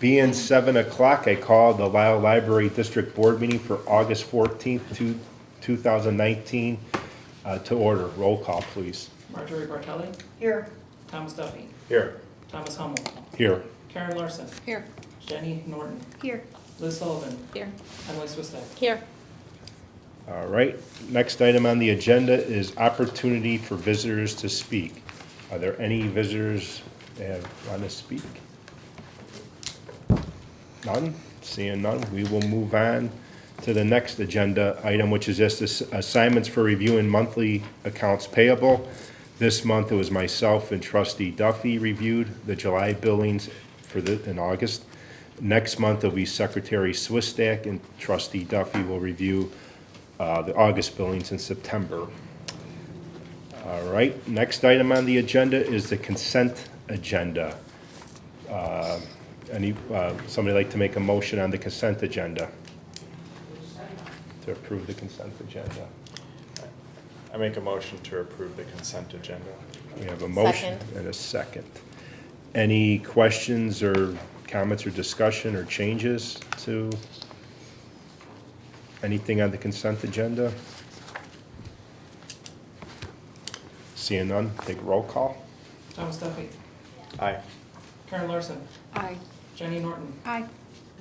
Being 7 o'clock, I call the Lisle Library District Board meeting for August 14th, 2019 to order. Roll call, please. Marjorie Bartelli. Here. Thomas Duffy. Here. Thomas Hummel. Here. Karen Larson. Here. Jenny Norton. Here. Liz Sullivan. Here. Emily Swistek. Here. All right. Next item on the agenda is opportunity for visitors to speak. Are there any visitors that want to speak? None? Seeing none, we will move on to the next agenda item, which is just assignments for reviewing monthly accounts payable. This month, it was myself and Trustee Duffy reviewed the July billings in August. Next month, it'll be Secretary Swistek and Trustee Duffy will review the August billings in September. All right, next item on the agenda is the consent agenda. Somebody like to make a motion on the consent agenda? To approve the consent agenda. I make a motion to approve the consent agenda. We have a motion and a second. Any questions or comments or discussion or changes to anything on the consent agenda? Seeing none, take a roll call. Thomas Duffy. Aye. Karen Larson. Aye. Jenny Norton. Aye.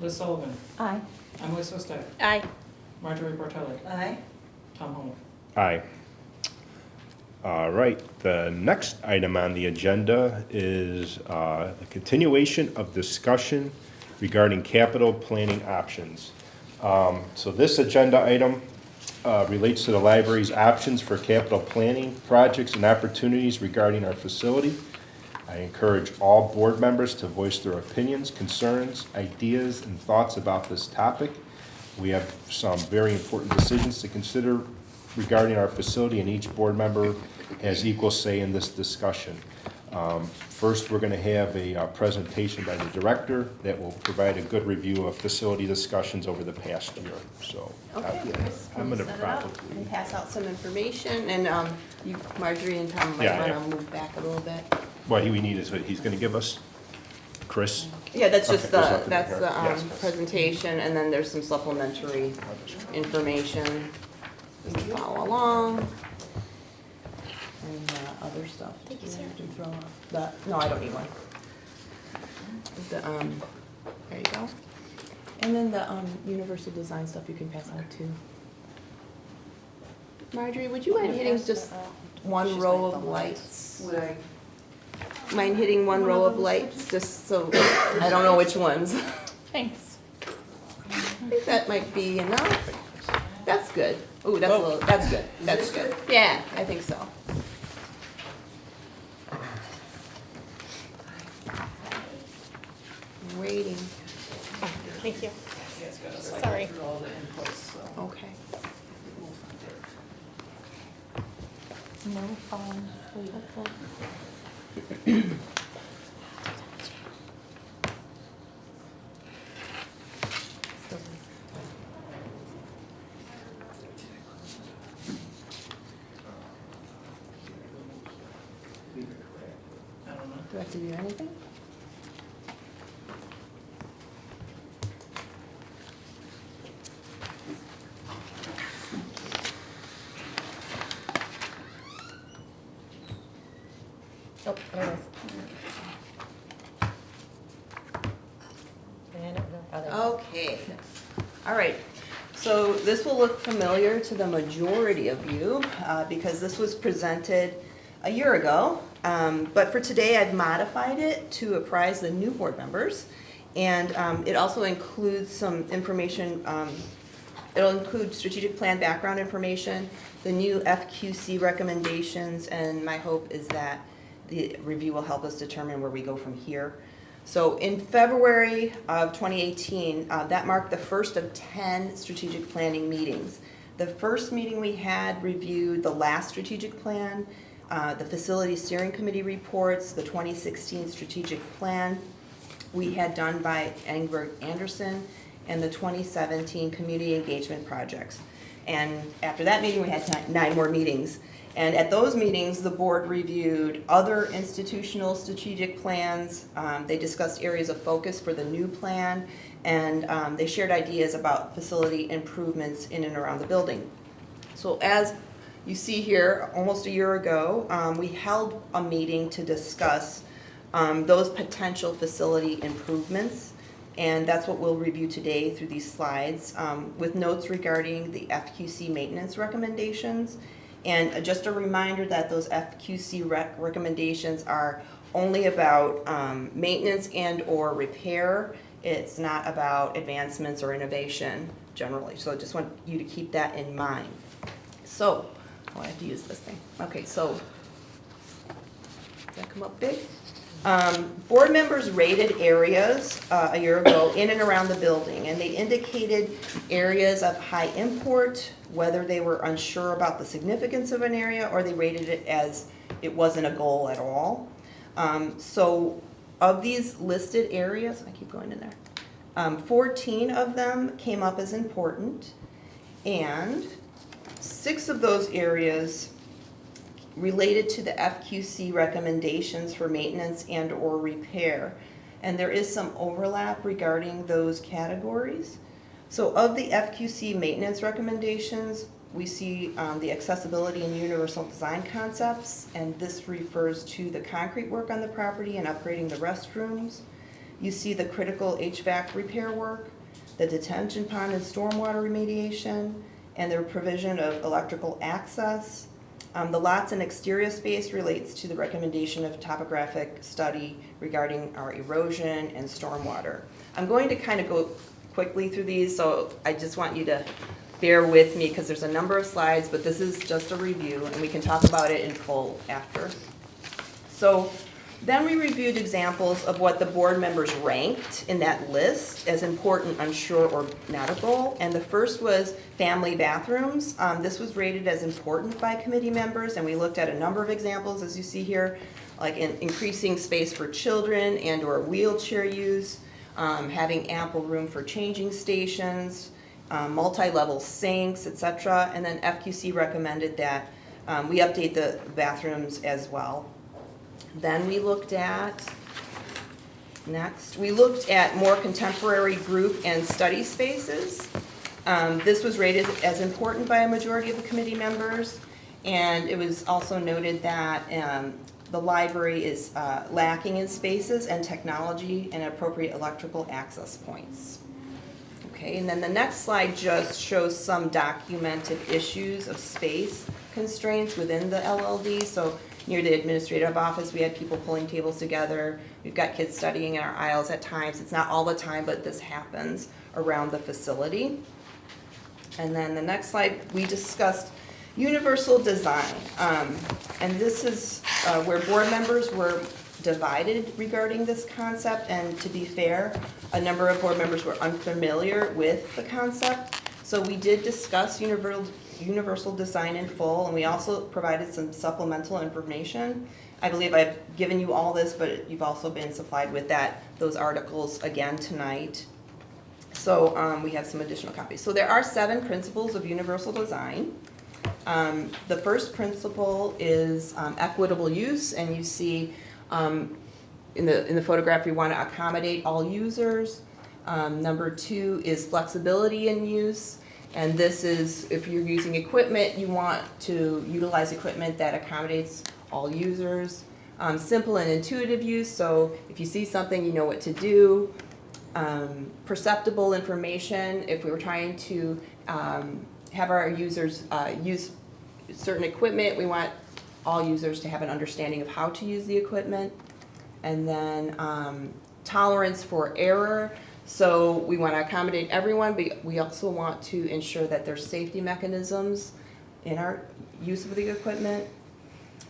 Liz Sullivan. Aye. Emily Swistek. Aye. Marjorie Bartelli. Aye. Tom Hummel. Aye. All right, the next item on the agenda is a continuation of discussion regarding capital planning options. So this agenda item relates to the library's options for capital planning projects and opportunities regarding our facility. I encourage all board members to voice their opinions, concerns, ideas, and thoughts about this topic. We have some very important decisions to consider regarding our facility, and each board member has equal say in this discussion. First, we're going to have a presentation by the director that will provide a good review of facility discussions over the past year. So Okay, I'm going to set it up probably and pass out some information, and you, Marjorie and Tom might Yeah, want to move back a little bit. what we need is what he's going to give us. Chris? Yeah, that's just Okay, there's nothing that's here. the Yes. presentation, and then there's some supplementary information. You can follow along. And other stuff. Thank you, sir. No, I don't need one. There you go. And then the universal design stuff you can pass out too. Marjorie, would you mind hitting just one row of lights? Would I? Mind hitting one row of lights, just so I don't know which ones. Thanks. I think that might be enough. That's good. Ooh, that's a little, that's good. That's good. Yeah, I think so. Waiting. Thank you. Sorry. Okay. No phone. Helpful. I don't know. Do I have to do anything? Oh, there it is. And other. Okay. All right. So this will look familiar to the majority of you because this was presented a year ago. But for today, I've modified it to apprise the new board members. And it also includes some information. It'll include strategic plan background information, the new FQC recommendations, and my hope is that the review will help us determine where we go from here. So in February of 2018, that marked the first of 10 strategic planning meetings. The first meeting we had reviewed the last strategic plan, the facility steering committee reports, the 2016 strategic plan we had done by Engberg Anderson, and the 2017 community engagement projects. And after that meeting, we had 9 more meetings. And at those meetings, the board reviewed other institutional strategic plans. They discussed areas of focus for the new plan, and they shared ideas about facility improvements in and around the building. So as you see here, almost a year ago, we held a meeting to discuss those potential facility improvements. And that's what we'll review today through these slides, with notes regarding the FQC maintenance recommendations. And just a reminder that those FQC recommendations are only about maintenance and or repair. It's not about advancements or innovation generally. So I just want you to keep that in mind. So, oh, I have to use this thing. Okay, so, does that come up big? Board members rated areas a year ago in and around the building, and they indicated areas of high import, whether they were unsure about the significance of an area or they rated it as it wasn't a goal at all. So of these listed areas, I keep going in there, 14 of them came up as important, and 6 of those areas related to the FQC recommendations for maintenance and or repair. And there is some overlap regarding those categories. So of the FQC maintenance recommendations, we see the accessibility and universal design concepts, and this refers to the concrete work on the property and upgrading the restrooms. You see the critical HVAC repair work, the detention pond and stormwater remediation, and the provision of electrical access. The lots and exterior space relates to the recommendation of topographic study regarding our erosion and stormwater. I'm going to kind of go quickly through these, so I just want you to bear with me because there's a number of slides, but this is just a review and we can talk about it in full after. So then we reviewed examples of what the board members ranked in that list as important, unsure, or not a goal. And the first was family bathrooms. This was rated as important by committee members, and we looked at a number of examples, as you see here, like increasing space for children and or wheelchair use, having ample room for changing stations, multi-level sinks, etc. And then FQC recommended that we update the bathrooms as well. Then we looked at, we looked at more contemporary group and study spaces. This was rated as important by a majority of the committee members, and it was also noted that the library is lacking in spaces and technology and appropriate electrical access points. Okay, and then the next slide just shows some documented issues of space constraints within the LLD. So near the administrative office, we had people pulling tables together. We've got kids studying in our aisles at times. It's not all the time, but this happens around the facility. And then the next slide, we discussed universal design. And this is where board members were divided regarding this concept. And to be fair, a number of board members were unfamiliar with the concept. So we did discuss universal design in full, and we also provided some supplemental information. I believe I've given you all this, but you've also been supplied with those articles again tonight. So we have some additional copies. So there are 7 principles of universal design. The first principle is equitable use, and you see in the photograph we want to accommodate all users. Number 2 is flexibility in use. And this is, if you're using equipment, you want to utilize equipment that accommodates all users. Simple and intuitive use, so if you see something, you know what to do. Perceptible information, if we were trying to have our users use certain equipment, we want all users to have an understanding of how to use the equipment. And then tolerance for error. So we want to accommodate everyone, but we also want to ensure that there's safety mechanisms in our use of the equipment.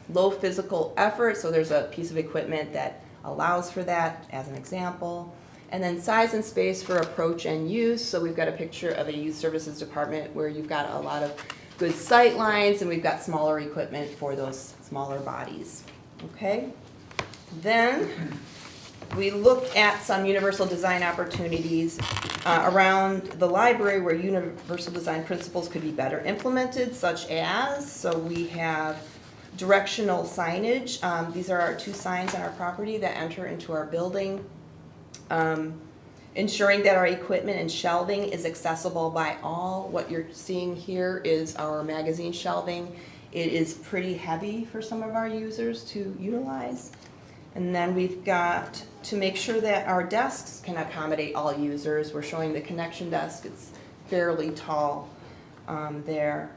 Low physical effort, so there's a piece of equipment that allows for that as an example. And then size and space for approach and use. So we've got a picture of a youth services department where you've got a lot of good sight lines, and we've got smaller equipment for those smaller bodies. Okay? Then we looked at some universal design opportunities around the library where universal design principles could be better implemented, such as, so we have Directional signage, these are our 2 signs on our property that enter into our building. Ensuring that our equipment and shelving is accessible by all. What you're seeing here is our magazine shelving. It is pretty heavy for some of our users to utilize. And then we've got to make sure that our desks can accommodate all users. We're showing the connection desk. It's fairly tall there.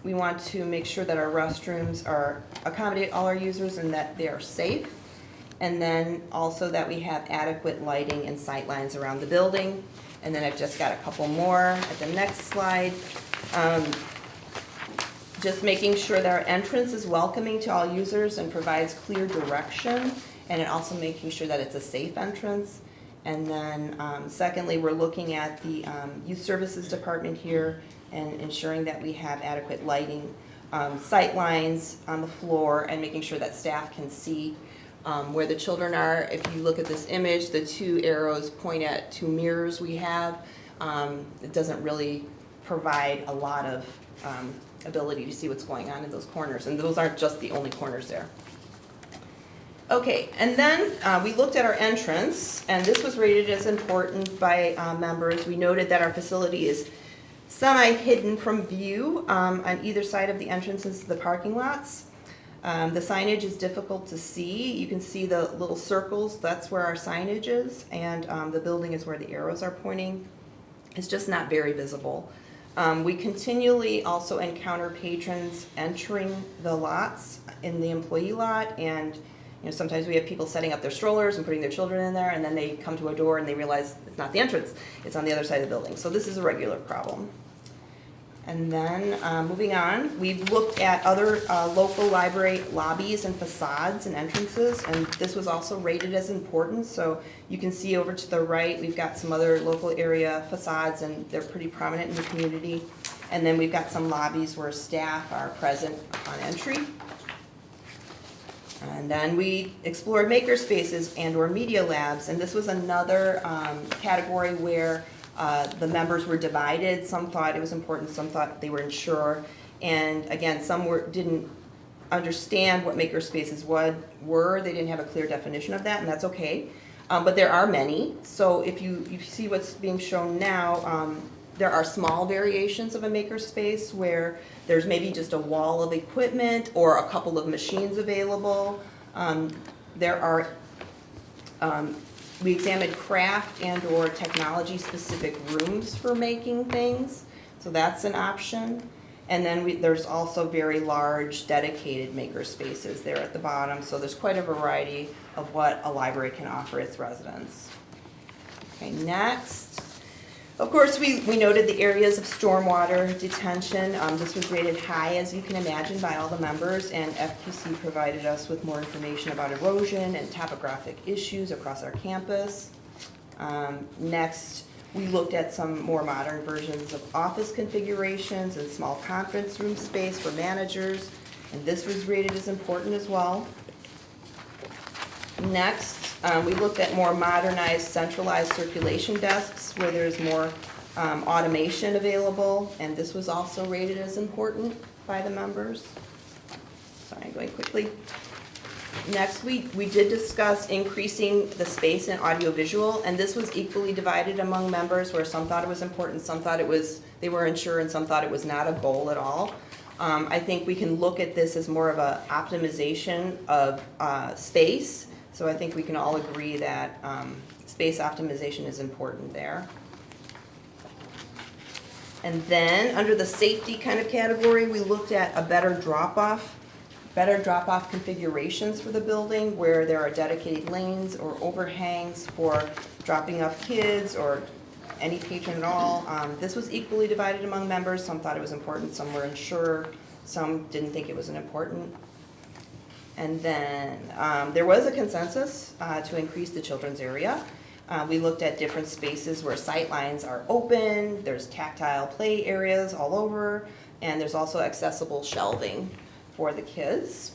We want to make sure that our restrooms accommodate all our users and that they are safe. And then also that we have adequate lighting and sight lines around the building. And then I've just got a couple more at the next slide. Just making sure that our entrance is welcoming to all users and provides clear direction, and also making sure that it's a safe entrance. And then secondly, we're looking at the youth services department here and ensuring that we have adequate lighting, sight lines on the floor, and making sure that staff can see where the children are. If you look at this image, the 2 arrows point at 2 mirrors we have. It doesn't really provide a lot of ability to see what's going on in those corners, and those aren't just the only corners there. Okay, and then we looked at our entrance, and this was rated as important by members. We noted that our facility is semi-hidden from view on either side of the entrances to the parking lots. The signage is difficult to see. You can see the little circles, that's where our signage is, and the building is where the arrows are pointing. It's just not very visible. We continually also encounter patrons entering the lots in the employee lot, and sometimes we have people setting up their strollers and putting their children in there, and then they come to a door and they realize it's not the entrance, it's on the other side of the building. So this is a regular problem. And then moving on, we've looked at other local library lobbies and facades and entrances, and this was also rated as important. So you can see over to the right, we've got some other local area facades, and they're pretty prominent in the community. And then we've got some lobbies where staff are present on entry. And then we explored maker spaces and or media labs, and this was another category where the members were divided. Some thought it was important, some thought they were unsure. And again, some didn't understand what maker spaces were. They didn't have a clear definition of that, and that's okay. But there are many. So if you see what's being shown now, there are small variations of a maker space where there's maybe just a wall of equipment or a couple of machines available. We examined craft and or technology specific rooms for making things. So that's an option. And then there's also very large dedicated maker spaces there at the bottom. So there's quite a variety of what a library can offer its residents. Okay, next. Of course, we noted the areas of stormwater detention. This was rated high, as you can imagine, by all the members, and FQC provided us with more information about erosion and topographic issues across our campus. Next, we looked at some more modern versions of office configurations and small conference room space for managers, and this was rated as important as well. Next, we looked at more modernized centralized circulation desks where there's more automation available, and this was also rated as important by the members. Sorry, I'm going quickly. Next, we did discuss increasing the space in audiovisual, and this was equally divided among members where some thought it was important, some thought they were unsure, and some thought it was not a goal at all. I think we can look at this as more of an optimization of space. So I think we can all agree that space optimization is important there. And then under the safety kind of category, we looked at a better drop-off configurations for the building where there are dedicated lanes or overhangs for dropping off kids or any patron at all. This was equally divided among members. Some thought it was important, some were unsure, some didn't think it was important. And then there was a consensus to increase the children's area. We looked at different spaces where sight lines are open, there's tactile play areas all over, and there's also accessible shelving for the kids.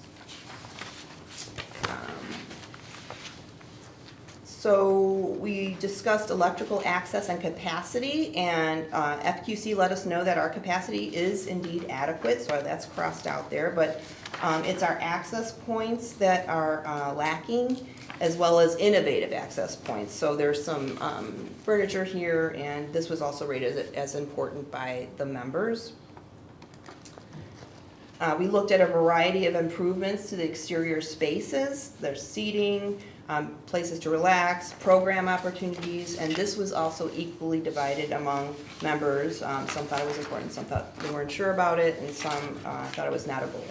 So we discussed electrical access and capacity, and FQC let us know that our capacity is indeed adequate, so that's crossed out there, but It's our access points that are lacking, as well as innovative access points. So there's some furniture here, and this was also rated as important by the members. We looked at a variety of improvements to the exterior spaces. There's seating, places to relax, program opportunities, and this was also equally divided among members. Some thought it was important, some thought they weren't sure about it, and some thought it was not a goal.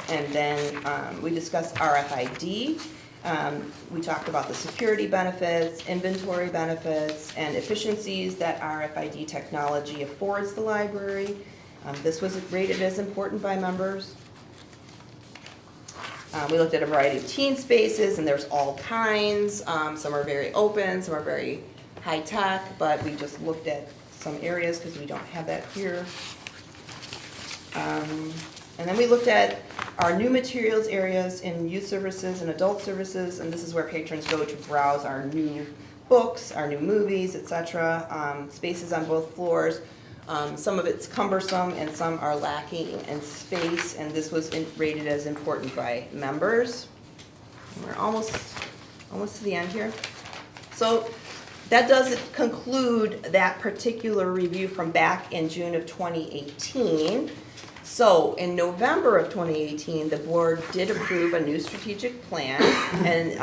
And then we discussed RFID. We talked about the security benefits, inventory benefits, and efficiencies that RFID technology affords the library. This was rated as important by members. We looked at a variety of teen spaces, and there's all kinds. Some are very open, some are very high-tech, but we just looked at some areas because we don't have that here. And then we looked at our new materials areas in youth services and adult services, and this is where patrons go to browse our new books, our new movies, etc. Spaces on both floors. Some of it's cumbersome and some are lacking in space, and this was rated as important by members. And we're almost to the end here. So that does conclude that particular review from back in June of 2018. So in November of 2018, the board did approve a new strategic plan, and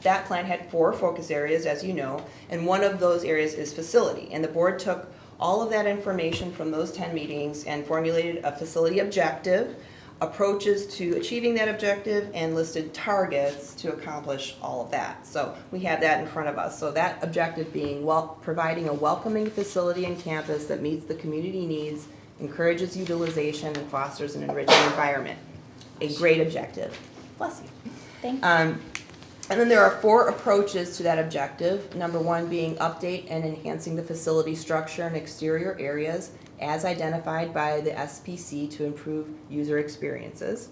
that plan had 4 focus areas, as you know, and one of those areas is facility. And the board took all of that information from those 10 meetings and formulated a facility objective, approaches to achieving that objective, and listed targets to accomplish all of that. So we have that in front of us. So that objective being providing a welcoming facility and campus that meets the community needs, encourages utilization, and fosters an enriching environment. A great objective. Bless you. Thank you. And then there are 4 approaches to that objective. Number 1 being update and enhancing the facility structure and exterior areas as identified by the SPC to improve user experiences.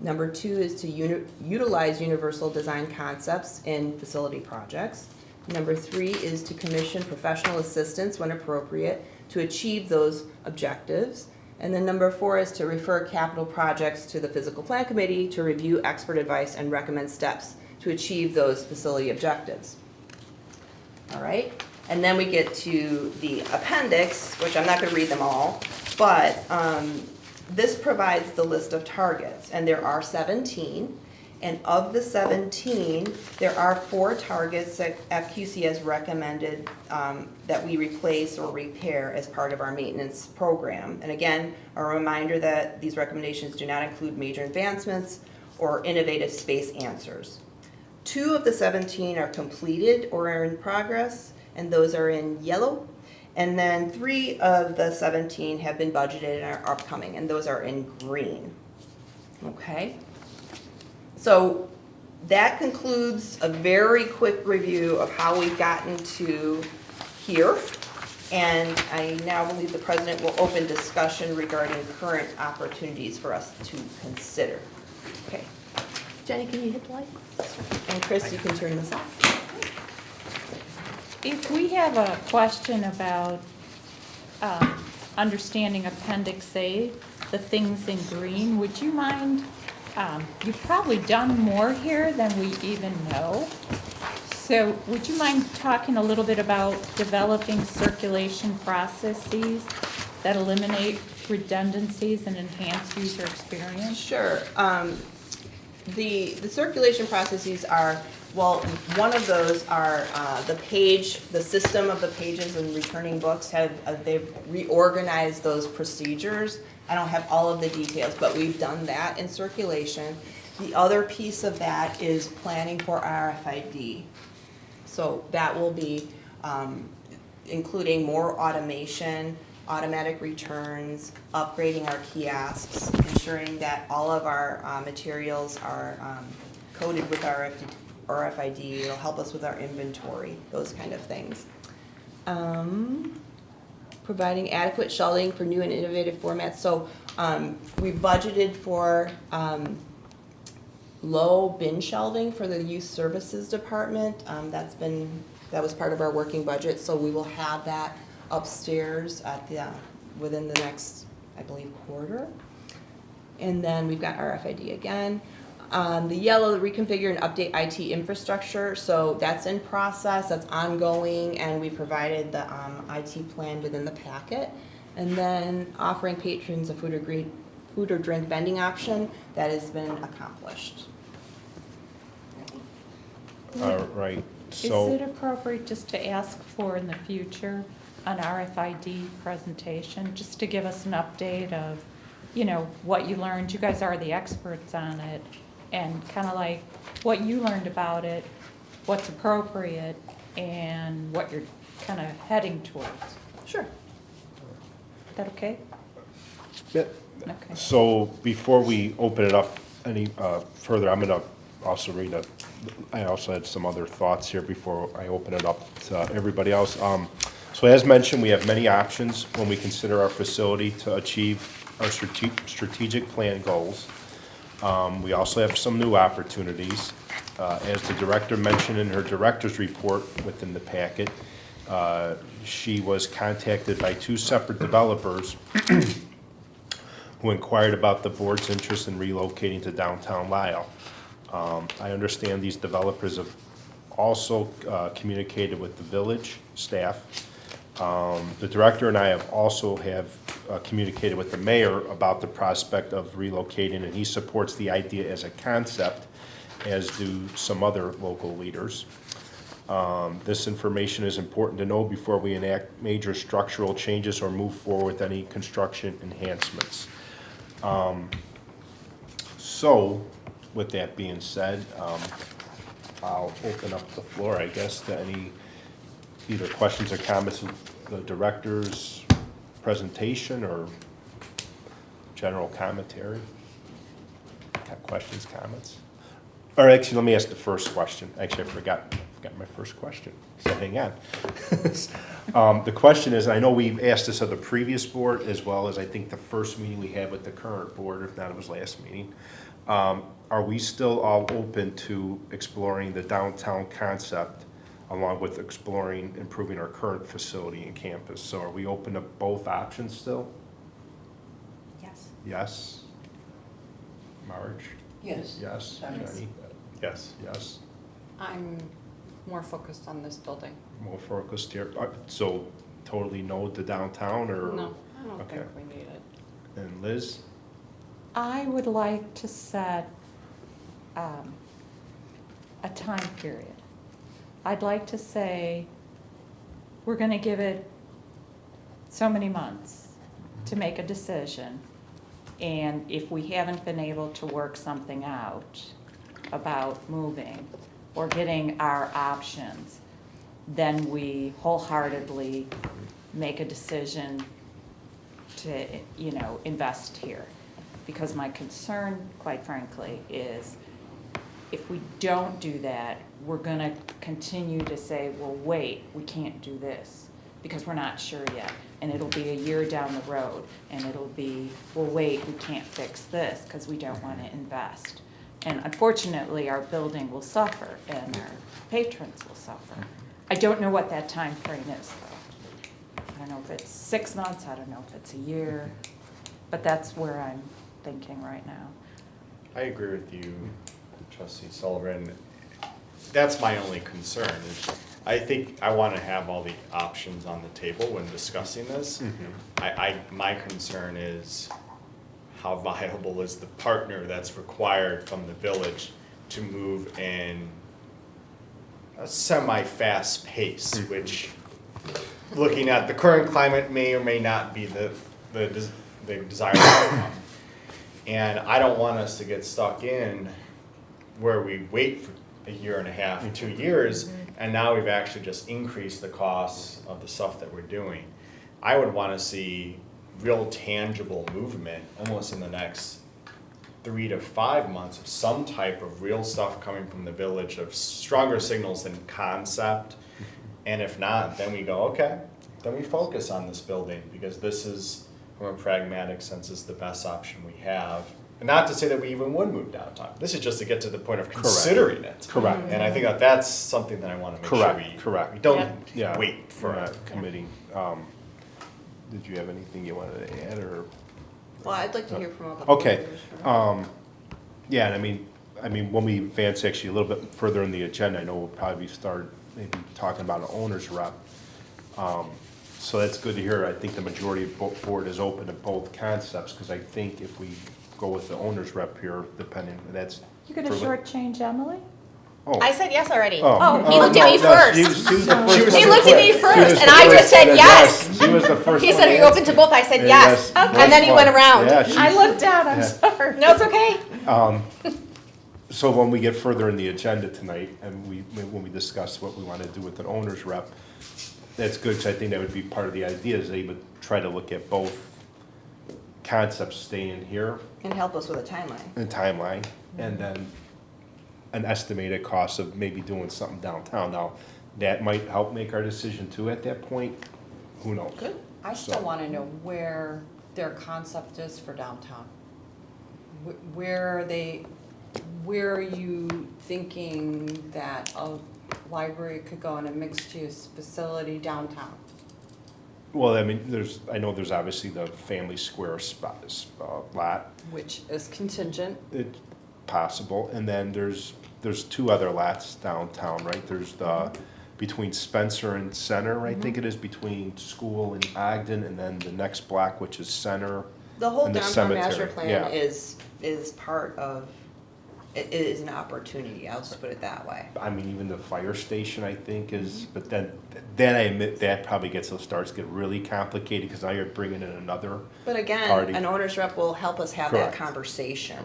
Number 2 is to utilize universal design concepts in facility projects. Number 3 is to commission professional assistance when appropriate to achieve those objectives. And then number 4 is to refer capital projects to the physical plan committee to review expert advice and recommend steps to achieve those facility objectives. All right, and then we get to the appendix, which I'm not going to read them all, but this provides the list of targets, and there are 17. And of the 17, there are 4 targets that FQC has recommended that we replace or repair as part of our maintenance program. And again, a reminder that these recommendations do not include major advancements or innovative space answers. 2 of the 17 are completed or are in progress, and those are in yellow. And then 3 of the 17 have been budgeted and are upcoming, and those are in green. Okay? So that concludes a very quick review of how we've gotten to here. And I now believe the president will open discussion regarding current opportunities for us to consider. Okay. Jenny, can you hit the lights? And Chris, you can turn this off. If we have a question about understanding Appendix A, the things in green, would you mind, you've probably done more here than we even know. So would you mind talking a little bit about developing circulation processes that eliminate redundancies and enhance user experience? Sure. The circulation processes are, well, one of those are the system of the pages and returning books they've reorganized those procedures. I don't have all of the details, but we've done that in circulation. The other piece of that is planning for RFID. So that will be including more automation, automatic returns, upgrading our kiosks, ensuring that all of our materials are coded with RFID. It'll help us with our inventory, those kind of things. Providing adequate shelving for new and innovative formats. So we budgeted for low bin shelving for the youth services department. That was part of our working budget, so we will have that upstairs at within the next, I believe, quarter. And then we've got RFID again. The yellow, reconfigure and update IT infrastructure. So that's in process, that's ongoing, and we provided the IT plan within the packet. And then offering patrons a food or drink vending option, that has been accomplished. All right, Is it so, appropriate just to ask for in the future an RFID presentation, just to give us an update of, you know, what you learned? You guys are the experts on it, and kind of like what you learned about it, what's appropriate, and what you're kind of heading towards. Sure. Is that okay? yeah. Okay. So before we open it up any further, I'm gonna also read I also had some other thoughts here before I open it up to everybody else. So as mentioned, we have many options when we consider our facility to achieve our strategic plan goals. We also have some new opportunities. As the director mentioned in her director's report within the packet, she was contacted by 2 separate developers who inquired about the board's interest in relocating to downtown Lisle. I understand these developers have also communicated with the village staff. The director and I have also communicated with the mayor about the prospect of relocating, and he supports the idea as a concept, as do some other local leaders. This information is important to know before we enact major structural changes or move forward with any construction enhancements. So, with that being said, I'll open up the floor, I guess, to any either questions or comments of the director's presentation or general commentary. Got questions, comments? Or actually, let me ask the first question. Actually, I forgot my first question, so hang on. The question is, I know we've asked this of the previous board, as well as I think the first meeting we had with the current board, if not it was last meeting. Are we still all open to exploring the downtown concept along with exploring improving our current facility and campus? So are we open to both options still? Yes. Yes? Marge? Yes. Yes? Yes. Jenny? Yes. Yes? I'm more focused on this building. More focused here? So totally no to downtown, or? No, I don't Okay. think we need it. And Liz? I would like to set a time period. I'd like to say, we're gonna give it so many months to make a decision. And if we haven't been able to work something out about moving or getting our options, then we wholeheartedly make a decision to, you know, invest here. Because my concern, quite frankly, is if we don't do that, we're gonna continue to say, well, wait, we can't do this because we're not sure yet. And it'll be a year down the road, and it'll be, well, wait, we can't fix this because we don't wanna invest. And unfortunately, our building will suffer and our patrons will suffer. I don't know what that time frame is, though. I don't know if it's 6 months, I don't know if it's a year, but that's where I'm thinking right now. I agree with you, Trustee Sullivan. That's my only concern. Is I think I want to have all the options on the table when discussing this. My concern is how viable is the partner that's required from the village to move in a semi-fast pace, which, looking at the current climate, may or may not be the desired outcome. And I don't want us to get stuck in where we wait for a year and a half, 2 years, and now we've actually just increased the costs of the stuff that we're doing. I would want to see real tangible movement almost in the next 3 to 5 months of some type of real stuff coming from the village, of stronger signals than concept. And if not, then we go, okay, then we focus on this building, because this is, from a pragmatic sense, is the best option we have. And not to say that we even would move downtown. This is just to get to the point of considering it. Correct. And I think that that's something that I want to make sure we don't Yeah. wait for We're it. not committing. Did you have anything you wanted to add, or? Well, I'd like to hear from all the. Okay, board members. yeah, and I mean, when we advance actually a little bit further in the agenda, I know we'll probably start maybe talking about an owner's rep. So that's good to hear. I think the majority of board is open to both concepts, because I think if we go with the owner's rep here, depending, that's. You gonna for- shortchange Emily? Oh. I said yes already. Oh, He looked at me no, first. she was the first He one looked to at me quit. first, She was and the I first just said one to- yes. She was the first. He one said, are to you open to both? I said yes. Yes, And then he went around. Yeah, she- I looked down, I'm Yeah. sorry. No, it's okay. So when we get further in the agenda tonight, and when we discuss what we want to do with an owner's rep, that's good, because I think that would be part of the idea, is they would try to look at both concepts staying here, And help us with a timeline. the timeline, and then an estimated cost of maybe doing something downtown. Now, that might help make our decision too at that point, who knows? Good. I So- still wanna know where their concept is for downtown. Where are they, where are you thinking that a library could go in a mixed-use facility downtown? Well, I mean, I know there's obviously the Family Square lot, Which is contingent. it's possible, and then there's two other lots downtown, right? There's between Spencer and Center, I think it is, between School and Ogden, and then the next block, which is Center. The whole And the downtown master cemetery, yeah. plan is part of, it is an opportunity, I'll just put it that way. I mean, even the fire station, I think, is, but then I admit that probably starts to get really complicated, because now you're bringing in another. But again, Party. an owner's rep will help us have that Correct. conversation.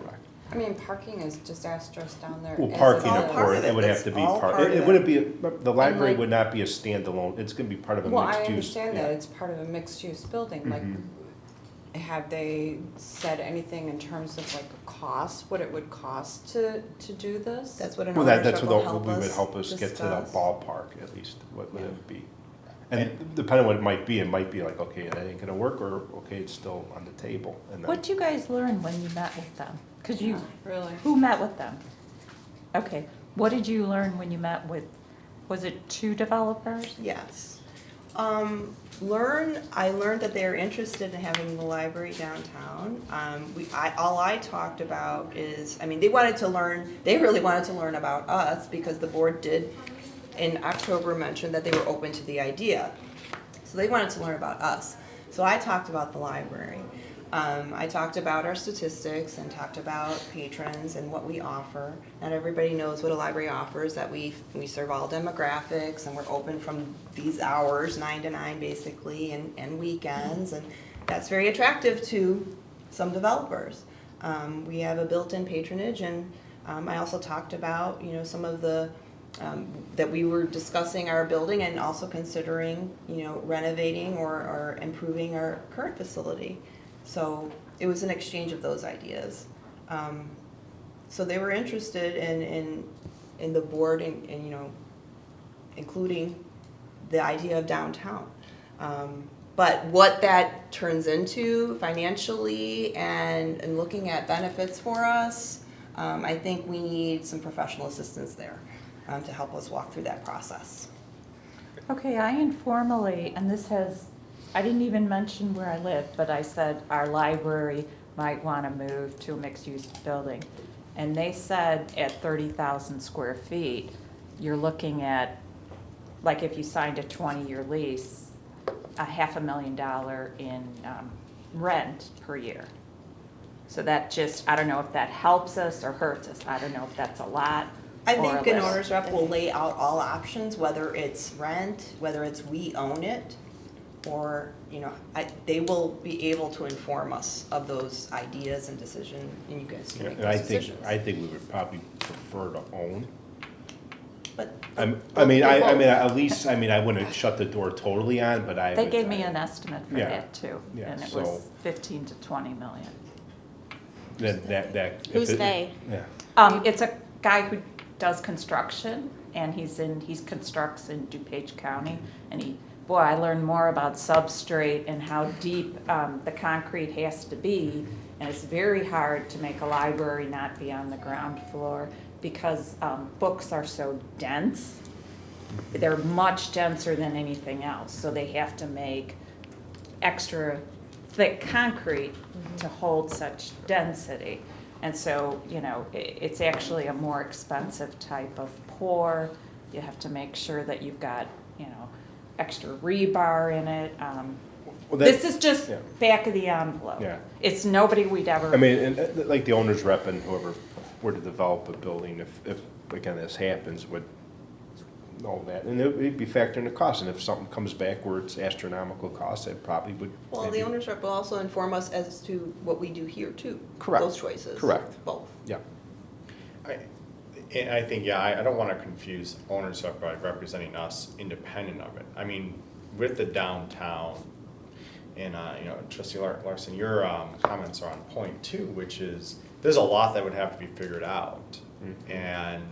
I mean, parking is disastrous down there. Well, as parking, it of is. part course, of it it. would have That's to be all part, part of it it. wouldn't be, the library like- would not be a standalone, it's gonna be part of a Well, mixed I use. understand yeah. that, it's part of a mixed-use building, like, have they said anything in terms of like a cost, what it would cost to do this? That's what an Well, owner's that's rep what will we would help us get to the discuss. ballpark, at least, what would it be? And depending on what it might be like, okay, that ain't gonna work, or, okay, it's still on the table, and then. What'd you guys learn when you met with them? Cause you, Really? who met with them? Okay, what did you learn when you met with, was it 2 developers? Yes. I learned that they're interested in having the library downtown. All I talked about is, I mean, they really wanted to learn about us, because the board did in October mention that they were open to the idea. So they wanted to learn about us. So I talked about the library. I talked about our statistics and talked about patrons and what we offer. Not everybody knows what a library offers, that we serve all demographics, and we're open from these hours, 9 to 9 basically, and weekends, and that's very attractive to some developers. We have a built-in patronage, and I also talked about, some of the, that we were discussing our building and also considering, renovating or improving our current facility. So it was an exchange of those ideas. So they were interested in the board and including the idea of downtown. But what that turns into financially and looking at benefits for us, I think we need some professional assistance there to help us walk through that process. Okay, I informally, and I didn't even mention where I live, but I said our library might want to move to a mixed-use building. And they said at 30,000 square feet, you're looking at, like if you signed a 20-year lease, $500,000 in rent per year. So that just, I don't know if that helps us or hurts us. I don't know if that's a lot I or a think an little. owner's rep will lay out all options, whether it's rent, whether it's we own it, or, they will be able to inform us of those ideas and decision, and you guys can Yeah, make and those decisions. I think we would probably prefer to own. But At least, I wouldn't shut the door totally on, but I. They would- gave me an estimate for Yeah. that too, Yeah, and it so- was 15 to 20 million. Then that. Who's they? Yeah. It's a guy who does construction, and he constructs in DuPage County, and boy, I learned more about substrate and how deep the concrete has to be, and it's very hard to make a library not be on the ground floor because books are so dense. They're much denser than anything else, so they have to make extra thick concrete to hold such density. And so, it's actually a more expensive type of pour. You have to make sure that you've got, extra rebar in it. Well, This is just yeah. back of the envelope. Yeah. It's nobody we'd ever. I mean, and like the owner's rep and whoever were to develop a building, if again, this happens, would know that. And it would be factoring the cost. And if something comes back where it's astronomical cost, it probably would. Well, the maybe- owner's rep will also inform us as to what we do here too. Correct. Those choices. Correct. Both. Yeah. And I think, yeah, I don't want to confuse owners rep by representing us independent of it. I mean, with the downtown, and, Trustee Larson, your comments are on point too, which is, there's a lot that would have to be figured out. And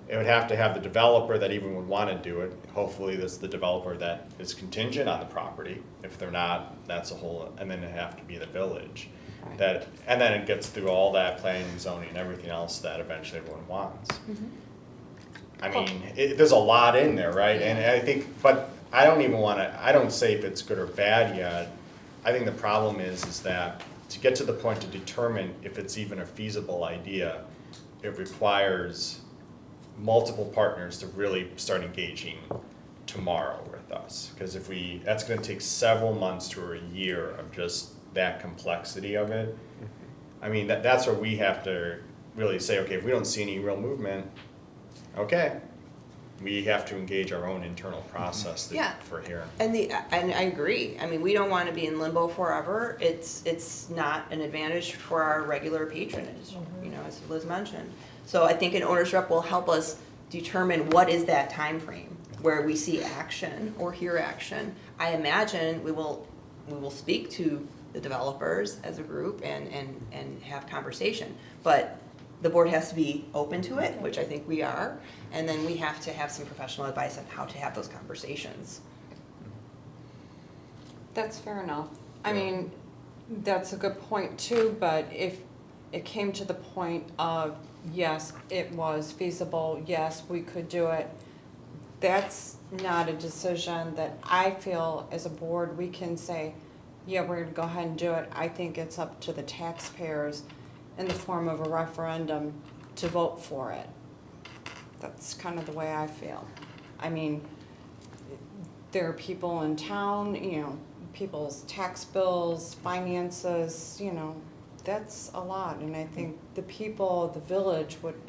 it would have to have the developer that even would want to do it. Hopefully, this is the developer that is contingent on the property. If they're not, that's a whole, and then it'd have to be the village. And then it gets through all that planning, zoning, and everything else that eventually everyone wants. I mean, there's a lot in there, right? And I think, but I don't even want to, I don't say if it's good or bad yet. I think the problem is that to get to the point to determine if it's even a feasible idea, it requires multiple partners to really start engaging tomorrow with us. Because that's going to take several months to a year of just that complexity of it. I mean, that's where we have to really say, okay, if we don't see any real movement, okay, we have to engage our own internal process for here. And I agree. I mean, we don't want to be in limbo forever. It's not an advantage for our regular patronage, as Liz mentioned. So I think an owner's rep will help us determine what is that time frame where we see action or hear action. I imagine we will speak to the developers as a group and have conversation. But the board has to be open to it, which I think we are, and then we have to have some professional advice on how to have those conversations. That's fair enough. I mean, that's a good point too, but if it came to the point of, yes, it was feasible, yes, we could do it, that's not a decision that I feel as a board we can say, yeah, we're gonna go ahead and do it. I think it's up to the taxpayers in the form of a referendum to vote for it. That's kind of the way I feel. I mean, there are people in town, people's tax bills, finances, that's a lot. And I think the people, the village would,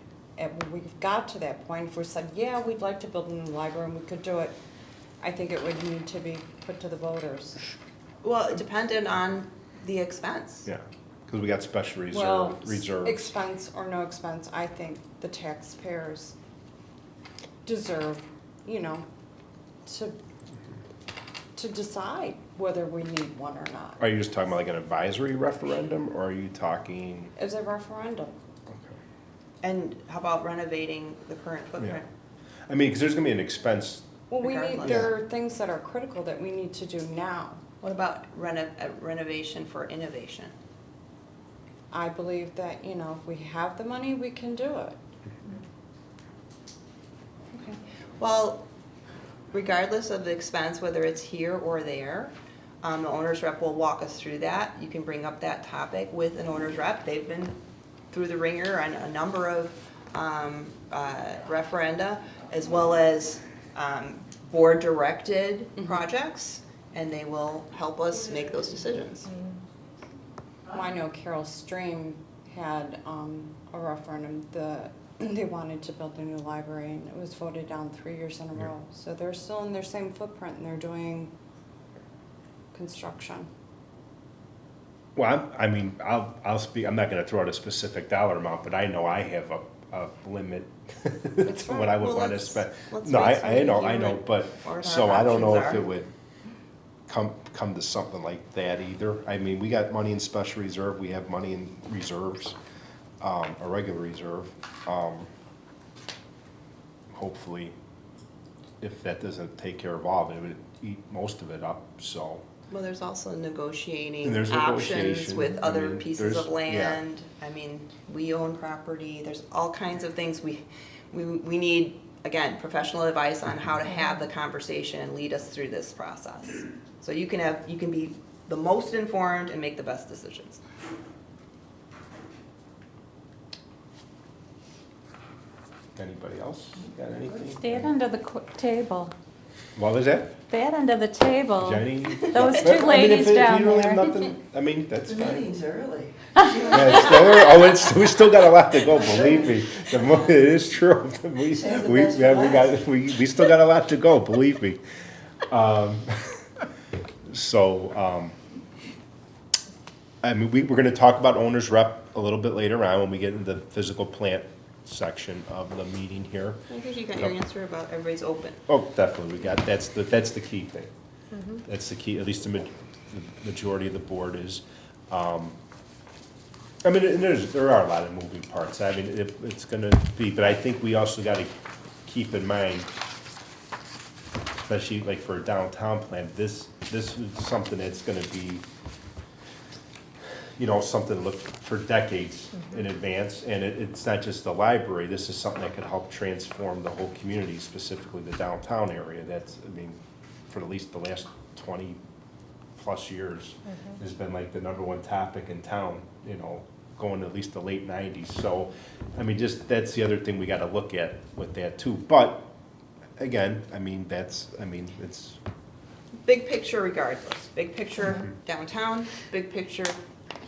we've got to that point, if we said, yeah, we'd like to build a new library and we could do it, I think it would need to be put to the voters. Well, it depended on the expense. Yeah, because we got special reserves. Expense or no expense, I think the taxpayers deserve, to decide whether we need one or not. Are you just talking about like an advisory referendum, or are you talking? It's a referendum. Okay. And how about renovating the current footprint? I mean, because there's gonna be an expense. Well, Regardless. there are things that are critical that we need to do now. What about renovation for innovation? I believe that, if we have the money, we can do it. Okay. Well, regardless of the expense, whether it's here or there, the owner's rep will walk us through that. You can bring up that topic with an owner's rep. They've been through the ringer on a number of referenda, as well as board-directed projects, and they will help us make those decisions. Well, I know Carol Stream had a referendum. They wanted to build a new library, and it was voted down 3 years in a row. So they're still in their same footprint, and they're doing construction. Well, I'll speak. I'm not going to throw out a specific dollar amount, but I know I have a limit to what I would want to spend. No, I know, but so I don't know if it would come to something like that either. I mean, we got money in special reserve. We have money in reserves, a regular reserve. Hopefully, if that doesn't take care of all of it, it would eat most of it up. So. Well, there's also negotiating And there's options negotiation. with I other mean, pieces of there's- land. I mean, we own property. There's all kinds of things we need, again, professional advice on how to have the conversation and lead us through this process. So you can be the most informed and make the best decisions. Anybody else got anything? That end of the table, What was that? that end of the table. Jenny? Those I two mean, ladies if down you don't have there. nothing, I mean, that's The fine. meeting's early. Yeah, it's still early. Oh, we still got a lot to go, believe me. It is true. Save the best for We still got a lot to go, believe me. I mean, we're gonna talk about owner's rep a little bit later on when we get into the physical plant section of the meeting here. I think you got your answer about everybody's open. Oh, definitely, that's the key thing. That's the key, at least the majority of the board is. I mean, and there are a lot of moving parts, I mean, it's gonna be, but I think we also gotta keep in mind, especially like for a downtown plan, this is something that's gonna be, you know, something to look for decades in advance, and it's not just the library, this is something that could help transform the whole community, specifically the downtown area. That's, I mean, for at least the last 20+ years, has been like the #1 topic in town, you know, going to at least the late 90s. So, I mean, just, that's the other thing we gotta look at with that too. But, again, I mean, it's, Big picture regardless, big picture downtown, big picture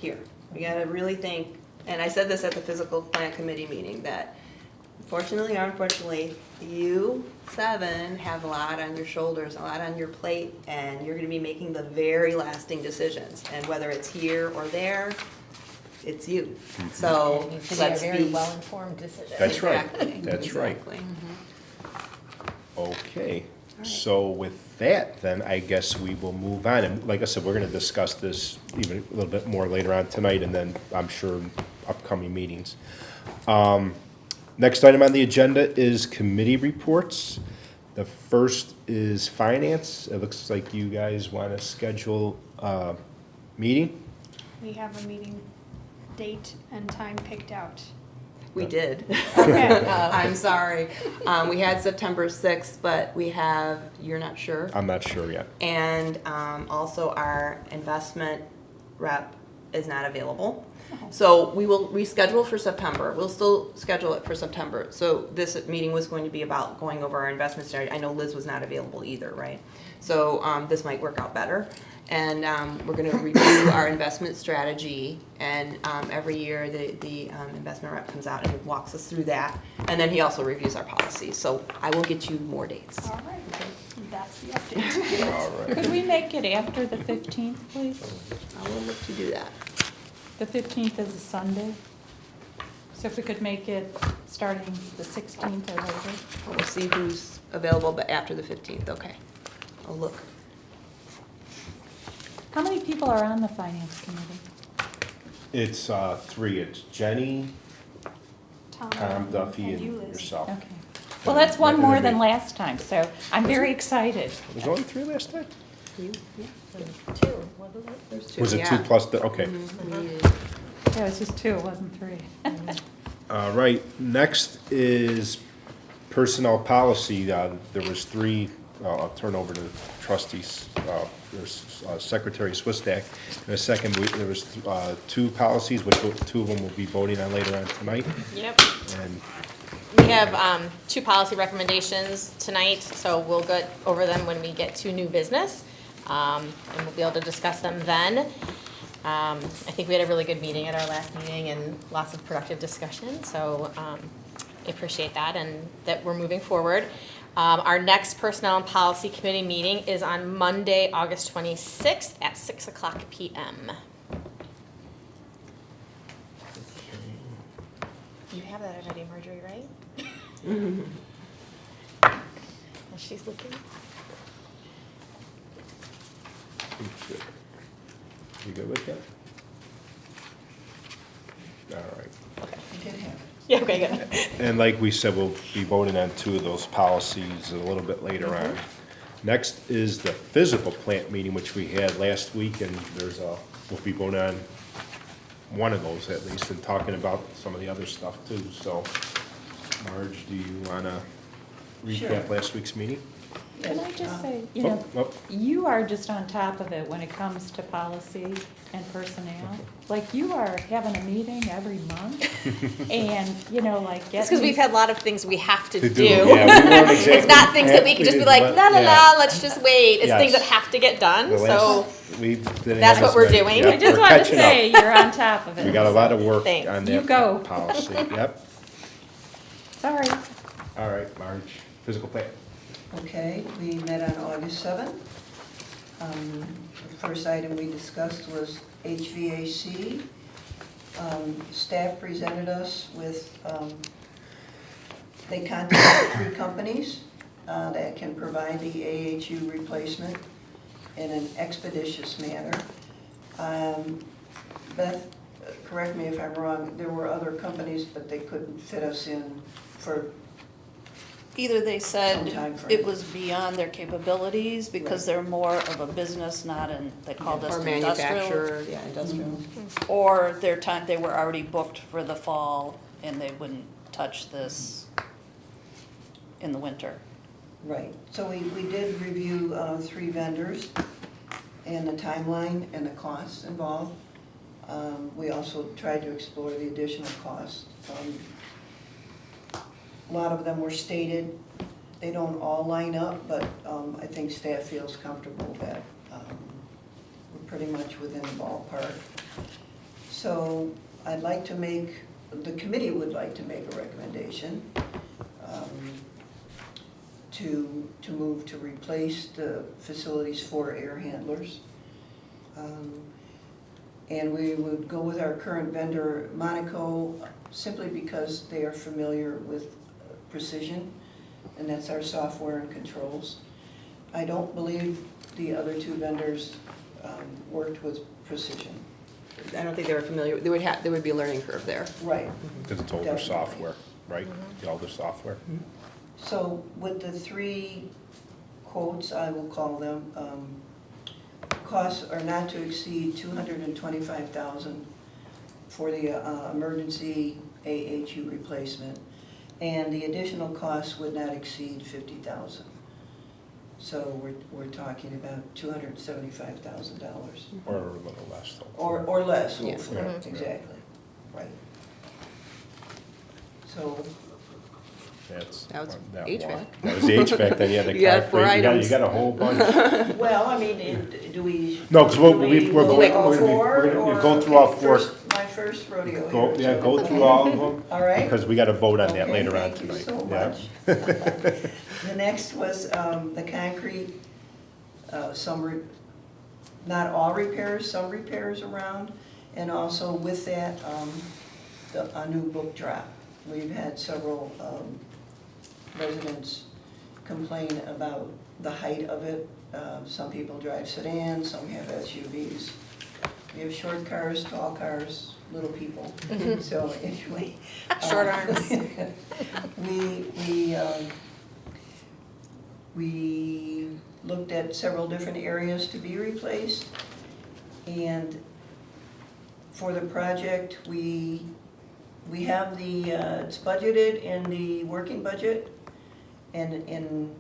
here. We gotta really think, and I said this at the physical plant committee meeting, that fortunately or unfortunately, you 7 have a lot on your shoulders, a lot on your plate, and you're gonna be making the very lasting decisions. And whether it's here or there, it's you. So It needs to be a let's very be. well-informed decision. That's right. Exactly, That's right. exactly. okay. So with that, then I guess we will move on. And like I said, we're gonna discuss this even a little bit more later on tonight, and then I'm sure in upcoming meetings. Next item on the agenda is committee reports. The first is finance. It looks like you guys want to schedule a meeting. We have a meeting date and time picked out. We did. Okay. I'm sorry. We had September 6th, but we have, you're not sure? I'm not sure yet. And also our investment rep is not available. So we will reschedule for September. We'll still schedule it for September. So this meeting was going to be about going over our investment strategy. I know Liz was not available either, right? So this might work out better. And we're going to review our investment strategy. And every year the investment rep comes out and walks us through that. And then he also reviews our policies. So I will get you more dates. All right, that's the update. All right. Could we make it after the 15th, please? I will look to do that. The 15th is a Sunday. So if we could make it starting the 16th or later. We'll see who's available, but after the 15th, okay. I'll look. How many people are on the finance committee? It's 3. It's Jenny, Tom Duffy, and you, Liz. yourself. Okay. Well, that's one more than last time, so I'm very excited. Was there only 3 last time? You? Yeah. 2, wasn't it? There's 2, Was it 2 yeah. plus the, okay. We needed- Yeah, it was just 2, it wasn't 3. All right, next is personnel policy. There was 3, I'll turn over to trustees. There's Secretary Swistak. In a second, there was 2 policies, which 2 of them will be voting on later on tonight. Yep. And We have 2 policy recommendations tonight, so we'll go over them when we get to new business. And we'll be able to discuss them then. I think we had a really good meeting at our last meeting and lots of productive discussion, so I appreciate that and that we're moving forward. Our next Personnel and Policy Committee meeting is on Monday, August 26th at 6:00 p.m. You have that already, Marjorie, right? Well, she's looking. you good with that? All right. Yeah, okay, good. And like we said, we'll be voting on 2 of those policies a little bit later on. Next is the physical plant meeting, which we had last week, and we'll be voting on one of those at least, and talking about some of the other stuff too. So, Marge, do you want to recap last week's meeting? Can I just say, Oh. you are just on top of it when it comes to policy and personnel. Like, you are having a meeting every month and, like getting. It's because we've had a lot of things we have to do. Yeah, we weren't exactly. It's not things that we can just be like, la la la, let's just wait. It's things that Yes. have to get done, The so. last- we didn't that's have what as we're many. doing. Yeah, I just we're wanted to catching say, up. you're on top of it. We got a lot of work Thanks. on You that go. policy. Yep. Sorry. All right, Marge, physical plant. Okay, we met on August 7th. The first item we discussed was HVAC. Staff presented us with, they contacted 3 companies that can provide the AHU replacement in an expeditious manner. Beth, correct me if I'm wrong, there were other companies, but they couldn't fit us in for Either they some said time frame. it was beyond their capabilities because they're more of a business, not an, they called us Or an industrial. manufacturer, yeah, industrial. Or they were already booked for the fall and they wouldn't touch this in the winter. Right, so we did review 3 vendors and the timeline and the costs involved. We also tried to explore the additional costs. A lot of them were stated, they don't all line up, but I think staff feels comfortable that we're pretty much within the ballpark. So I'd like to make, the committee would like to make a recommendation to move to replace the facilities 4 air handlers. And we would go with our current vendor, Monaco, simply because they are familiar with Precision, and that's our software and controls. I don't believe the other 2 vendors worked with Precision. I don't think they were familiar, there would be a learning curve there. Right. Because it's older Definitely. software, right? The older software. So with the 3 quotes, I will call them, costs are not to exceed $225,000 for the emergency AHU replacement, and the additional costs would not exceed $50,000. So we're talking about $275,000. Or a little less though. Or less, Yeah. hopefully, exactly, right. So, That's That was that HVAC. one. That was the HVAC, then you had the You got concrete, 4 you items. got a whole bunch. well, I mean, do we? No, because do we're we'll going, make all we're 4, gonna or- go through all okay, 4. My first rodeo Go, here, yeah, so- go through all of them. All right. Because we got to vote on that Okay, later on thank you tonight. so Yeah. much. The next was the concrete, not all repairs, some repairs around, and also with that, a new book drop. We've had several residents complain about the height of it. Some people drive sedans, some have SUVs. We have short cars, tall cars, little people. So anyway. Short arms. We looked at several different areas to be replaced. And for the project, we have the, it's budgeted in the working budget. And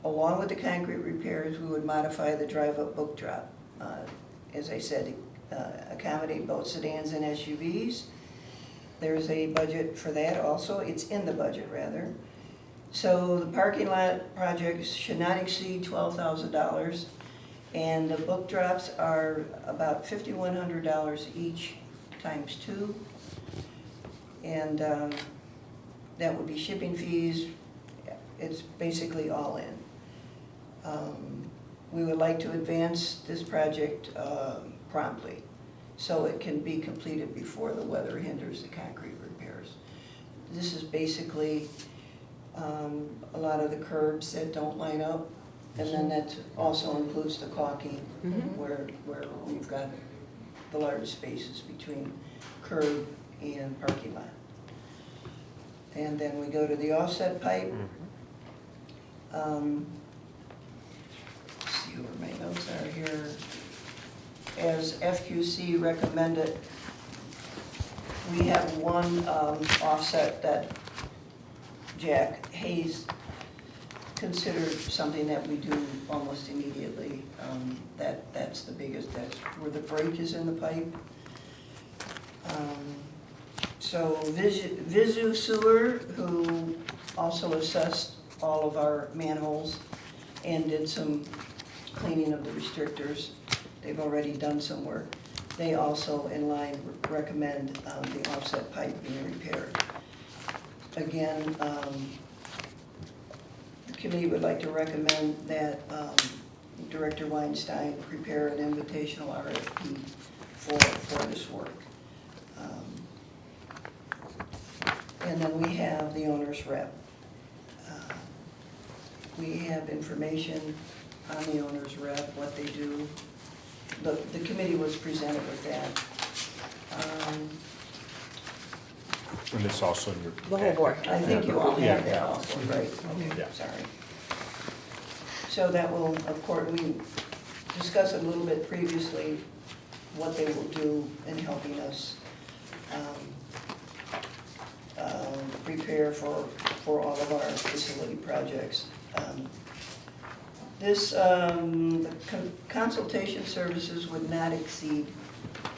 along with the concrete repairs, we would modify the drive-up book drop. As I said, accommodate both sedans and SUVs. There's a budget for that also. It's in the budget, rather. So the parking lot projects should not exceed $12,000. And the book drops are about $5,100 each times 2. And that would be shipping fees. It's basically all in. We would like to advance this project promptly so it can be completed before the weather hinders the concrete repairs. This is basically a lot of the curbs that don't line up, and then that also includes the caulking where we've got the large spaces between curb and parking lot. And then we go to the offset pipe. Let's see where my notes are here. As FQC recommended, we have one offset that Jack Hayes considered something that we do almost immediately. That's the biggest, that's where the break is in the pipe. So Visu Sewer, who also assessed all of our manholes and did some cleaning of the restrictors, they've already done some work. They also, in line, recommend the offset pipe being repaired. Again, the committee would like to recommend that Director Weinstein prepare an invitational RFP for this work. And then we have the owner's rep. We have information on the owner's rep, what they do. The committee was presented with that. And it's also in your. The whole board. I think you all Yeah. have that also, right? Okay, Yeah. sorry. So that will, of course, we discussed a little bit previously what they will do in helping us prepare for all of our facility projects. The consultation services would not exceed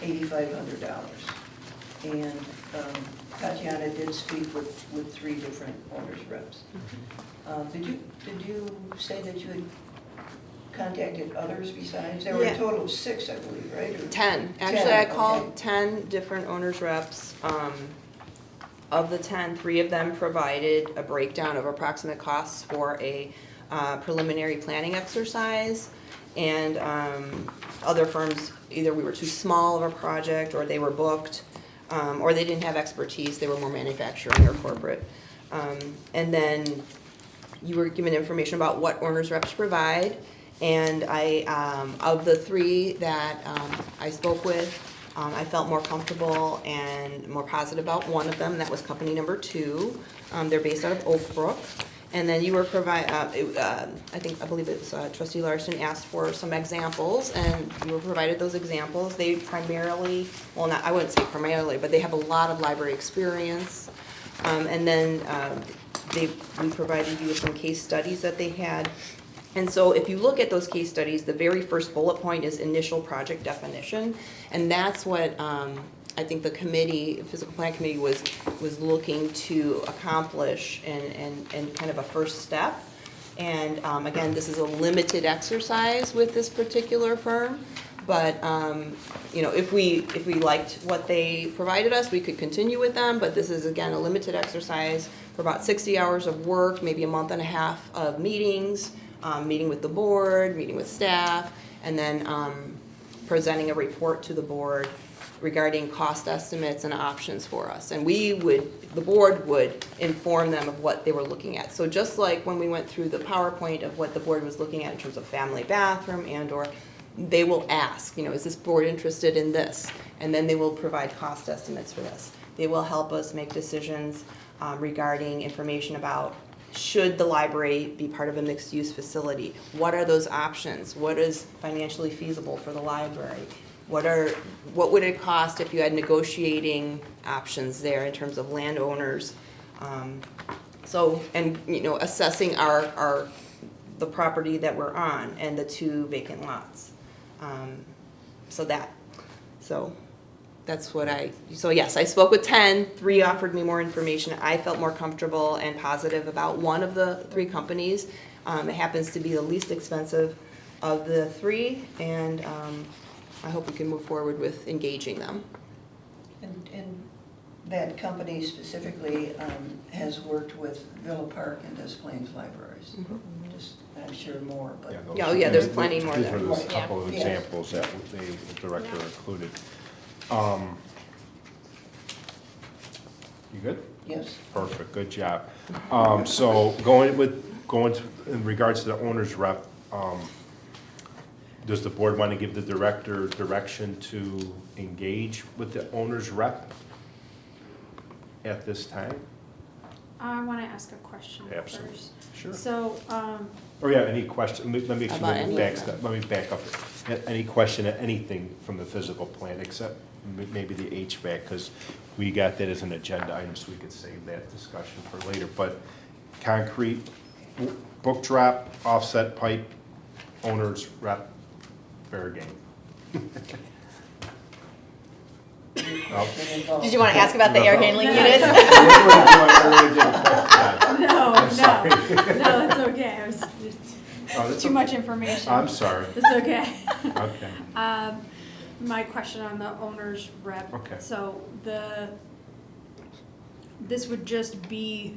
$8,500. And Tatiana did speak with 3 different owners reps. Did you say that you had contacted others besides? There were a Yeah. total of 6, I believe, right? Or 10. Actually, 10, I called okay. 10 different owners reps. Of the 10, 3 of them provided a breakdown of approximate costs for a preliminary planning exercise. And other firms, either we were too small of a project, or they were booked, or they didn't have expertise, they were more manufacturing or corporate. And then you were given information about what owners reps provide. And of the 3 that I spoke with, I felt more comfortable and more positive about one of them. That was company number 2. They're based out of Oak Brook. And then you were I believe it's Trustee Larson asked for some examples, and you were provided those examples. They primarily, well, not, I wouldn't say primarily, but they have a lot of library experience. And then we provided you with some case studies that they had. And so if you look at those case studies, the very first bullet point is initial project definition. And that's what I think the committee, physical plan committee, was looking to accomplish and kind of a first step. And again, this is a limited exercise with this particular firm. But you know, if we liked what they provided us, we could continue with them. But this is, again, a limited exercise for about 60 hours of work, maybe a month and a half of meetings, meeting with the board, meeting with staff, and then presenting a report to the board regarding cost estimates and options for us. And the board would inform them of what they were looking at. So just like when we went through the PowerPoint of what the board was looking at in terms of family bathroom and/or, they will ask, you know, is this board interested in this? And then they will provide cost estimates for this. They will help us make decisions regarding information about, should the library be part of a mixed-use facility? What are those options? What is financially feasible for the library? What would it cost if you had negotiating options there in terms of landowners? And you know, assessing the property that we're on and the 2 vacant lots. So yes, I spoke with 10, 3 offered me more information. I felt more comfortable and positive about one of the 3 companies. It happens to be the least expensive of the 3, and I hope we can move forward with engaging them. And that company specifically has worked with Villa Park and Des Plaines libraries. Just, I'm sure more, but. Yeah, there's plenty more These there. were just a couple of Yeah. examples that the director included. You good? Yes. Perfect, good job. So going to, in regards to the owner's rep, does the board want to give the director direction to engage with the owner's rep at this time? I want to ask a question Absolutely. first. Sure. So, Or yeah, any question, let me About any back of step, let me back up. Any question, anything from the physical plan, except maybe the HVAC, because we got that as an agenda item, so we could save that discussion for later. But concrete, book drop, offset pipe, owner's rep, fair game. Did you want to ask about the air handling units? No, I'm sorry. no, it's okay. I was Oh, that's too okay. much information. I'm sorry. It's okay. Okay. My question on the owner's rep. Okay. So this would just be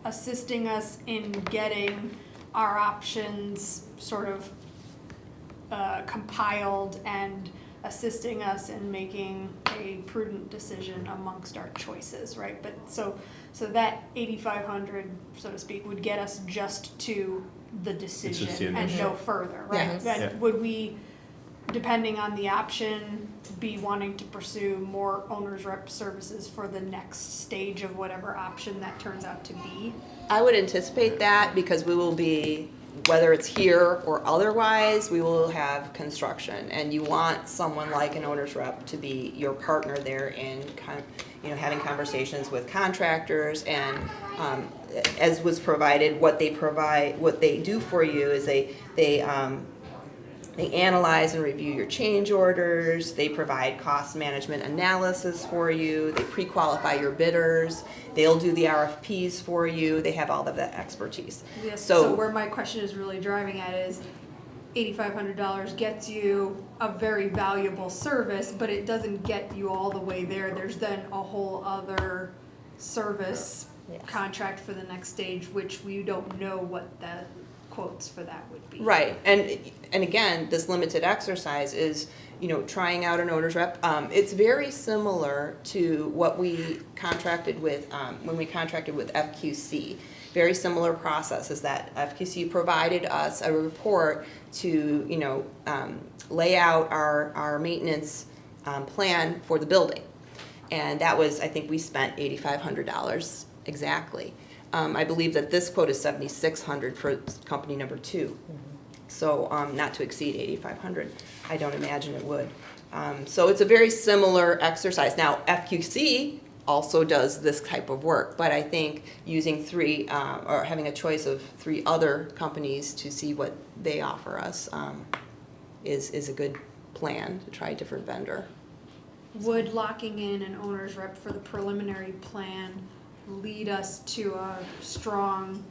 assisting us in getting our options sort of compiled and assisting us in making a prudent decision amongst our choices, right? But so that 8,500, so to speak, would get us just to the decision just the and initial. no further, right? Yes. Then Yeah. would we, depending on the option, be wanting to pursue more owner's rep services for the next stage of whatever option that turns out to be? I would anticipate that because we will be, whether it's here or otherwise, we will have construction. And you want someone like an owner's rep to be your partner there in having conversations with contractors and as was provided, what they do for you is they analyze and review your change orders, they provide cost management analysis for you, they pre-qualify your bidders, they'll do the RFPs for you, they have all of that expertise. Yes, So- so where my question is really driving at is $8,500 gets you a very valuable service, but it doesn't get you all the way there. There's then a whole other service Yes. contract for the next stage, which we don't know what the quotes for that would be. Right, and again, this limited exercise is, trying out an owner's rep. It's very similar to what we contracted with, when we contracted with FQC. Very similar process is that FQC provided us a report to, lay out our maintenance plan for the building. And that was, I think we spent $8,500 exactly. I believe that this quote is $7,600 for company number 2. So not to exceed $8,500. I don't imagine it would. So it's a very similar exercise. Now FQC also does this type of work, but I think using 3 or having a choice of 3 other companies to see what they offer us is a good plan to try a different vendor. Would locking in an owner's rep for the preliminary plan lead us to a strong,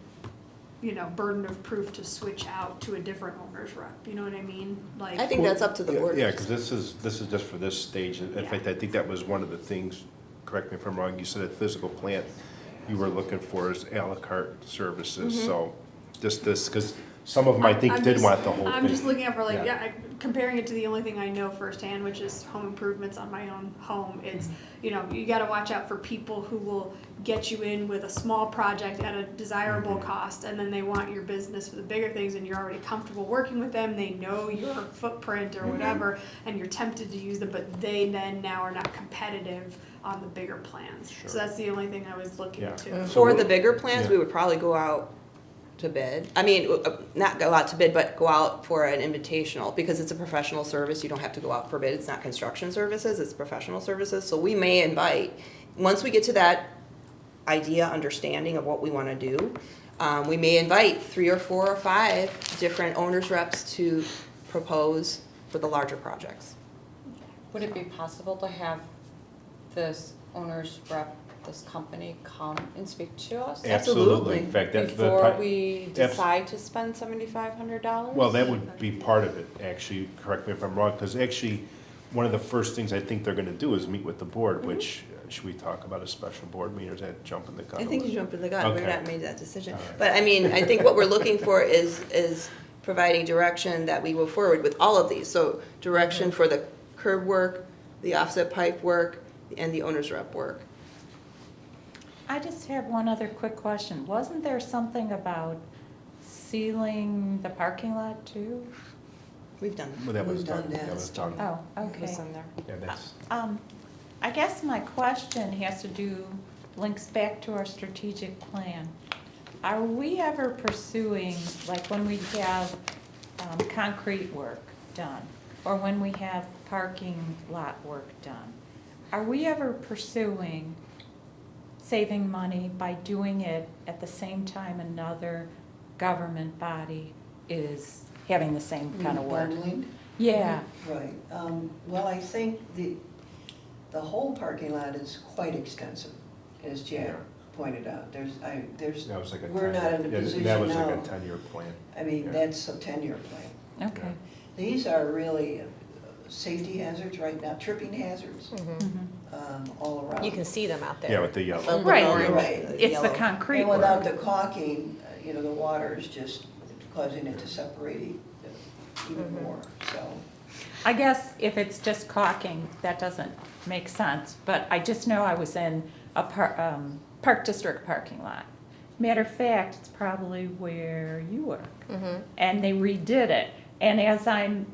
burden of proof to switch out to a different owner's rep? You know what I mean? Like, I think that's up to the board. Yeah, because this is just for this stage. In Yeah. fact, I think that was one of the things, correct me if I'm wrong, you said at physical plant, you were looking for is a la carte services, so just this, because some of them I think I'm did just- want the whole thing. I'm just looking at for Yeah. comparing it to the only thing I know firsthand, which is home improvements on my own home. It's, you gotta watch out for people who will get you in with a small project at a desirable cost, and then they want your business for the bigger things, and you're already comfortable working with them, they know your footprint or whatever, and you're tempted to use them, but they then now are not competitive on the bigger plans. Sure. So that's the only thing I was looking Yeah. to. So For what- the bigger plans, yeah. we would probably go out to bid. I mean, not go out to bid, but go out for an invitational, because it's a professional service, you don't have to go out for bid, it's not construction services, it's professional services, so we may invite, once we get to that idea, understanding of what we wanna do, we may invite 3 or 4 or 5 different owners reps to propose for the larger projects. Would it be possible to have this owner's rep, this company come and speak to us? Absolutely. In fact, that's the. Before we abs- decide to spend $7,500? Well, that would be part of it, actually, correct me if I'm wrong, because actually, one of the first things I think they're gonna do is meet with the board, which, should we talk about a special board meeting, or is that jumping the gun? I think you jumped in the gun, we've Okay. not made that decision. All right. But I mean, I think what we're looking for is providing direction that we move forward with all of these. So direction for the curb work, the offset pipe work, and the owner's rep work. I just have one other quick question. Wasn't there something about sealing the parking lot too? We've done Well, that was We've done, done that that. was done. Oh, It was okay. in there. Yeah, that's, I guess my question has to do, links back to our strategic plan. Are we ever pursuing, like when we have concrete work done, or when we have parking lot work done, are we ever pursuing saving money by doing it at the same time another government body is having the same kind of work? Bundling? Yeah, Right. Well, I think the whole parking lot is quite extensive, as Jack Yeah. pointed out. There's, That was like a we're 10 not in a yeah, position That was now. like a 10-year plan. I mean, Yeah. that's a 10-year plan. okay. These are really safety hazards right now, tripping hazards, all around. You can see them out there. Yeah, with the yellow. The Right. orange, Right. the It's the yellow. concrete And work. without the caulking, the water is just causing it to separate even more, so. I guess if it's just caulking, that doesn't make sense, but I just know I was in a Park District parking lot. Matter of fact, it's probably where you work. And they redid it. And as I'm,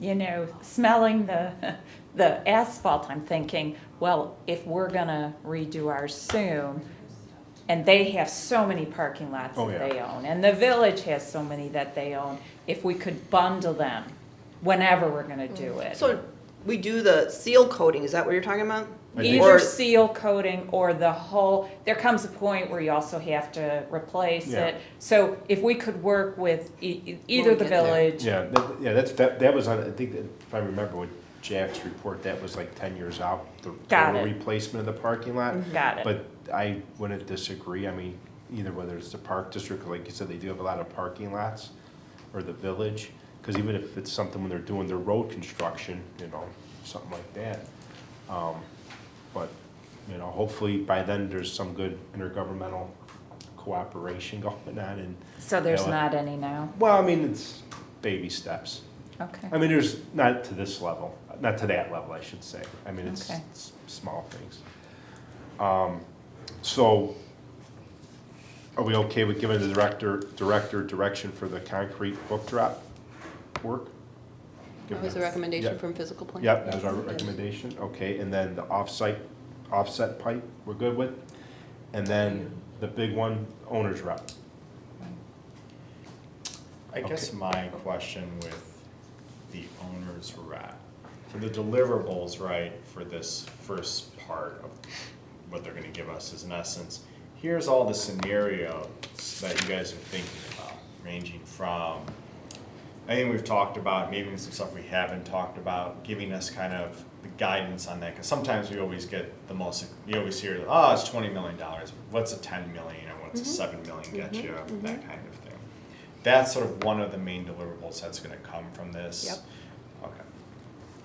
smelling the asphalt, I'm thinking, well, if we're gonna redo ours soon, and they have so many parking lots Oh, that yeah. they own, and the village has so many that they own, if we could bundle them whenever we're gonna do it. So we do the seal coating, is that what you're talking about? I think- Either Or- seal coating or the whole, there comes a point where you also have to replace Yeah. it. So if we could work with either the get there. village. Yeah, that was on, I think, that if I remember with Jack's report, that was like 10 years out, the Got total it. replacement of the parking lot. Got it. But I wouldn't disagree, I mean, either whether it's the park district, or like you said, they do have a lot of parking lots, or the village, because even if it's something when they're doing their road construction, something like that. But, hopefully by then there's some good intergovernmental cooperation going on and. So there's you know, not any now? Well, I mean, it's baby steps. Okay. I mean, there's not to this level, not to that level, I should say. I mean, it's Okay. it's small things. So, are we okay with giving the director direction for the concrete book drop work? That was a recommendation Yeah. from physical plan? Yep, that was our recommendation, okay, and then the offset pipe, we're good with? And then the big one, owner's rep. I guess Okay. my question with the owner's rep, so the deliverables, right, for this first part of what they're gonna give us is in essence, here's all the scenarios that you guys are thinking about, ranging from, I think we've talked about, maybe some stuff we haven't talked about, giving us kind of the guidance on that, because sometimes we always get the most, you always hear, oh, it's $20 million, what's a 10 million, or what's a 7 million get you, that kind of thing. That's sort of one of the main deliverables that's gonna come from this. Yep. Okay.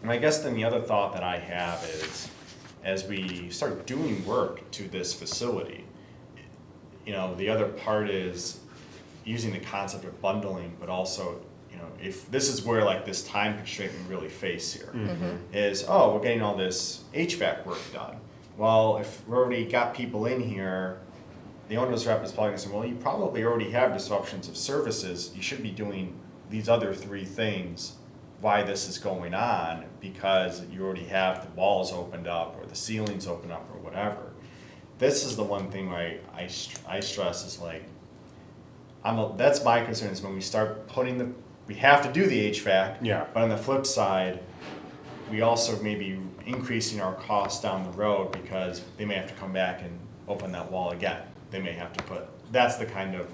And I guess then the other thought that I have is, as we start doing work to this facility, the other part is using the concept of bundling, but also, if this is where like this time constraint we really face here, is, we're getting all this HVAC work done. Well, if we already got people in here, the owner's rep is probably gonna say, well, you probably already have disruptions of services, you should be doing these other 3 things, why this is going on, because you already have the walls opened up, or the ceilings opened up, or whatever. This is the one thing I stress is like, that's my concern, is when we start putting we have to do the HVAC. Yeah. But on the flip side, we also may be increasing our costs down the road, because they may have to come back and open that wall again. They may have to that's the kind of,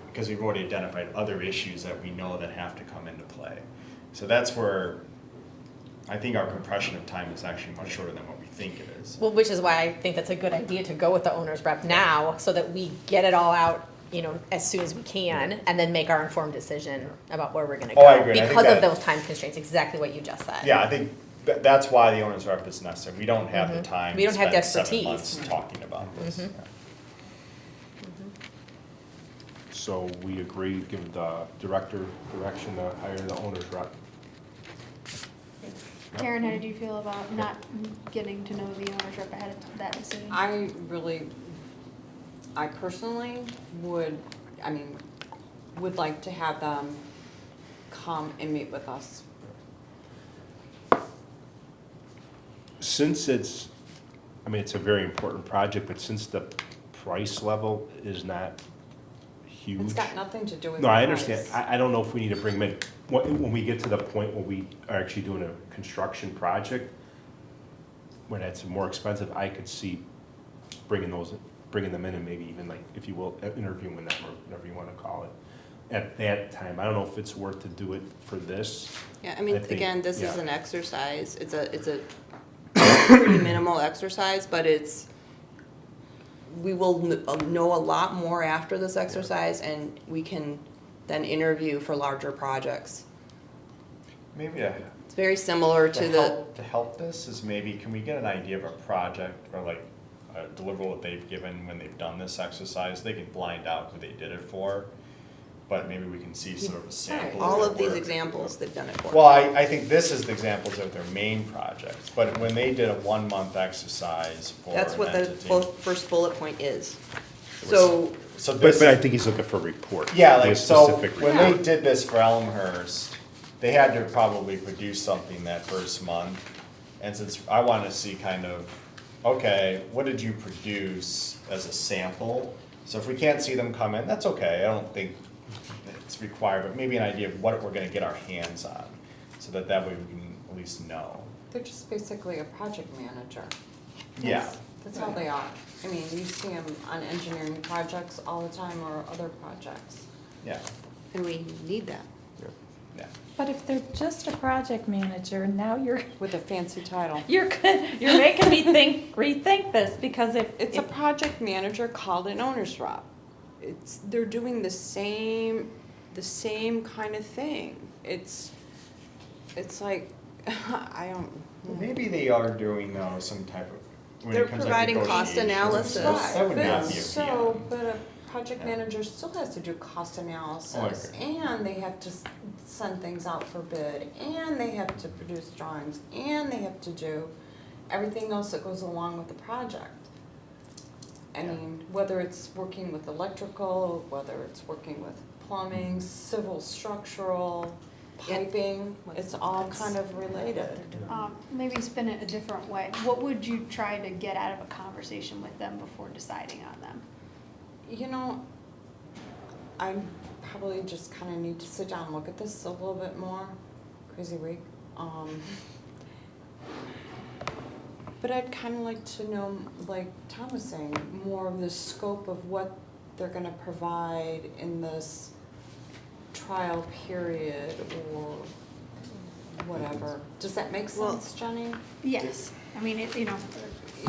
because we've already identified other issues that we know that have to come into play. So that's where I think our compression of time is actually much shorter than what we think it is. Well, which is why I think that's a good idea to go with the owner's rep now, so that we get it all out, as soon as we can, and then make our informed decision about where we're gonna go. Oh, I agree. I think Because of that- those time constraints, exactly what you just said. Yeah, I think that's why the owner's rep is necessary. We don't have the time We to don't have the spend 7 expertise. months talking about this. Yeah. So we agree, give the director direction to hire the owner's rep. Karen, how did you feel about not getting to know the owner's rep ahead of that decision? I personally would like to have them come and meet with us. Since it's a very important project, but since the price level is not huge. It's got nothing to do with No, the I understand. price. I don't know if we need to bring them in, when we get to the point where we are actually doing a construction project, when it's more expensive, I could see bringing them in and maybe even like, if you will, interviewing them or whatever you wanna call it at that time. I don't know if it's worth to do it for this. Yeah, I mean, think- again, this is yeah. an exercise, it's a pretty minimal exercise, but we will know a lot more after this exercise, and we can then interview for larger projects. Maybe It's very similar to the, to help this is maybe, can we get an idea of a project or like a deliverable that they've given when they've done this exercise? They can blind out who they did it for, but maybe we can see sort of a sample. all of of these work. examples they've done it for. Well, I think this is the examples of their main projects, but when they did a 1-month exercise for That's an what the entity. first bullet point is. So, So But, this, but I think he's looking for a report. yeah, a like, so specific when report. they did this for Elmhurst, they had to probably produce something that first month. And since I want to see kind of, okay, what did you produce as a sample? So if we can't see them come in, that's okay, I don't think it's required, but maybe an idea of what we're gonna get our hands on, so that way we can at least know. They're just basically a project manager. Yeah, That's all they are. I mean, you see them on engineering projects all the time or other projects. yeah, and we need that. yeah. But if they're just a project manager, now you're With a fancy title. you're making me rethink this, because if It's a project manager called an owner's rep. They're doing the same kind of thing. It's like, I don't. Maybe they are doing though some type of, when They're it comes to providing cost negotiations, analysis. That would But not be a so, PM. but a project Yeah. manager still has to do cost analysis, Oh, okay. and they have to send things out for bid, and they have to produce drawings, and they have to do everything else that goes along with the project. I mean, whether it's working with electrical, whether it's working with plumbing, civil, structural, piping, it's all kind of related. Maybe spin it a different way. What would you try to get out of a conversation with them before deciding on them? You know, I probably just kind of need to sit down and look at this a little bit more. Crazy week. But I'd kind of like to know, like Tom was saying, more of the scope of what they're going to provide in this trial period or whatever. Does that make Well- sense, Jenny? Yes, I mean,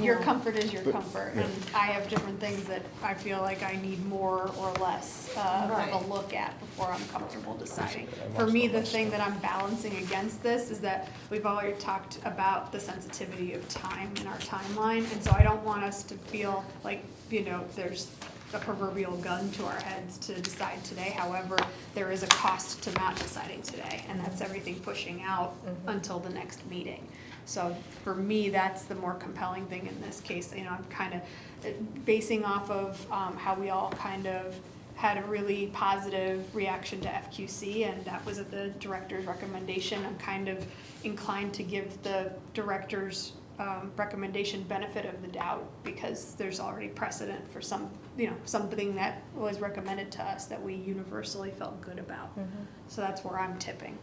your Yeah. comfort is your But- comfort, yeah. and I have different things that I feel like I need more or less of Right. a look at before I'm comfortable deciding. I For watched me, all the that thing stuff. that I'm balancing against this is that we've already talked about the sensitivity of time in our timeline, and so I don't want us to feel like, there's a proverbial gun to our heads to decide today. However, there is a cost to not deciding today, and that's everything pushing out until the next meeting. So for me, that's the more compelling thing in this case. I'm kind of basing off of how we all kind of had a really positive reaction to FQC, and that was at the director's recommendation. I'm kind of inclined to give the director's recommendation benefit of the doubt, because there's already precedent for something that was recommended to us that we universally felt good about. So that's where I'm tipping.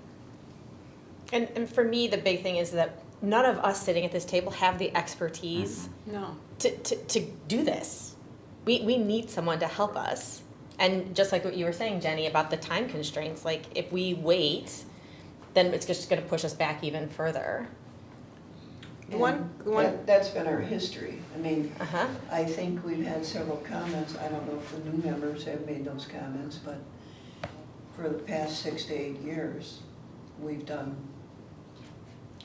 And for me, the big thing is that none of us sitting at this table have the expertise No. to do this. We need someone to help us. And just like what you were saying, Jenny, about the time constraints, like if we wait, then it's just gonna push us back even further. That's been our history. I mean, Uh-huh. I think we've had several comments, I don't know if the new members have made those comments, but for the past 6 to 8 years, we've done,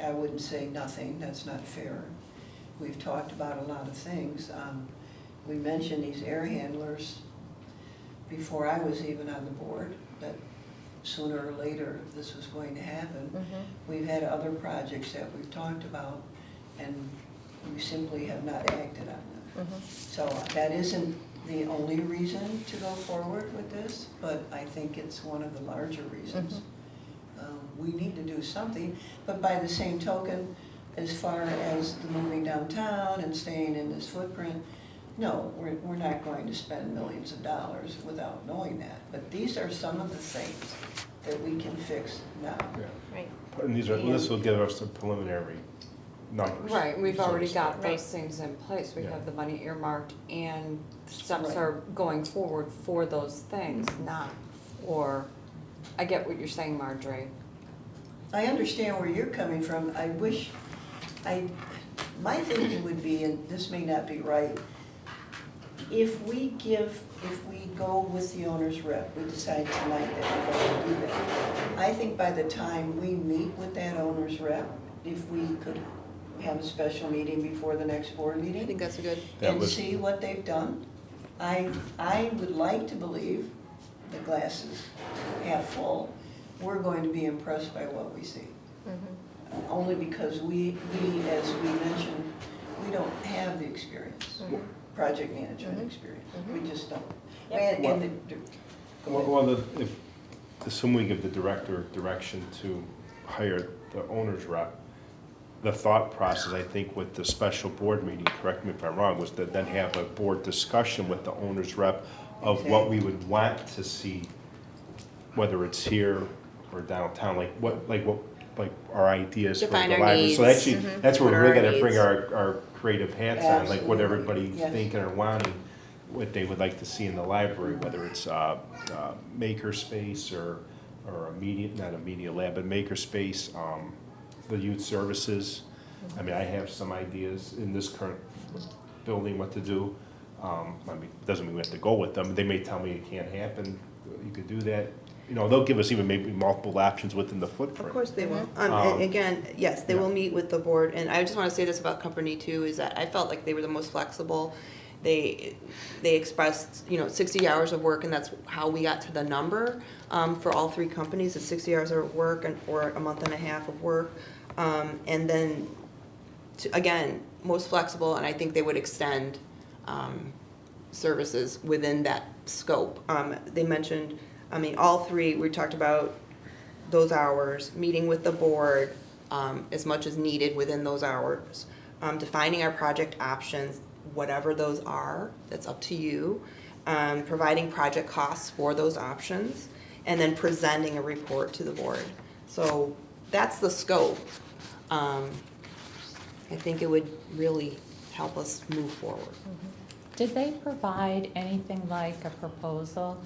I wouldn't say nothing, that's not fair. We've talked about a lot of things. We mentioned these air handlers before I was even on the board, that sooner or later this was going to happen. We've had other projects that we've talked about, and we simply have not acted on them. So that isn't the only reason to go forward with this, but I think it's one of the larger reasons. We need to do something, but by the same token, as far as the moving downtown and staying in this footprint, no, we're not going to spend millions of dollars without knowing that. But these are some of the things that we can fix now. Yeah. Right. And this will give us a preliminary numbers. Right, we've so to already speak. got Right. those things in place, we Yeah. have the money earmarked, and steps Right. are going forward for those things, not for, I get what you're saying, Marjorie. I understand where you're coming from. I wish, my thinking would be, and this may not be right, if we go with the owner's rep, we decide tonight that we're going to do that. I think by the time we meet with that owner's rep, if we could have a special meeting before the next board meeting. I think that's a good. That And was- see what they've done. I would like to believe the glass is half full. We're going to be impressed by what we see. Only because we, as we mentioned, we don't have the experience, project management experience. We just don't. Yep. And the- go ahead. Well, if, assuming we give the director direction to hire the owner's rep, the thought process, I think, with the special board meeting, correct me if I'm wrong, was to then have a board discussion with the owner's rep of what we would want to see, whether it's here or downtown, like our ideas for the Define our library. So needs. actually, that's where What we're are really our gonna bring needs? our creative hats on, like what Absolutely, everybody's yes. thinking or wanting, what they would like to see in the library, whether it's maker space or a media, not a media lab, but maker space, the youth services. I mean, I have some ideas in this current building what to do. I mean, doesn't mean we have to go with them. They may tell me it can't happen, you could do that. You know, they'll give us even maybe multiple options within the footprint. Of course they will. Um, And again, yes, they yeah. will meet with the board, and I just want to say this about Company Two, is that I felt like they were the most flexible. They expressed, 60 hours of work, and that's how we got to the number for all three companies, it's 60 hours of work or a month and a half of work. And then, again, most flexible, and I think they would extend services within that scope. They mentioned, all three, we talked about those hours, meeting with the board as much as needed within those hours, defining our project options, whatever those are, that's up to you, providing project costs for those options, and then presenting a report to the board. So that's the scope. I think it would really help us move forward. Did they provide anything like a proposal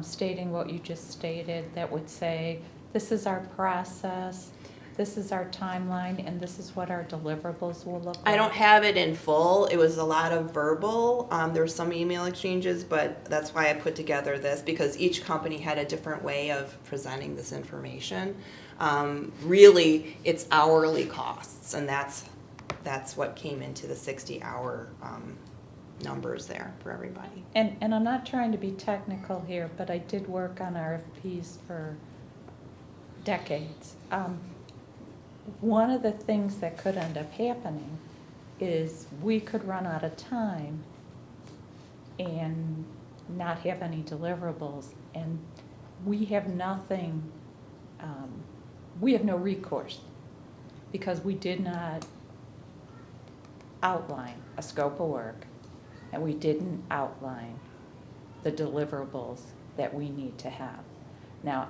stating what you just stated that would say, this is our process, this is our timeline, and this is what our deliverables will look like? I don't have it in full. It was a lot of verbal. There were some email exchanges, but that's why I put together this, because each company had a different way of presenting this information. Really, it's hourly costs, and that's what came into the 60-hour numbers there for everybody. And I'm not trying to be technical here, but I did work on RFPs for decades. One of the things that could end up happening is we could run out of time and not have any deliverables, and we have nothing, we have no recourse, because we did not outline a scope of work, and we didn't outline the deliverables that we need to have. Now,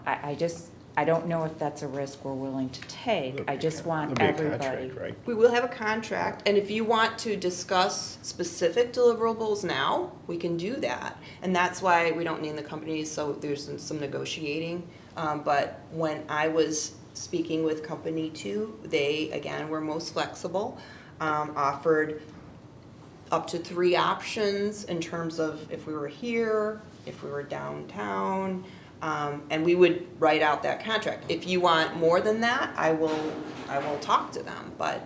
I don't know if that's a risk we're willing to take. I just want There'll be a everybody. contract, right? We will have a contract, and if you want to discuss specific deliverables now, we can do that. And that's why we don't name the companies, so there's some negotiating. But when I was speaking with Company Two, they, again, were most flexible, offered up to 3 options in terms of if we were here, if we were downtown, and we would write out that contract. If you want more than that, I will talk to them, but,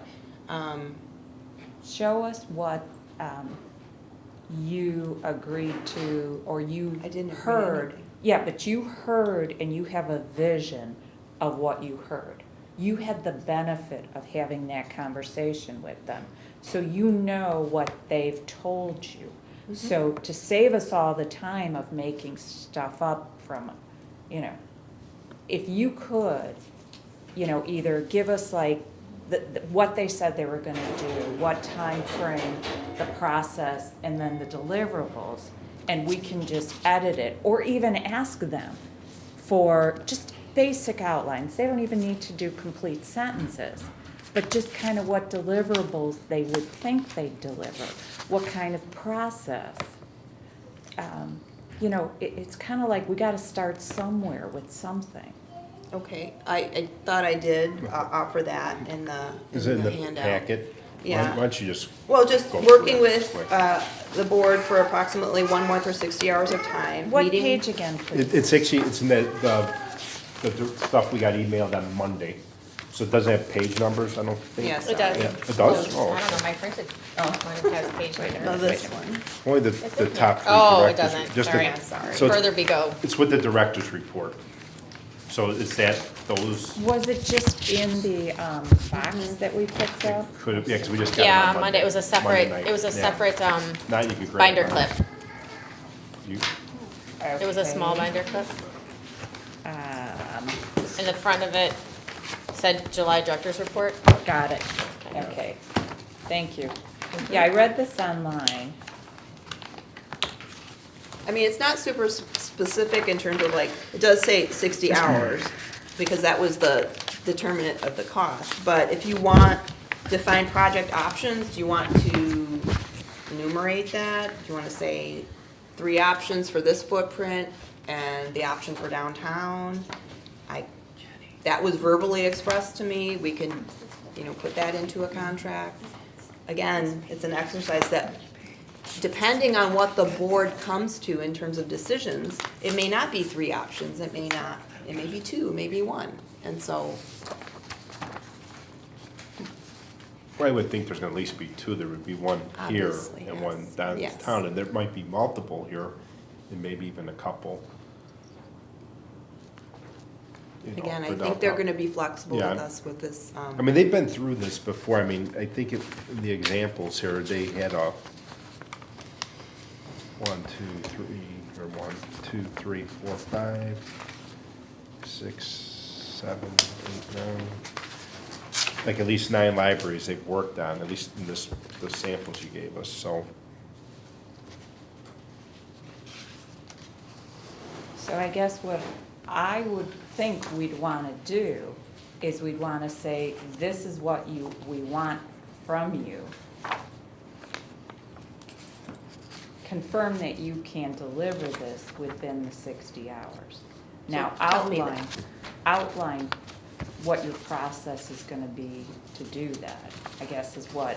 Show us what you agreed to, or you I didn't agree to heard. anything. Yeah, but you heard, and you have a vision of what you heard. You had the benefit of having that conversation with them, so you know what they've told you. So to save us all the time of making stuff up from, if you could, either give us like what they said they were gonna do, what time frame, the process, and then the deliverables, and we can just edit it, or even ask them for just basic outlines. They don't even need to do complete sentences, but just kind of what deliverables they would think they'd deliver, what kind of process. You know, it's kind of like we got to start somewhere with something. Okay, I thought I did offer that in the Is it in the handout. packet? Yeah. Why don't you just, Well, just Go working through it with quick. the board for approximately 1 month or 60 hours of time. What meeting- page again, please? it's actually, it's in the stuff we got emailed on Monday. So it doesn't have page numbers, I don't think? Yes. It does. Yeah, it does? I Oh, don't know, my printed one has page No, numbers. this one. only It's the in top here. three Oh, it directors. doesn't, just the- sorry. Sorry. So Further we go. it's with the director's report. So is that those, Was it just in the box that we picked up? could it, yeah, because we just got it Yeah, on Monday, it was a Monday separate, night. it was a Yeah. separate Now you could grab binder mine. clip. You- It was a small Okay. binder clip. Um, In the front of it said July director's report. Got it, okay, thank you. Yeah, I read this online. I mean, it's not super specific in terms of like, it does say 60 hours, because that was the determinant of the cost. But if you want defined project options, do you want to enumerate that? Do you want to say 3 options for this footprint and the option for downtown? That was verbally expressed to me. We can, you know, put that into a contract. Again, it's an exercise that, depending on what the board comes to in terms of decisions, it may not be 3 options, it may be 2, maybe 1. And so, Well, I would think there's gonna at least be 2, there would be one here Obviously, and yes. one Yes. downtown, and there might be multiple here, and maybe even a couple. You know, again, I for think they're downtown. gonna be flexible with Yeah. us with this. I mean, they've been through this before, I mean, I think in the examples here, they had a 1, 2, 3, or 1, 2, 3, 4, 5, 6, 7, 8, 9. Like at least 9 libraries they've worked on, at least in the samples you gave us, so. So I guess what I would think we'd want to do is we'd want to say, this is what we want from you. Confirm that you can deliver this within the 60 hours. Now, So tell me that. outline what your process is going to be to do that, I guess is what,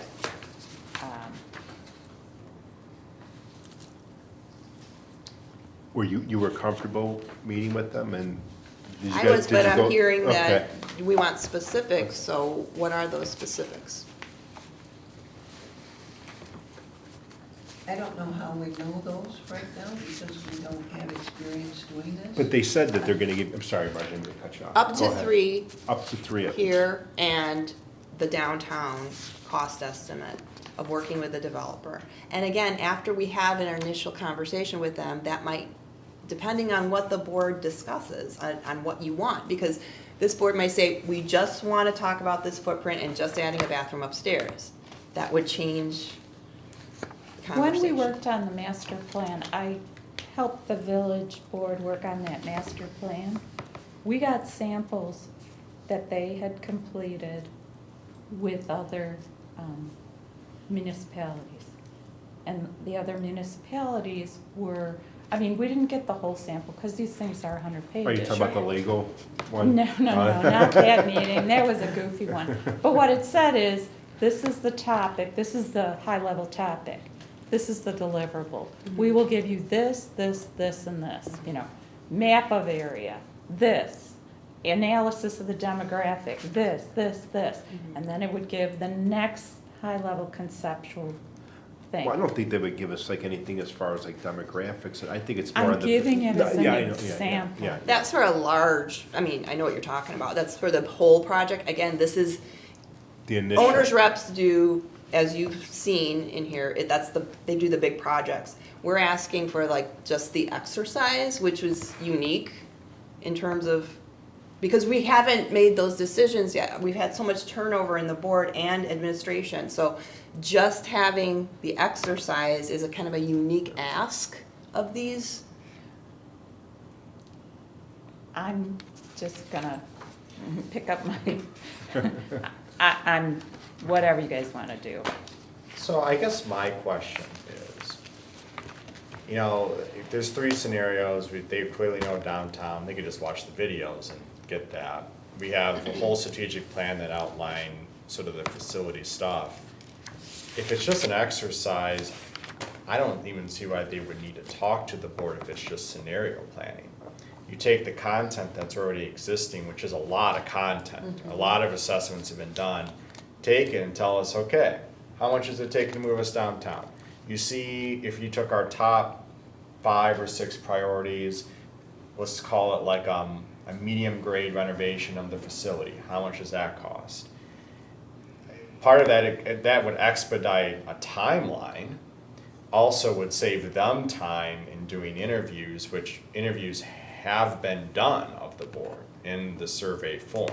Were you were comfortable meeting with them and? did you I guys- was, did but you I'm go- hearing that Okay. we want specifics, so what are those specifics? I don't know how we know those right now because we don't have experience doing this. But they said that they're gonna give, I'm sorry, Marge, I'm gonna cut you off. Up Go to ahead. 3 Up to 3 of them. here and the downtown cost estimate of working with the developer. And again, after we have an initial conversation with them, that might, depending on what the board discusses, on what you want, because this board might say, we just want to talk about this footprint and just adding a bathroom upstairs. That would change the when we conversation. worked on the master plan, I helped the village board work on that master plan. We got samples that they had completed with other municipalities. And the other municipalities were, I mean, we didn't get the whole sample, because these things are 100 pages. Are you talking about the legal one? No, not that meeting, that was a goofy one. But what it said is, this is the topic, this is the high-level topic, this is the deliverable. We will give you this, this, this, and this, you know, map of area, this, analysis of the demographic, this, this. And then it would give the next high-level conceptual thing. Well, I don't think they would give us like anything as far as like demographics, I think it's more I'm on the. giving it as Yeah, I an know, example. Yeah. That's for a large, I mean, I know what you're talking about, that's for the whole project. Again, this is, The initial. owners reps do, as you've seen in here, they do the big projects. We're asking for like just the exercise, which was unique in terms of, because we haven't made those decisions yet. We've had so much turnover in the board and administration, so just having the exercise is a kind of a unique ask of these. I'm just gonna pick up my, I'm, whatever you guys wanna do. So I guess my question is, you know, if there's three scenarios, they clearly know downtown, they could just watch the videos and get that. We have a whole strategic plan that outline sort of the facility stuff. If it's just an exercise, I don't even see why they would need to talk to the board if it's just scenario planning. You take the content that's already existing, which is a lot of content, a lot of assessments have been done, take it and tell us, okay, how much does it take to move us downtown? You see, if you took our top 5 or 6 priorities, let's call it like a medium grade renovation of the facility, how much does that cost? Part of that, that would expedite a timeline, also would save them time in doing interviews, which interviews have been done of the board in the survey form.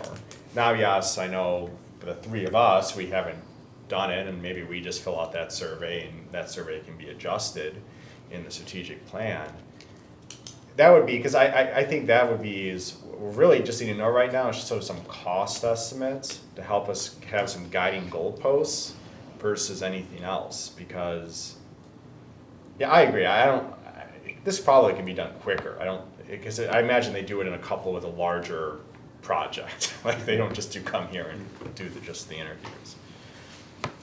Now, yes, I know for the 3 of us, we haven't done it, and maybe we just fill out that survey and that survey can be adjusted in the strategic plan. That would be, because I think that would be, is we're really just need to know right now is just sort of some cost estimates to help us have some guiding goalposts versus anything else, because yeah, I agree. This probably can be done quicker. Because I imagine they do it in a couple with a larger project. Like they don't just come here and do just the interviews.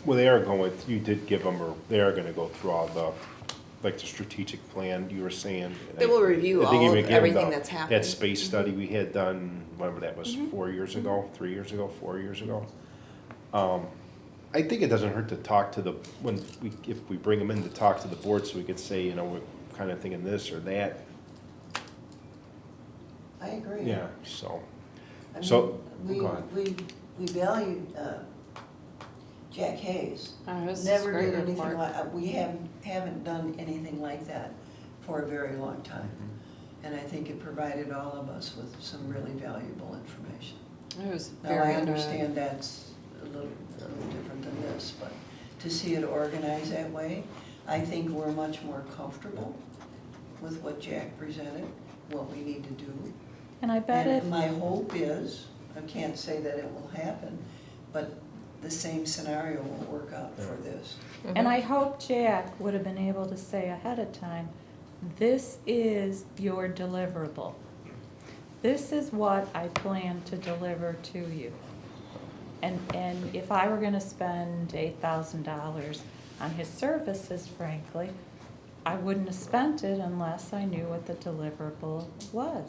Well, they are going, you did give them, or they are gonna go through all the, like the strategic plan you were saying. They will review I think all even of give them everything that's happening. That space study we had done, whatever that was, 4 years ago, 3 years ago, 4 years ago. I think it doesn't hurt to talk to if we bring them in to talk to the board, so we could say, you know, we're kind of thinking this or that. I agree. Yeah, so. I So, mean, go on. we valued Jack Hayes. His Never great did anything report. like, we haven't done anything like that for a very long time. Mm-hmm. And I think it provided all of us with some really valuable information. It was Now, very I good. understand that's a little different than this, but to see it organized that way, I think we're much more comfortable with what Jack presented, what we need to do. And I bet if, And my hope is, I can't say that it will happen, but the same scenario will work out for this. and I hope Jack would have been able to say ahead of time, this is your deliverable. This is what I plan to deliver to you. And if I were gonna spend $8,000 on his services, frankly, I wouldn't have spent it unless I knew what the deliverable was.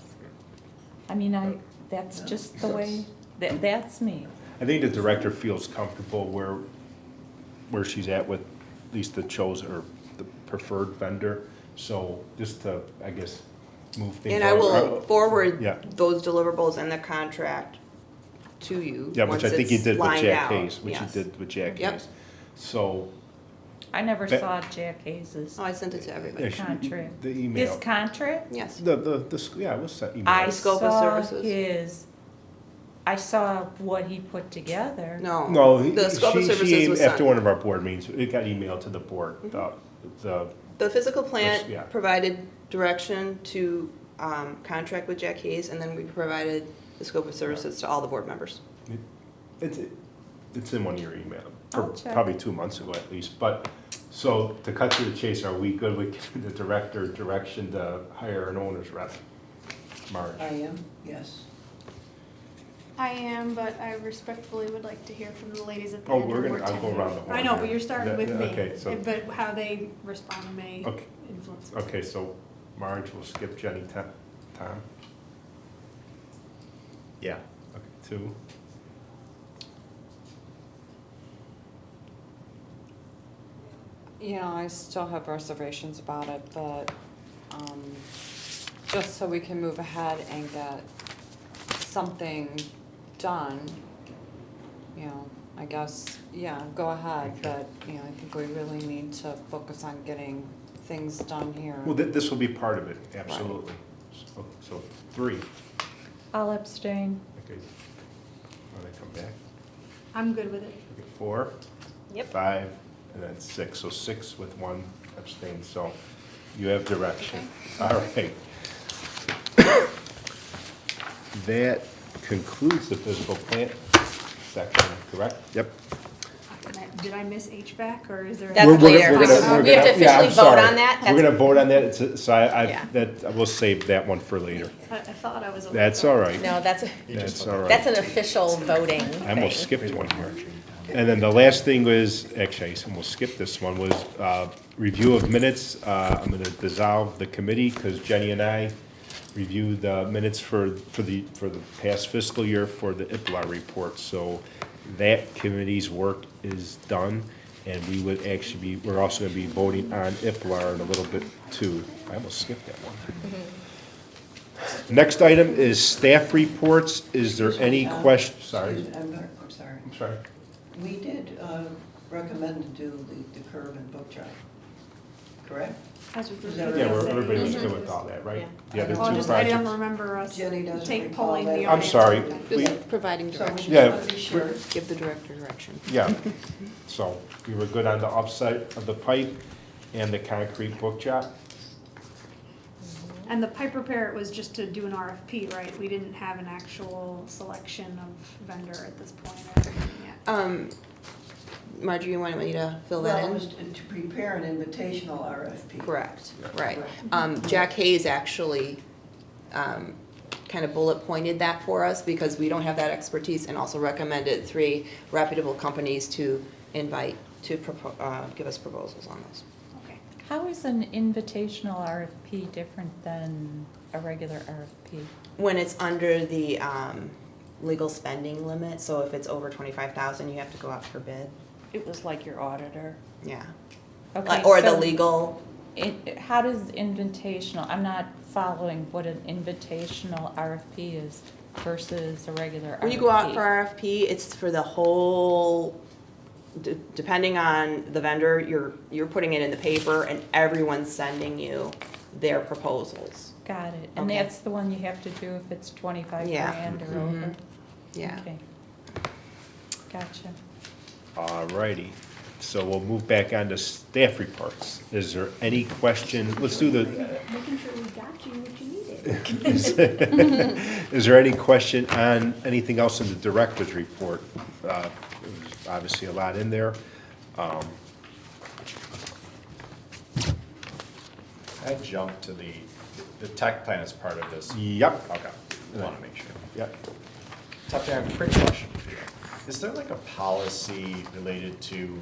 I mean, that's just the way, that's me. I think the director feels comfortable where she's at with at least the chosen or the preferred vendor. So just to, I guess, move things. And I will forward Yeah. those deliverables and the contract to you Yeah, once which I think you it's did with lined Jack out. Hayes, which you Yes. did with Jack Yep. Hayes. So. I never That- saw Jack Hayes's Oh, I sent it to everybody. yeah, she- contract. The His email. contract? Yes. Yeah, it was that email. I scope of saw services. I saw what he put together. No. No, The scope of services was after sent. one of our board meetings, it got emailed to the board, The physical plant Yeah. provided direction to contract with Jack Hayes, and then we provided the scope of services to all the board members. it's in one of your email, for I'll check. probably 2 months ago at least, but, so, to cut to the chase, are we good with giving the director direction to hire an owner's rep? Marge? I am, yes. I am, but I respectfully would like to hear from the ladies at the Oh, end. we're who gonna, were I'll go around the tenured. horn. I know, here. but you're starting with me. Okay, so, But how they respond may Okay. influence. okay, so Marge will skip Jenny, Tom? Yeah. Okay, 2. You know, I still have reservations about it, but, just so we can move ahead and get something done, you know, I guess, yeah, go ahead, but, you know, I think we really need to focus on getting things done here. Well, this will be part of it, absolutely. So 3, I'll abstain. okay. Want to come back? I'm good with it. Okay, 4. Yep. 5, and then 6, so 6 with 1 abstain, so you have direction. All right. That concludes the physical plant section, correct? Yep. Did I miss HVAC, or is there? That's We're later. gonna- We have to yeah, I'm officially vote sorry. on that. We're gonna vote on that, so Yeah. we'll save that one for later. I thought I was. That's all right. No, that's, That's all right. that's an official voting I almost thing. skipped one here. And then the last thing was, actually, I almost skipped this one, was review of minutes. I'm gonna dissolve the committee, because Jenny and I reviewed the minutes for the past fiscal year for the IPLA report. So that committee's work is done, and we would actually be, we're also gonna be voting on IPLA in a little bit too. I almost skipped that one. Next item is staff reports. Is there any question? Sorry. Excuse me, I'm sorry. I'm sorry. We did recommend to do the curve and book drive, correct? As we Is that Yeah, right? everybody was good with all that, right? The other Well, two just, I didn't projects. remember us Jenny doesn't take recall polling that. the I'm audience. sorry. We- Providing So we just Yeah. want to be sure. Give the director direction. Yeah, so we were good on the offsite of the pipe and the concrete book job? And the pipe repair, it was just to do an RFP, right? We didn't have an actual selection of vendor at this point or anything yet. Marjorie, you wanted me to fill that Well, it in? was to prepare an invitational RFP. Correct, right. Jack Hayes actually kind of bullet pointed that for us because we don't have that expertise, and also recommended 3 reputable companies to invite to give us proposals on those. Okay. How is an invitational RFP different than a regular RFP? When it's under the legal spending limit, so if it's over 25,000, you have to go out for bid. It was like your auditor. Yeah. Okay, Or the so legal, how does invitational, I'm not following what an invitational RFP is versus a regular RFP. when you go out for RFP, it's for the whole, depending on the vendor, you're putting it in the paper and everyone's sending you their proposals. Got it, and Okay. that's the one you have to do if it's 25 Yeah. grand or Mhm. over? Yeah. Okay. Gotcha. Alrighty, so we'll move back on to staff reports. Is there any question, let's do the, Making sure we got you what you needed. is there any question on anything else in the director's report? There's obviously a lot in there. I jumped to the tech plan as part of this. Yep, Okay, I want to make sure. yep. Top down, quick question for you. Is there like a policy related to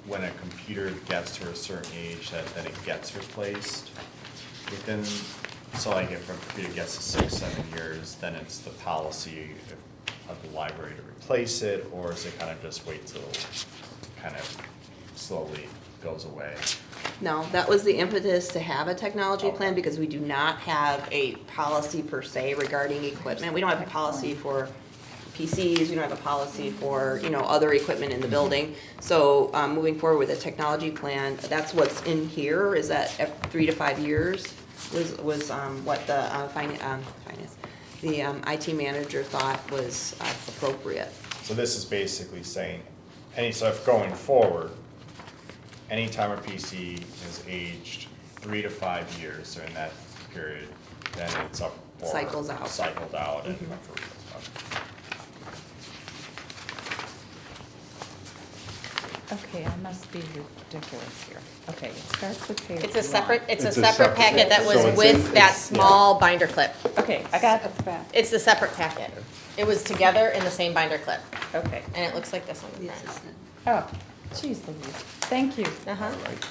when a computer gets to a certain age that it gets replaced within, so like if a computer gets to 6, 7 years, then it's the policy of the library to replace it, or is it kind of just wait till it kind of slowly goes away? No, that was the impetus to have a technology plan, Okay. because we do not have a policy per se regarding equipment. We don't have a policy for PCs, we don't have a policy for, other equipment in the building. So, moving forward with a technology plan, that's what's in here, is that 3 to 5 years was what the the IT manager thought was appropriate. So this is basically saying, so if going forward, anytime a PC is aged 3 to 5 years during that period, then it's up or Cycles out. cycled out and Mhm. up for replacement. Okay, I must be ridiculous here. Okay, it starts with page It's a separate, one. it's a It's a separate separate- packet that so was it's with in- that it's- small binder clip. Okay, I got, It's the separate packet. It was together in the same binder clip, okay. and it looks like this on the Yes. front. Oh, geez Louise, thank you. Uh-huh. Alright.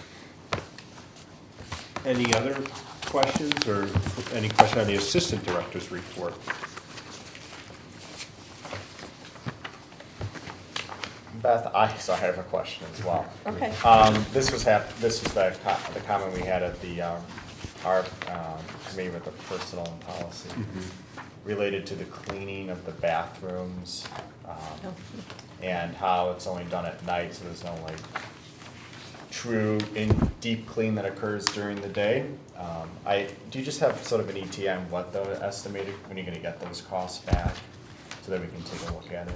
Any other questions, or any question on the assistant director's report? Beth, I have a question as well. Okay. This was the comment we had at the, our committee with the personnel and policy, related to the cleaning of the bathrooms, and how it's only done at night, so there's no like true deep clean that occurs during the day. Do you just have sort of an ETA on what the estimated, when you're gonna get those costs back, so that we can take a look at it?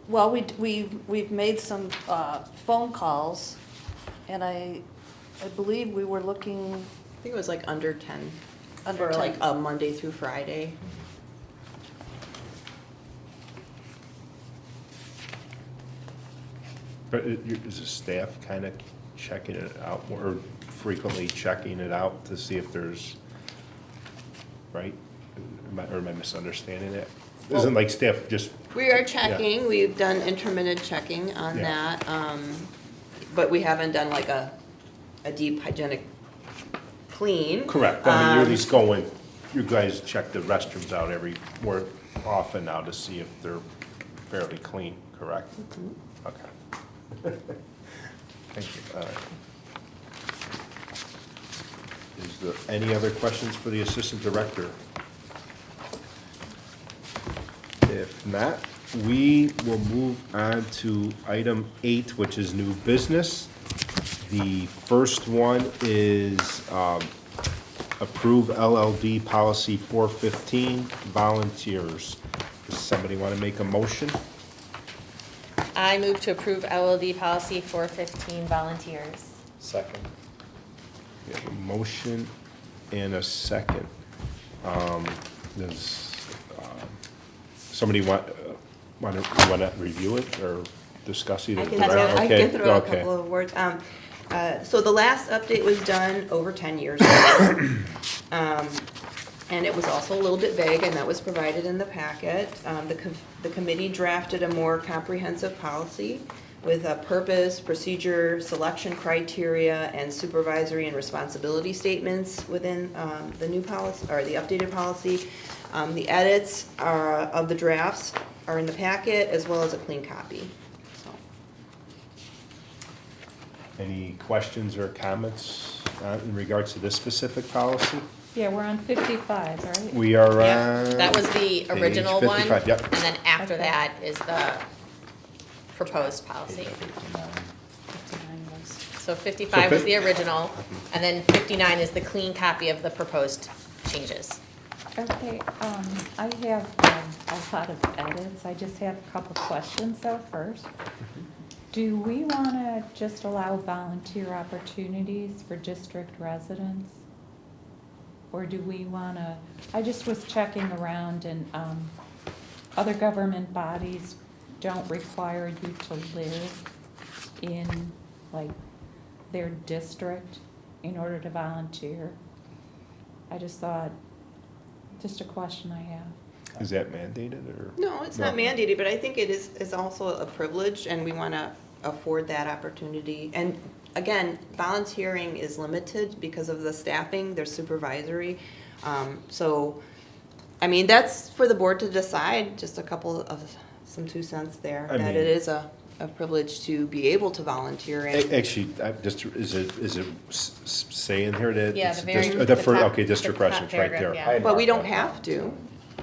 Well, we've made some phone calls, and I believe we were looking I think it was like under 10, under for 10. like a Monday through Friday. But is the staff kind of checking it out, or frequently checking it out to see if there's, right? Or am I misunderstanding it? Isn't like staff just, We are checking, we've done intermittent checking on Yeah. that, but we haven't done like a deep hygienic clean. correct, I mean, you're at least going, you guys check the restrooms out more often now to see if they're fairly clean, correct? Okay. Thank you. Is there any other questions for the Assistant Director? If not, we will move on to item 8, which is new business. The first one is approve LLD policy 415, volunteers. Does somebody want to make a motion? I move to approve LLD policy 415 volunteers. Second. We have a motion and a second. Does somebody want to review it or discuss it? I can throw a Okay. couple of words. So the last update was done over 10 years ago. And it was also a little bit vague, and that was provided in the packet. The committee drafted a more comprehensive policy with a purpose, procedure, selection criteria, and supervisory and responsibility statements within the new policy, or the updated policy. The edits of the drafts are in the packet, as well as a clean copy. So. Any questions or comments in regards to this specific policy? Yeah, we're on 55, right? We are Yep, on. that was the page original one. 55, yep. And then after Okay. that is the proposed policy. 59 was. So 55 was So the original, and then 59 is the clean copy of the proposed changes. Okay, I have a lot of edits. I just have a couple questions though first. Do we want to just allow volunteer opportunities for district residents? Or do we want to, I just was checking around and other government bodies don't require you to live in like their district in order to volunteer. I just thought, just a question I have. Is that mandated or? No, it's not No. mandated, but I think it is also a privilege, and we want to afford that opportunity. And again, volunteering is limited because of the staffing, there's supervisory. So, I mean, that's for the board to decide, just a couple of, some 2 cents there, I that mean- it is a privilege to be able to volunteer. And Actually, is it say in here that? Yeah, it's the very, the the first- top- Okay, district the top residents, right there. paragraph, yeah. But we don't have to.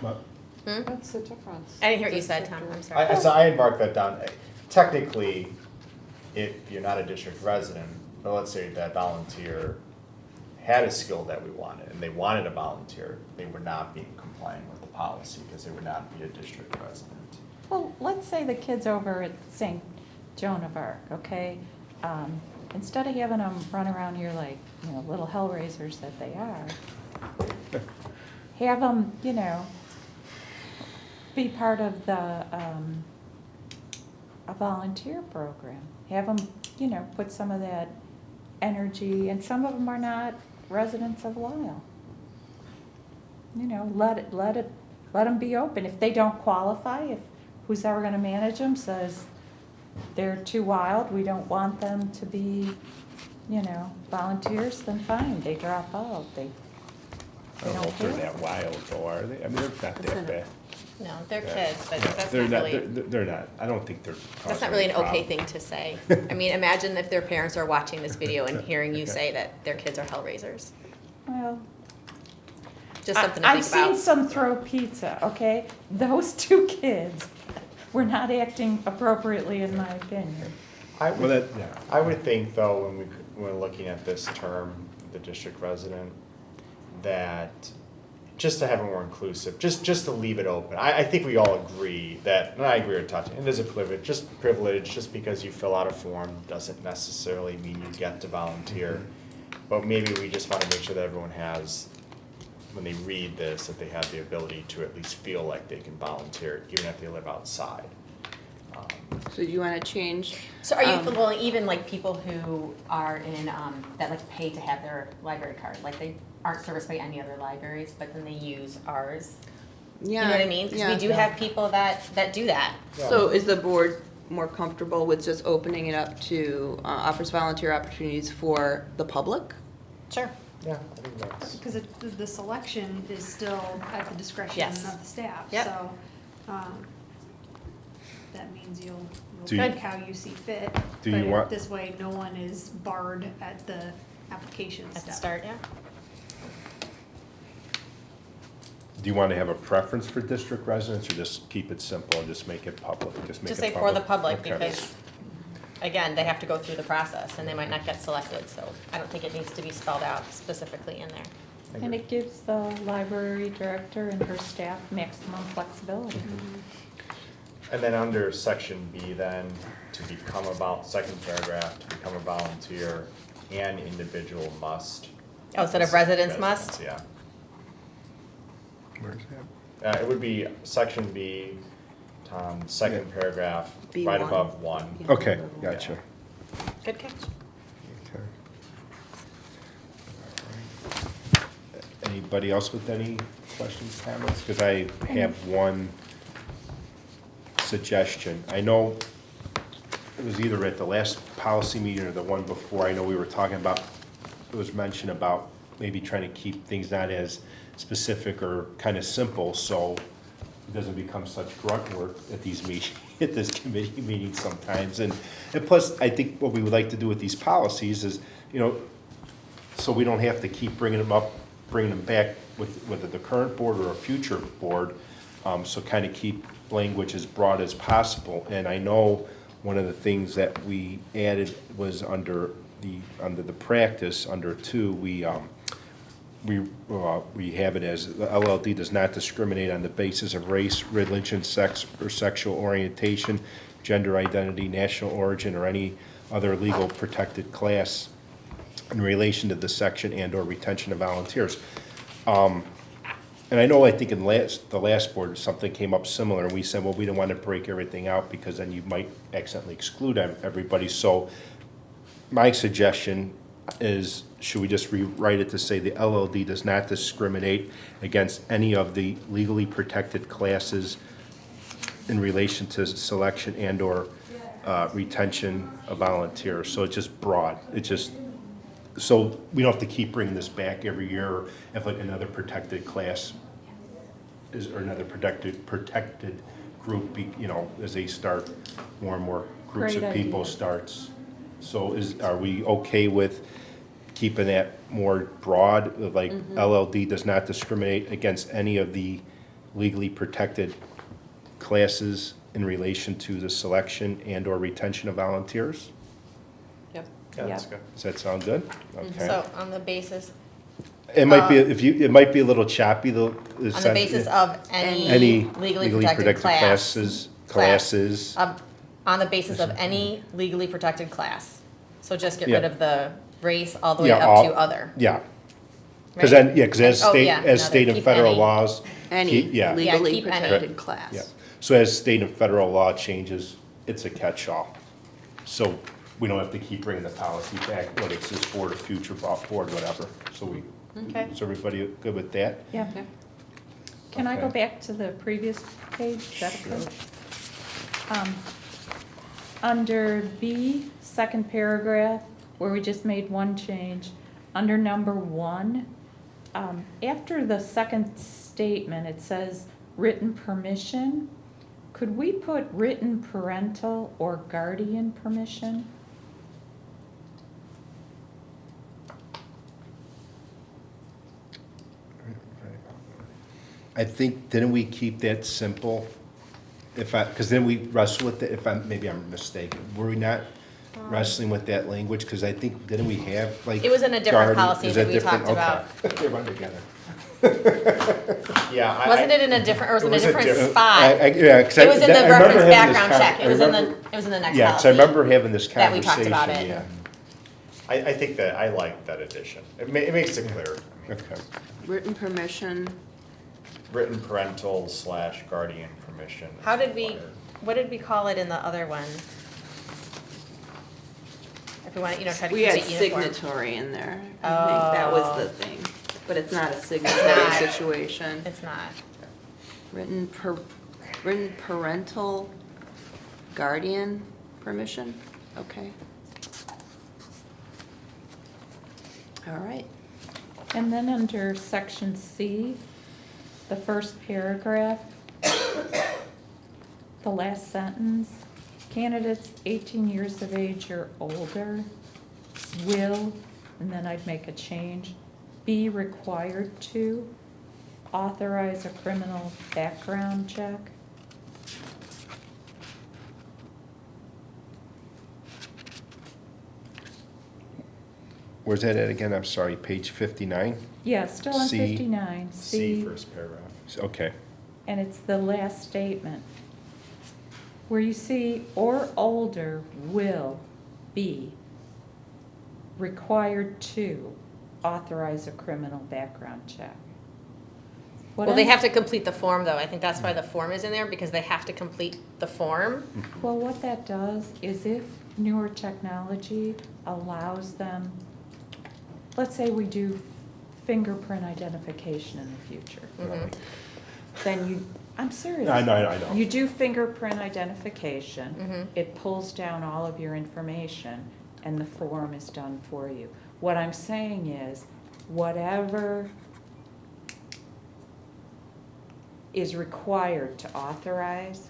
What? What's the difference? I didn't hear what you said, Tom, I'm sorry. So I had marked that down. Technically, if you're not a district resident, but let's say that volunteer had a skill that we wanted, and they wanted to volunteer, they would not be complying with the policy, because they would not be a district resident. Well, let's say the kids over at St. Joan of Arc, okay? Instead of having them run around here like, you know, little hellraisers that they are, have them, you know, be part of the, a volunteer program. Have them, you know, put some of that energy, and some of them are not residents of Lisle. You know, let them be open. If they don't qualify, if who's ever gonna manage them says they're too wild, we don't want them to be, you know, volunteers, then fine, they drop out. They I don't know if they're care. that wild though, are they? I mean, they're not that bad. No, they're Yeah. kids, but that's They're not really, They're not, I don't think they're. that's not causing really a an okay problem. thing to say. I mean, imagine if their parents are watching this video and hearing you say that their kids are hellraisers. Well, Just something to I've think about. seen some throw pizza, okay? Those 2 kids were not acting appropriately, in my opinion. Well, that, yeah. I would think, though, when we're looking at this term, the district resident, that just to have it more inclusive, just to leave it open. I think we all agree that, and I agree with Tati, it is a privilege, just because you fill out a form doesn't necessarily mean you get to volunteer. But maybe we just want to make sure that everyone has, when they read this, that they have the ability to at least feel like they can volunteer, even if they live outside. So do you wanna change? So are you, Um, well, even like people who are in, that like pay to have their library card, like they aren't serviced by any other libraries, but then they use ours? You know what I mean? Because we do have people that do that. So is the board more comfortable with just opening it up to, offers volunteer opportunities for the public? Sure. Yeah, I think that's. Because the selection is still at the discretion Yes. of the staff, Yep. so, that means you'll Do you- pick how you see fit. Do you but want- This way, no one is barred at the application At the step. start, yeah. Do you want to have a preference for district residents, or just keep it simple and just make it public? Just Just say for the public, Okay. because, again, they have to go through the process, and they might not get selected, so I don't think it needs to be spelled out specifically in there. And it gives the library director and her staff maximum flexibility. And then under section B then, to become second paragraph, to become a volunteer, an individual must. Oh, instead of residents must? Yeah. Where's that? It would be section B, second paragraph, right B1. above one. Okay, gotcha. Good catch. Okay. Anybody else with any questions, comments? Because I have one suggestion. I know it was either at the last policy meeting or the one before, I know we were talking about, it was mentioned about maybe trying to keep things not as specific or kind of simple, so it doesn't become such grunt work at these meetings, at this committee meeting sometimes. And plus, I think what we would like to do with these policies is, you know, so we don't have to keep bringing them up, bringing them back with whether the current board or a future board, so kind of keep language as broad as possible. And I know one of the things that we added was under the practice, under 2, we have it as the LLD does not discriminate on the basis of race, religion, sex, or sexual orientation, gender identity, national origin, or any other legal protected class in relation to the section and/or retention of volunteers. And I know, I think in the last board, something came up similar, and we said, well, we don't want to break everything out because then you might accidentally exclude everybody. So my suggestion is, should we just rewrite it to say the LLD does not discriminate against any of the legally protected classes in relation to selection and/or retention of volunteers? So it's just broad. It's just, so we don't have to keep bringing this back every year if like another protected class is, or another protected group, you know, as they start, more and more groups Great of people idea. starts. So are we okay with keeping that more broad, like LLD does not discriminate against any of the legally protected classes in relation to the selection and/or retention of volunteers? Yep. Yeah, that's Yeah. good. Does that sound good? Okay. So on the basis, It might be, it might be a little choppy, though. on the basis of Any any legally protected class. classes. On the basis of any legally protected class. So just get Yeah. rid of the race all the way Yeah, up all- to other. Yeah, because right? then, yeah, because as Oh, state, yeah, as no, state and keep federal any. laws. Any Yeah. legally keep any. protected class. Yeah, so as state and federal law changes, it's a catch-all. So we don't have to keep bringing the policy back, whether it's this board or future board, whatever. So Okay. is everybody good with that? Yeah. Can I go Okay. back to the previous page? Is that okay? Under B, second paragraph, where we just made one change, under number 1, after the second statement, it says written permission. Could we put written parental or guardian permission? I think, didn't we keep that simple? Because then we wrestle with it, maybe I'm mistaken, were we not wrestling with that language? Because I think, didn't we have, like. It was in a different guardian- policy is that it we different? talked about. Okay. They run together. Yeah. Wasn't it in a different, or was it in a different spot? Yeah, 'cause It was in the I remember reference having this background check. I It was in the, remember- it was in the next Yeah, policy. so I remember having this that we conversation, talked about it. yeah. I think that, I like that addition. It makes it clear. Okay. Written permission, Written parental / guardian permission. is How did we- required. what did we call it in the other one? If we want to, you know, try to We keep had it uniform. signatory in there. I think that was the thing. But it's not a signatory not. situation. It's not. Written parental guardian permission? Okay. All right. And then under section C, the first paragraph, the last sentence, candidates 18 years of age or older will, and then I'd make a change, be required to authorize a criminal background check. Where's that at again? I'm sorry, page 59? Yeah, still on C. 59. C, first paragraph. Okay. And it's the last statement, where you see or older will be required to authorize a criminal background check. What Well, they I'm- have to complete the form, though. I think that's why the form is in there, because they have to complete the form. Well, what that does is if newer technology allows them, let's say we do fingerprint identification in the future, Mhm. then you, I'm serious. I know. You do fingerprint identification, Mhm. it pulls down all of your information, and the form is done for you. What I'm saying is, whatever is required to authorize,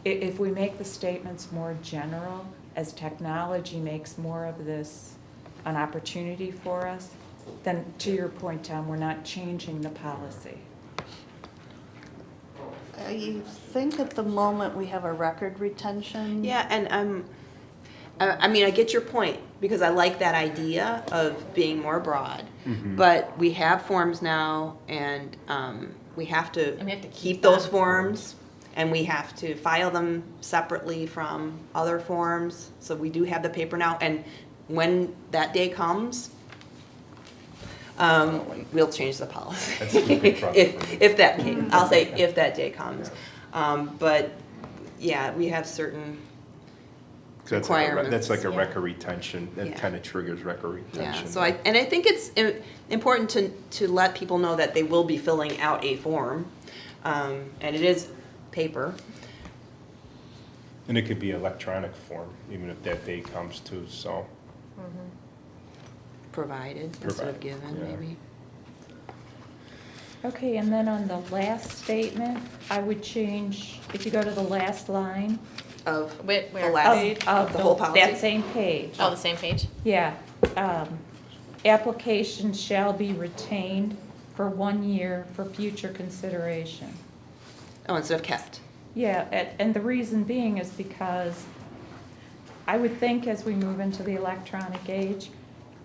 if we make the statements more general, as technology makes more of this an opportunity for us, then to your point, Tom, we're not changing the policy. I think at the moment we have a record retention. Yeah, and I mean, I get your point, because I like that idea of being more broad. But we have forms now, and we have to And we have to keep keep those them. forms, and we have to file them separately from other forms. So we do have the paper now, and when that day comes, we'll change the policy. That's a big problem for me. If that came, I'll say if that day comes. But, yeah, we have certain, requirements, That's like a yeah. record retention. That Yeah. kind of triggers record yeah, retention. so I think it's important to let people know that they will be filling out a form. And it is paper. And it could be electronic form, even if that day comes too, so. Provided instead of Provided, given, yeah. maybe. Okay, and then on the last statement, I would change, if you go to the last line, Of Where? the last, of the whole policy. that same page. Oh, the same page? Yeah, applications shall be retained for 1 year for future consideration. Oh, instead of kept. Yeah, and the reason being is because I would think as we move into the electronic age,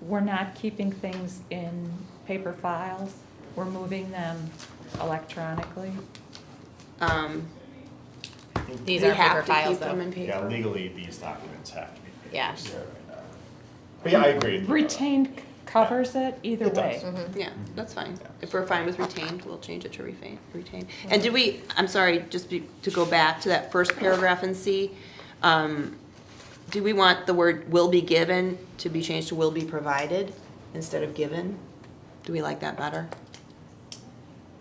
we're not keeping things in paper files, we're moving them electronically. These We are have paper to files, keep them though. in paper. Yeah, legally, these documents have to be Yeah. papers. But yeah, I agree. with you. Retained covers it either It way. does. Yeah, that's fine. If we're fine with retained, we'll change it to retain. And did we, I'm sorry, to go back to that first paragraph in C, do we want the word will be given to be changed to will be provided instead of given? Do we like that better?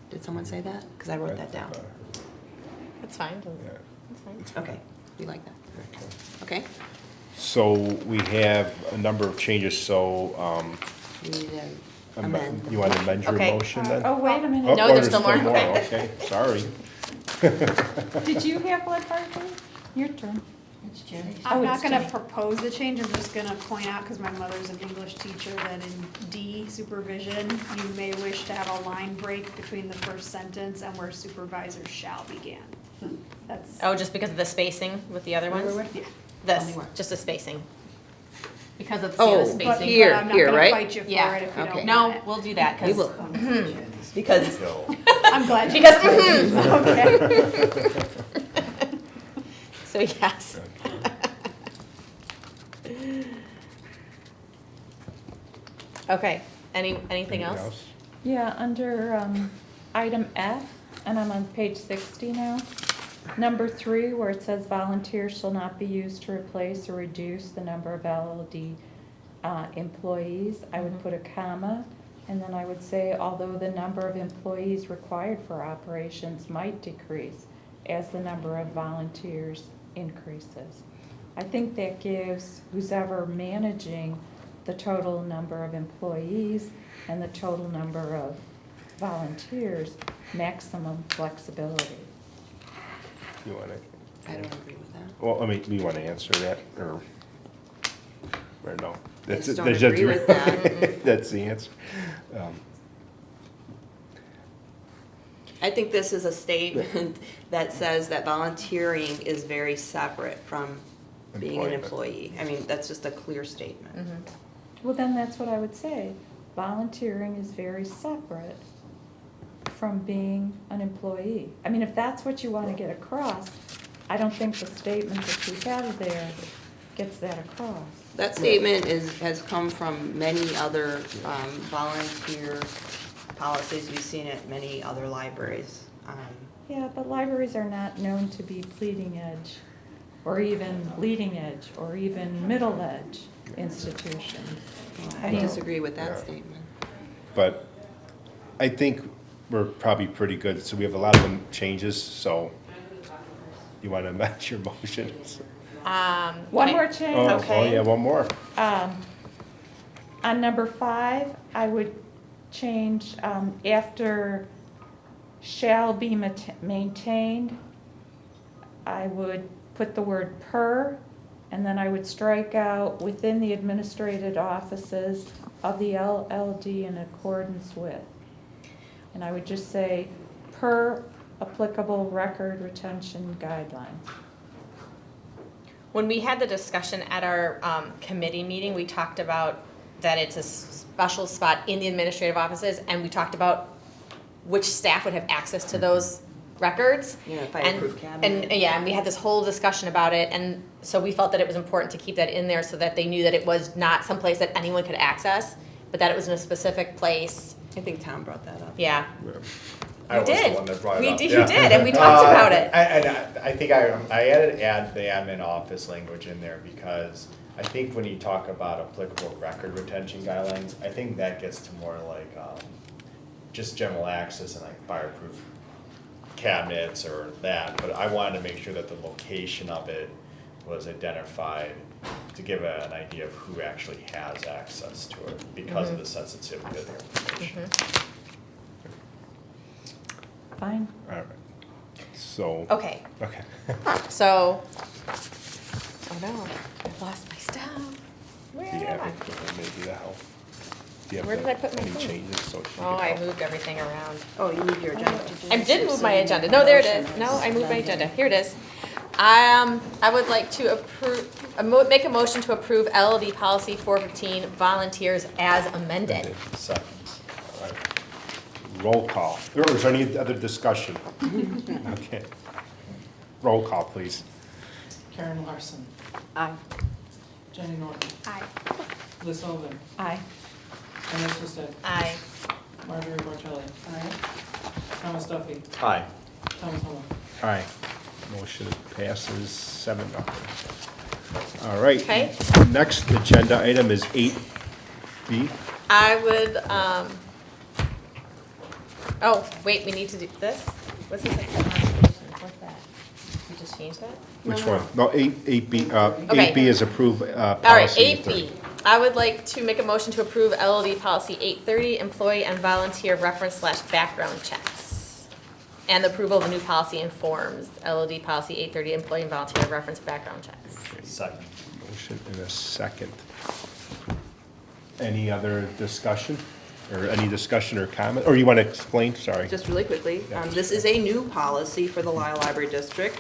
Did someone say that? Because I wrote that down. That's fine. Yeah. That's fine. Okay, we like that. Okay. Okay. So we have a number of changes, so, We need to amend. you want to amend your Okay. motion then? Oh, wait a Oh, minute, No, or there's still more? Okay. Okay, sorry. did you have one, Harper? Your turn. It's Jenny. Oh, I'm not it's gonna Jenny. propose the change, I'm just gonna point out, because my mother's an English teacher, that in D, supervision, you may wish to have a line break between the first sentence and where supervisor shall begin. That's. Oh, just because of the spacing with the other ones? Yeah. This, Only one. just the spacing. Because of Oh, the But spacing. Here, I'm not here, gonna right? fight you for Yeah. it if you Okay. don't No, want it. we'll do that, We because, will. Because, So, I'm glad you. because, Okay. so yes. Okay, anything else? Yeah, under item F, and I'm on page 60 now. Number 3, where it says volunteers shall not be used to replace or reduce the number of LLD employees, I would put a comma, and then I would say, although the number of employees required for operations might decrease as the number of volunteers increases. I think that gives who's ever managing the total number of employees and the total number of volunteers maximum flexibility. You want to, I don't agree with that. well, I mean, do you want to answer that, or no? That's just don't that's agree with that. That's the answer. I think this is a statement that says that volunteering is very separate from being an Employment. employee. I mean, that's just a clear statement. Well, then that's what I would say. Volunteering is very separate from being an employee. I mean, if that's what you want to get across, I don't think the statement that you have there gets that across. That statement has come from many other volunteer policies we've seen at many other libraries. Yeah, but libraries are not known to be bleeding edge, or even leading edge, or even middle edge institutions. I mean- disagree with that Yeah. statement. But I think we're probably pretty good, so we have a lot of them changes, so you want to match your motions? One okay. more change. Oh, Okay. yeah, one more. On number 5, I would change after shall be maintained, I would put the word per, and then I would strike out within the administrative offices of the LLD in accordance with. And I would just say per applicable record retention guidelines. When we had the discussion at our committee meeting, we talked about that it's a special spot in the administrative offices, and we talked about which staff would have access to those records. Yeah, if I And- approve cabinet. And yeah, and we had this whole discussion about it, and so we felt that it was important to keep that in there so that they knew that it was not someplace that anyone could access, but that it was in a specific place. I think Tom brought that up. Yeah, I was did. the one that brought it We up. did- yeah. you did, and we talked about it. I think I add the admin office language in there because I think when you talk about applicable record retention guidelines, I think that gets to more like just general access and like fireproof cabinets or that, but I wanted to make sure that the location of it was identified to give an idea of who actually has access to it because of the sensitivity of the information. Fine. All right. So. okay, Okay. so, oh no, I've lost my stuff. Where Do you have am I? it? Maybe that help. Do you have Where did I put my any phone? changes so she Oh, can I help? moved everything around. Oh, you moved your agenda. I did move my agenda. No, there it is. No, I moved my agenda. Here it is. I would like to make a motion to approve LLD policy 415 volunteers as amended. Second. All right. Roll call. Or is there any other discussion? Okay. Roll call, please. Karen Larson, Aye. Jenny Norton, Aye. Liz Sullivan, Aye. Emily Sosted, Aye. Marjorie Bartelli, Aye. Thomas Duffy, Aye. Thomas Homewood. Aye. Motion passes 7-0. All right. Okay. Next agenda item is 8B. I would, oh, wait, we need to do this? What's this? What's that? We just changed that? Which one? No, 8B, Okay. 8B is approve All right, policy. 8B. I would like to make a motion to approve LLD policy 830, employee and volunteer reference/background checks. And the approval of a new policy and forms, LLD policy 830, employee and volunteer reference background checks. Second. Motion in a second. Any other discussion? Or any discussion or comment? Or you want to explain? Sorry. Just really quickly, this is a new policy for the Lisle Library District.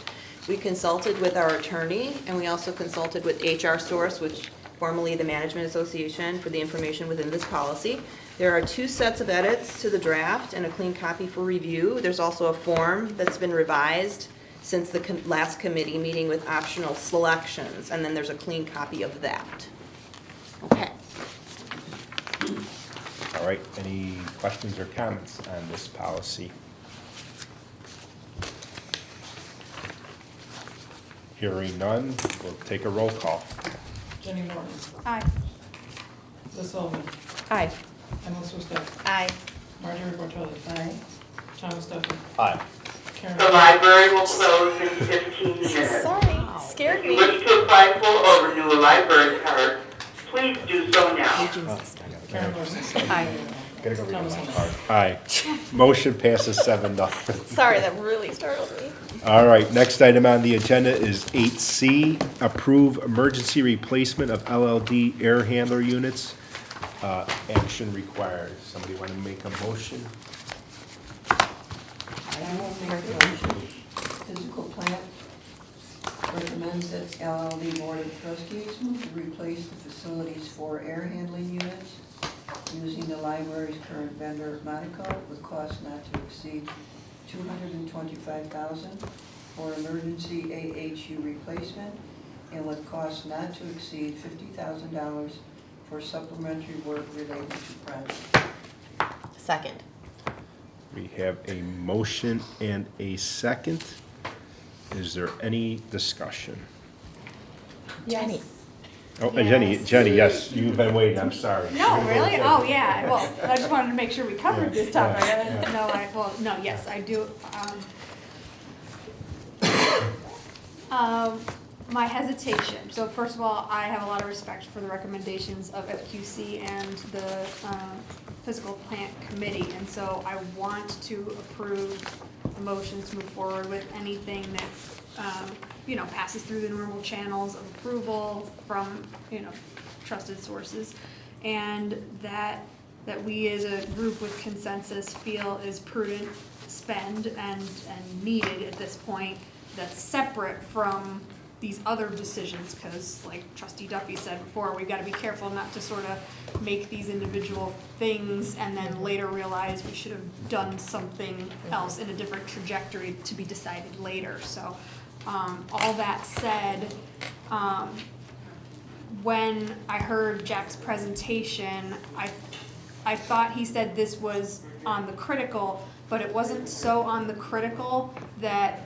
We consulted with our attorney, and we also consulted with HR Source, which formerly the Management Association, for the information within this policy. There are 2 sets of edits to the draft and a clean copy for review. There's also a form that's been revised since the last committee meeting with optional selections, and then there's a clean copy of that. Okay. All right, any questions or comments on this policy? Hearing none, we'll take a roll call. Jenny Morton, Aye. Liz Sullivan, Aye. Emma Sosted, Aye. Marjorie Bartelli, Aye. Thomas Duffy, Aye. Karen. The library will close in 15 minutes. Sorry, scared If you me. wish to apply for or renew a library card, please do so now. Karen Larson, Aye. Gotta go read Thomas my Hunt. card. Aye. Motion passes 7-0. Sorry, that really startled me. All right, next item on the agenda is 8C, approve emergency replacement of LLD air handler units. Action required. Somebody want to make a motion? I will make a motion. Physical plant recommends that LLD Board of Trustees move to replace the facility's 4 air handling units using the library's current vendor, Monaco, with costs not to exceed $225,000 for emergency AHU replacement, and with costs not to exceed $50,000 for supplementary work related to project. Second. We have a motion and a second. Is there any discussion? Jenny. Oh, and Jenny, yes, you've been waiting, I'm sorry. No, really? Oh, yeah. Well, I just wanted to make sure we covered this topic. Yeah. No, yes, I do. My hesitation. So first of all, I have a lot of respect for the recommendations of FQC and the Physical Plant Committee. And so I want to approve the motion to move forward with anything that passes through the normal channels of approval from, trusted sources. And that we as a group with consensus feel is prudent spend and needed at this point, that's separate from these other decisions, because like Trustee Duffy said before, we've got to be careful not to sort of make these individual things and then later realize we should have done something else in a different trajectory to be decided later. So all that said, when I heard Jack's presentation, I thought he said this was on the critical, but it wasn't so on the critical that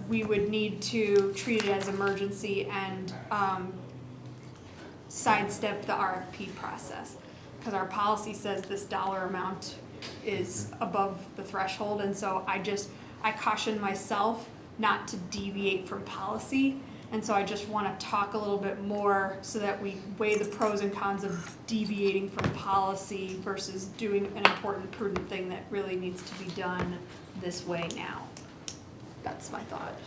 we would need to treat it as emergency and sidestep the RFP process. Because our policy says this dollar amount is above the threshold, and so I caution myself not to deviate from policy. And so I just want to talk a little bit more so that we weigh the pros and cons of deviating from policy versus doing an important, prudent thing that really needs to be done this way now. That's my thought.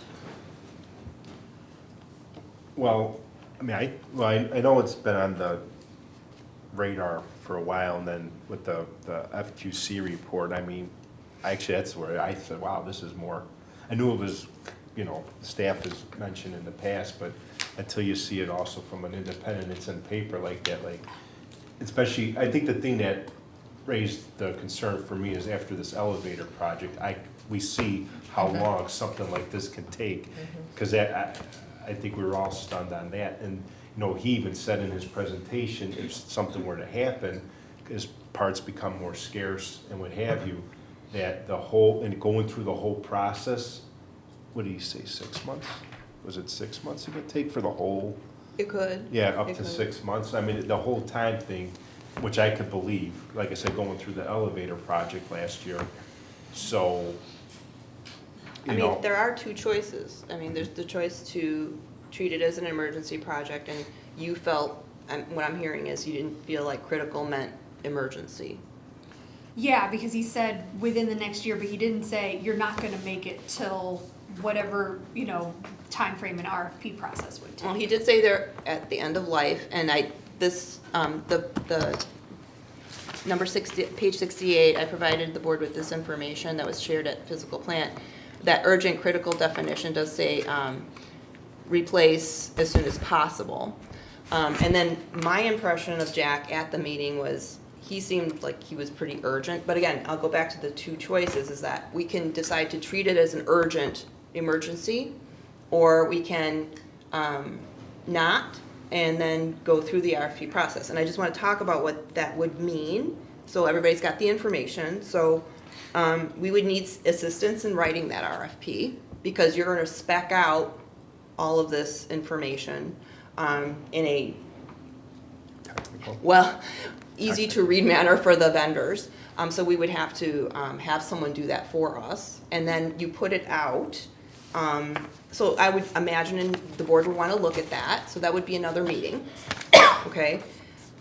Well, I mean, I know it's been on the radar for a while, and then with the FQC report, I mean, actually, that's where I said, wow, this is more, I knew it was, staff has mentioned in the past, but until you see it also from an independent, it's in paper like that, like, especially, I think the thing that raised the concern for me is after this elevator project, we see how long something like this can take, because I think we were all stunned on that. And he even said in his presentation, if something were to happen, as parts become more scarce and what have you, that going through the whole process, what did he say, 6 months? Was it 6 months it would take for the whole? It could. Yeah, up to 6 months. I mean, the whole time thing, which I could believe, like I said, going through the elevator project last year. So, there are 2 choices. I mean, there's the choice to treat it as an emergency project, and you felt, what I'm hearing is you didn't feel like critical meant emergency. Yeah, because he said within the next year, but he didn't say you're not going to make it till whatever, time frame an RFP process would take. Well, he did say they're at the end of life, and the number 60, page 68, I provided the board with this information that was shared at Physical Plant. That urgent critical definition does say replace as soon as possible. And then my impression of Jack at the meeting was he seemed like he was pretty urgent. But again, I'll go back to the 2 choices, is that we can decide to treat it as an urgent emergency, or we can not, and then go through the RFP process. And I just want to talk about what that would mean, so everybody's got the information. So we would need assistance in writing that RFP, because you're going to spec out all of this information in a, Technical. well, easy to read manner for the vendors. So we would have to have someone do that for us, and then you put it out. So I would imagine the board would want to look at that, so that would be another meeting, okay?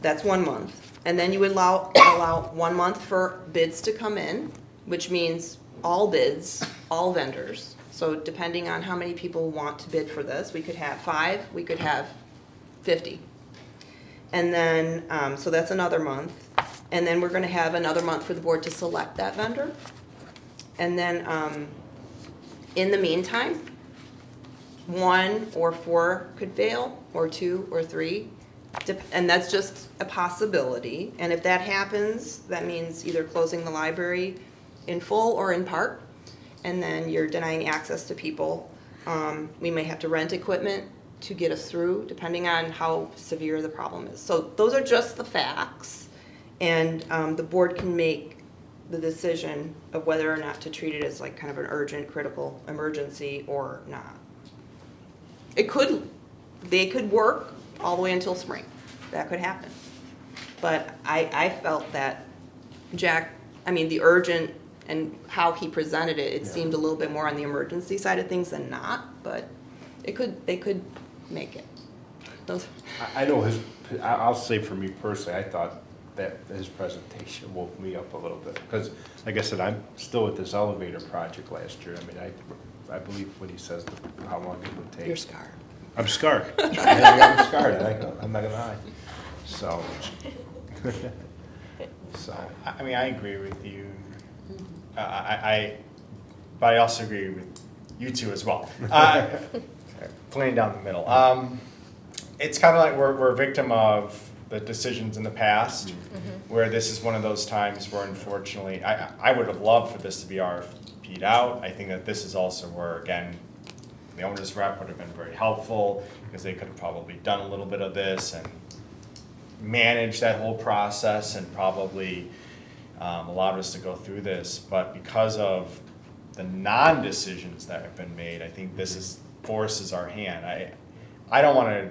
That's 1 month. And then you would allow 1 month for bids to come in, which means all bids, all vendors. So depending on how many people want to bid for this, we could have 5, we could have 50. And then, so that's another month. And then we're gonna have another month for the board to select that vendor. And then, in the meantime, 1 or 4 could fail, or 2 or 3. And that's just a possibility. And if that happens, that means either closing the library in full or in part. And then you're denying access to people. We may have to rent equipment to get us through, depending on how severe the problem is. So those are just the facts. And the board can make the decision of whether or not to treat it as like kind of an urgent, critical emergency or not. They could work all the way until spring. That could happen. But I felt that the urgent and how he presented it, it seemed a little bit more on the emergency side of things than not, but they could make it. I know I'll say for me personally, I thought that his presentation woke me up a little bit. Because, like I said, I'm still with this elevator project last year. I mean, I believe when he says how long it would take. You're scarred. I'm scarred. I'm scarred. I'm not gonna lie. So, I mean, I agree with you. But I also agree with you two as well. Playing down the middle. It's kind of like we're a victim of the decisions in the past, where this is one of those times where unfortunately, I would have loved for this to be RFP'd out. I think that this is also where, again, the owner's rep would have been very helpful, because they could have probably done a little bit of this and managed that whole process and probably allowed us to go through this. But because of the non-decisions that have been made, I think this forces our hand. I don't want to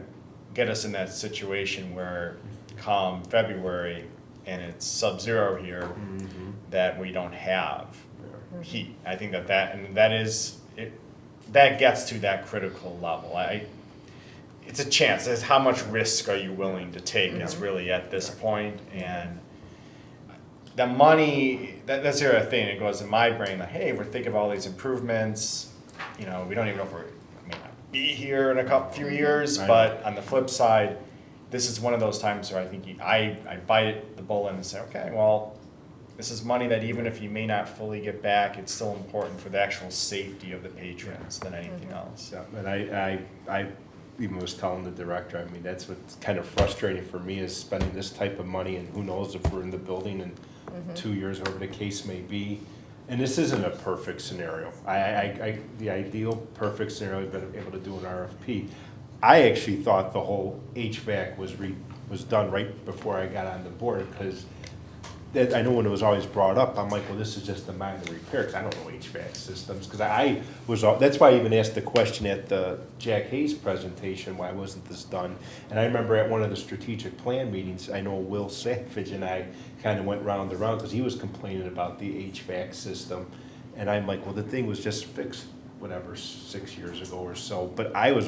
get us in that situation where come February and it's sub-zero here, that we don't have heat. I think that gets to that critical level. It's a chance. It's how much risk are you willing to take is really at this point. And the money, that's the other thing. It goes in my brain like, hey, we're thinking of all these improvements. We don't even know if we may not be here in a few years. But on the flip side, this is one of those times where I think I bite the bullet and say, okay, well, this is money that even if you may not fully get back, it's still important for the actual safety of the patrons than anything else. yeah, and I even was telling the director, I mean, that's what's kind of frustrating for me, is spending this type of money, and who knows if we're in the building in 2 years, whatever the case may be. And this isn't a perfect scenario. The ideal perfect scenario would have been able to do an RFP. I actually thought the whole HVAC was done right before I got on the board, because I know when it was always brought up, I'm like, well, this is just a minor repair, because I don't know HVAC systems. Because that's why I even asked the question at the Jack Hayes presentation, why wasn't this done? And I remember at one of the strategic plan meetings, I know Will Savage and I kind of went round and round, because he was complaining about the HVAC system. And I'm like, well, the thing was just fixed, whatever, 6 years ago or so. But I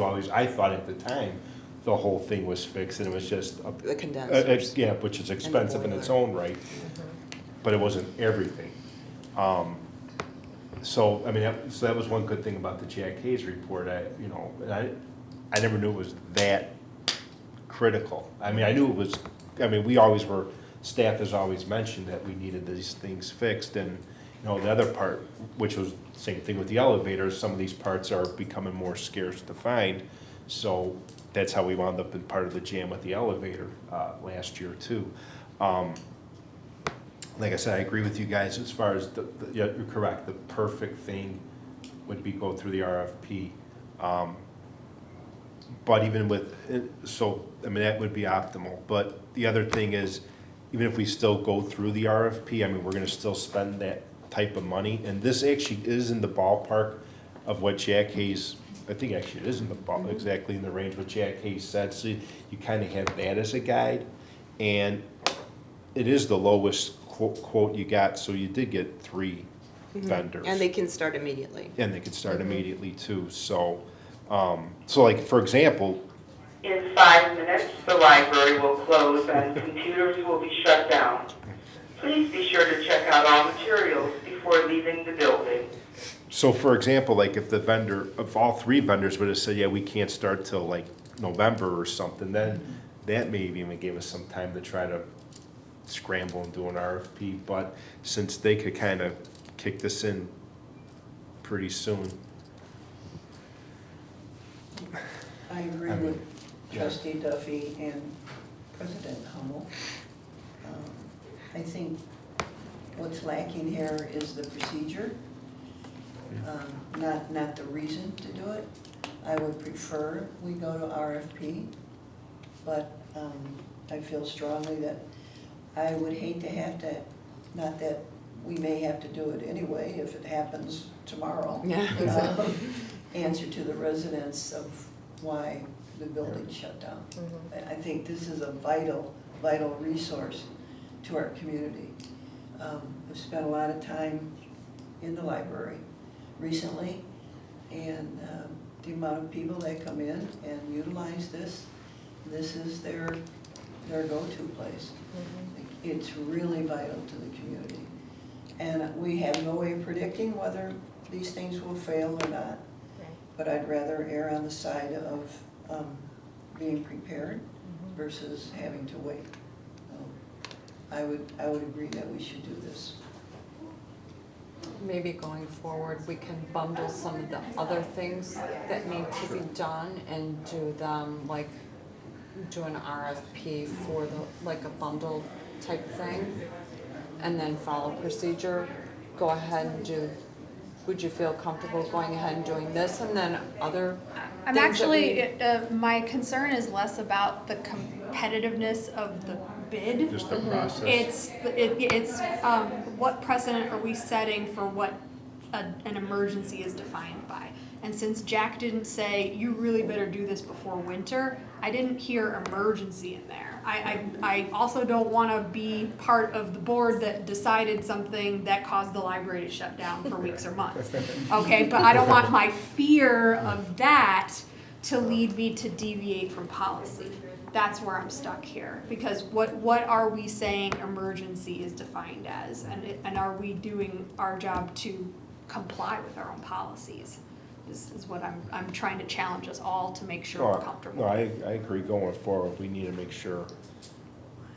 thought at the time, the whole thing was fixed, and it was just The condensers. yeah, which is expensive in its own right, but it wasn't everything. So I mean, so that was one good thing about the Jack Hayes report. I never knew it was that critical. I mean, I knew it was. I mean, staff has always mentioned that we needed these things fixed, and the other part, which was the same thing with the elevators, some of these parts are becoming more scarce to find, so that's how we wound up in part of the jam with the elevator last year too. Like I said, I agree with you guys as far as yeah, you're correct. The perfect thing would be go through the RFP. But even with, I mean, that would be optimal. But the other thing is, even if we still go through the RFP, I mean, we're gonna still spend that type of money. And this actually is in the ballpark of what Jack Hayes I think actually it is in the, exactly in the range what Jack Hayes said, so you kind of have that as a guide. And it is the lowest quote you got, so you did get 3 vendors. And they can start immediately. And they could start immediately too, so, so like, for example, In 5 minutes, the library will close and computers will be shut down. Please be sure to check out all materials before leaving the building. so for example, like if the vendor, if all 3 vendors would have said, yeah, we can't start till like November or something, then that maybe even gave us some time to try to scramble and do an RFP, but since they could kind of kick this in pretty soon. I agree I mean, with yeah. Trustee Duffy and President Hummel. I think what's lacking here is the procedure, not the reason to do it. I would prefer we go to RFP, but I feel strongly that I would hate to have to, not that we may have to do it anyway if it happens tomorrow. Yeah, exactly. Answer to the residents of why the building shut down. I think this is a vital, vital resource to our community. I've spent a lot of time in the library recently, and the amount of people that come in and utilize this is their go-to place. It's really vital to the community. And we have no way of predicting whether these things will fail or not. But I'd rather err on the side of being prepared versus having to wait. I would agree that we should do this. Maybe going forward, we can bundle some of the other things that need to be done and do them, like, do an RFP for the, like a bundle type thing, and then follow procedure. Go ahead and do, would you feel comfortable going ahead and doing this and then other I'm things that actually, my concern is less about the competitiveness of the bid. Just the process. It's what precedent are we setting for what an emergency is defined by? And since Jack didn't say, you really better do this before winter, I didn't hear emergency in there. I also don't wanna be part of the board that decided something that caused the library to shut down for weeks or months. Okay, but I don't want my fear of that to lead me to deviate from policy. That's where I'm stuck here, because what are we saying emergency is defined as, and are we doing our job to comply with our own policies? Is what I'm trying to challenge us all to make sure we're comfortable. No, I agree, going forward, we need to make sure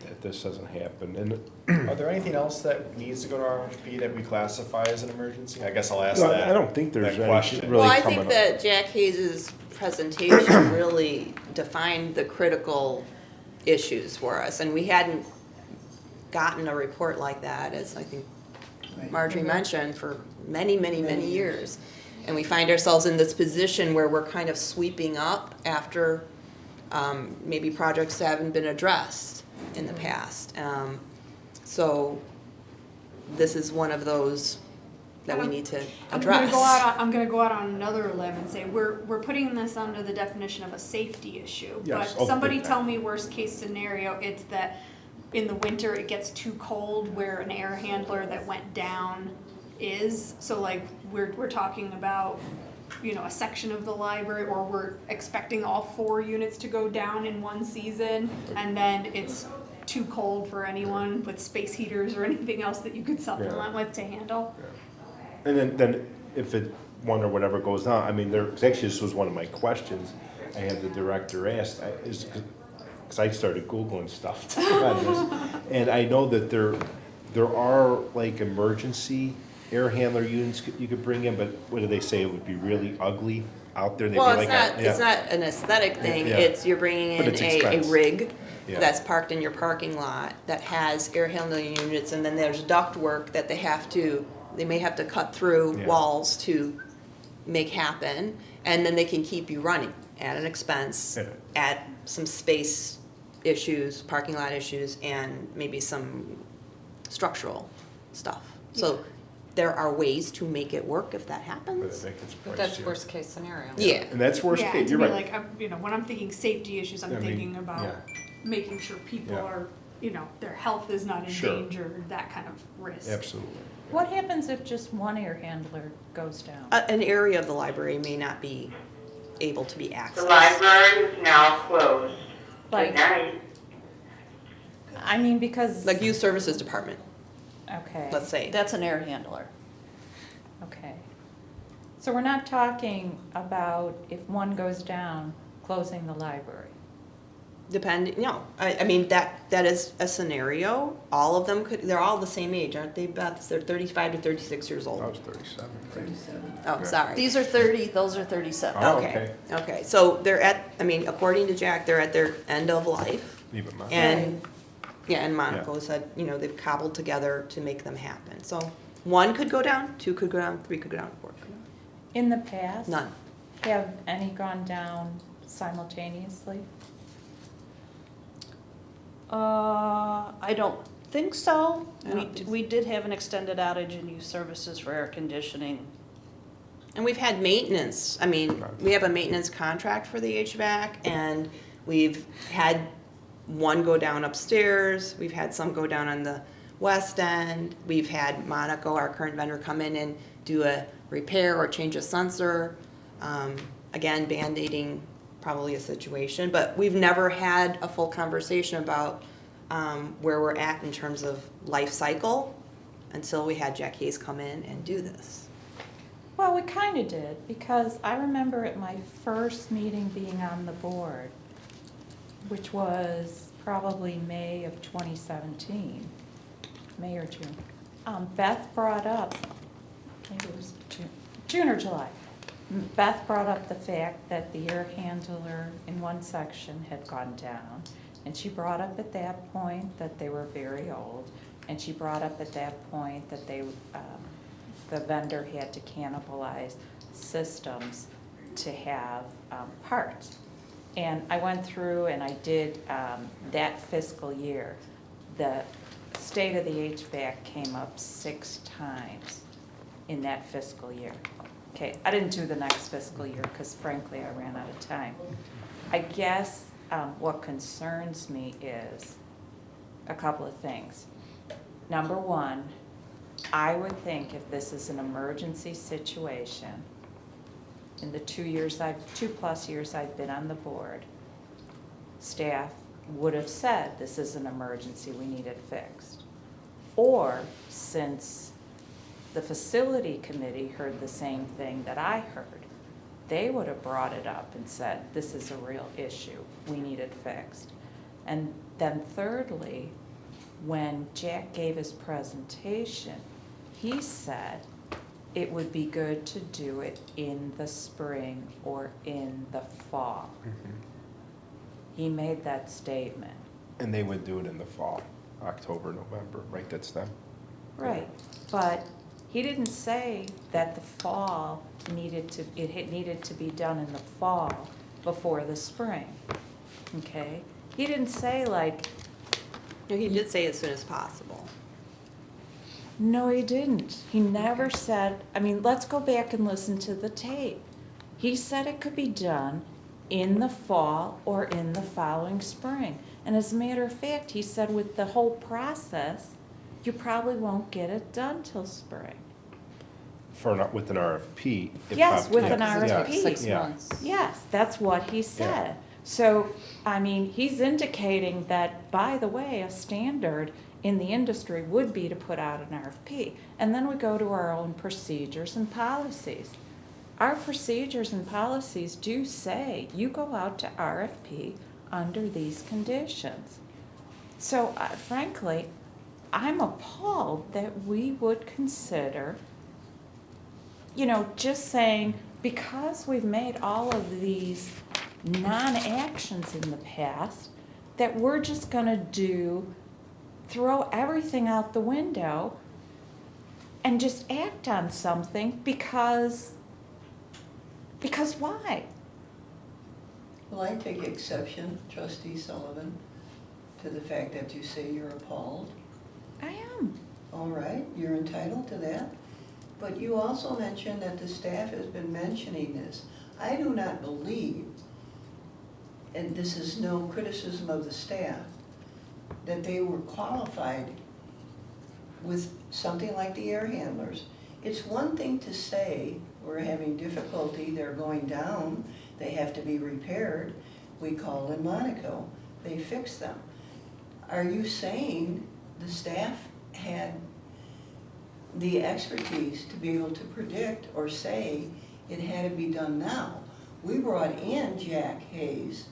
that this doesn't happen. And Are there anything else that needs to go to RFP that we classify as an emergency? I guess I'll ask no, that. I don't think there's that any question. really Well, I coming think up. that Jack Hayes's presentation really defined the critical issues for us, and we hadn't gotten a report like that, as I think Marjorie mentioned, for many, many, many years. And we find ourselves in this position where we're kind of sweeping up after maybe projects haven't been addressed in the past. So this is one of those that we need to address. I'm gonna go out on another limb and say, we're putting this under the definition of a safety issue. Yes, But somebody big tell time. me worst case scenario, it's that in the winter it gets too cold where an air handler that went down is. So like, we're talking about, you know, a section of the library, or we're expecting all 4 units to go down in one season, and then it's too cold for anyone with space heaters or anything else that you could supplement with to handle. And then if one or whatever goes on, I mean, actually, this was one of my questions I had the director asked, because I started Googling stuff on this, and I know that there are like emergency air handler units you could bring in, but what do they say, it would be really ugly out there? They'd Well, be it's not an aesthetic thing, Yeah. it's you're bringing But in it's a expense. rig Yeah. that's parked in your parking lot that has air handling units, and then there's duct work that they may have to cut through Yeah. walls to make happen, and then they can keep you running at an expense, Yeah. at some space issues, parking lot issues, and maybe some structural stuff. So there are ways to make it work if that But I happens. think it's But that's pricier. worst case scenario. Yeah. And that's worst Yeah, case, to you're me, right. like, when I'm thinking safety issues, I'm I mean, thinking about yeah. making sure people Yeah. are, their health is not in Sure. danger, that kind of risk. Absolutely. What happens if just one air handler goes down? An area of the library may not be able to be The accessed. library is now closed. Like- Good night. I mean, because. Like youth services department, Okay. let's say. That's an air handler. Okay. So we're not talking about if one goes down, closing the library. I mean, that is a scenario. All of them they're all the same age, aren't they, Beth? They're 35 to 36 years I old. was 37. Oh, sorry. These are 30, those are 37. Oh, Okay, so they're according to Jack, they're at their end of life. Leave it, Mom. And, and Monaco said, they've cobbled together to make them happen. So one could go down, two could go down, three could go down, four could go down. In the past? None. Have any gone down simultaneously? I don't think so. I don't think so. We did have an extended outage in youth services for air conditioning. And we've had maintenance. I mean, Right. we have a maintenance contract for the HVAC, and we've had one go down upstairs. We've had some go down on the west end. We've had Monaco, our current vendor, come in and do a repair or change a sensor. Again, Band-Aiding probably a situation, but we've never had a full conversation about where we're at in terms of life cycle until we had Jack Hayes come in and do this. Well, we kind of did, because I remember at my first meeting being on the board, which was probably May of 2017, May or June, Beth brought up, maybe it was June or July, Beth brought up the fact that the air handler in one section had gone down, and she brought up at that point that they were very old, and she brought up at that point that the vendor had to cannibalize systems to have parts. And I went through and I did that fiscal year. The state of the HVAC came up 6 times in that fiscal year. Okay, I didn't do the next fiscal year because frankly I ran out of time. I guess what concerns me is a couple of things. Number one, I would think if this is an emergency situation, in the 2+ years I've been on the board, staff would have said, this is an emergency, we need it fixed. Or, since the facility committee heard the same thing that I heard, they would have brought it up and said, this is a real issue, we need it fixed. And then thirdly, when Jack gave his presentation, he said it would be good to do it in the spring or in the fall. He made that statement. And they would do it in the fall, October, November, right? That's them. Right, but he didn't say that the fall needed to be done in the fall before the spring, okay? He didn't say like, No, he did say as soon as possible. no, he didn't. He never said, I mean, let's go back and listen to the tape. He said it could be done in the fall or in the following spring. And as a matter of fact, he said with the whole process, you probably won't get it done till spring. With an RFP. it Yes, probably- with an yeah, RFP. 6 Yeah. months. Yes, that's what he said. So, I mean, he's indicating that, by the way, a standard in the industry would be to put out an RFP. And then we go to our own procedures and policies. Our procedures and policies do say you go out to RFP under these conditions. So, frankly, I'm appalled that we would consider, just saying, because we've made all of these non-actions in the past, that we're just gonna throw everything out the window and just act on something because why? Well, I take exception, Trustee Sullivan, to the fact that you say you're appalled. I am. All right, you're entitled to that. But you also mentioned that the staff has been mentioning this. I do not believe, and this is no criticism of the staff, that they were qualified with something like the air handlers. It's one thing to say, we're having difficulty, they're going down, they have to be repaired. We called in Monaco, they fixed them. Are you saying the staff had the expertise to be able to predict or say it had to be done now? We brought in Jack Hayes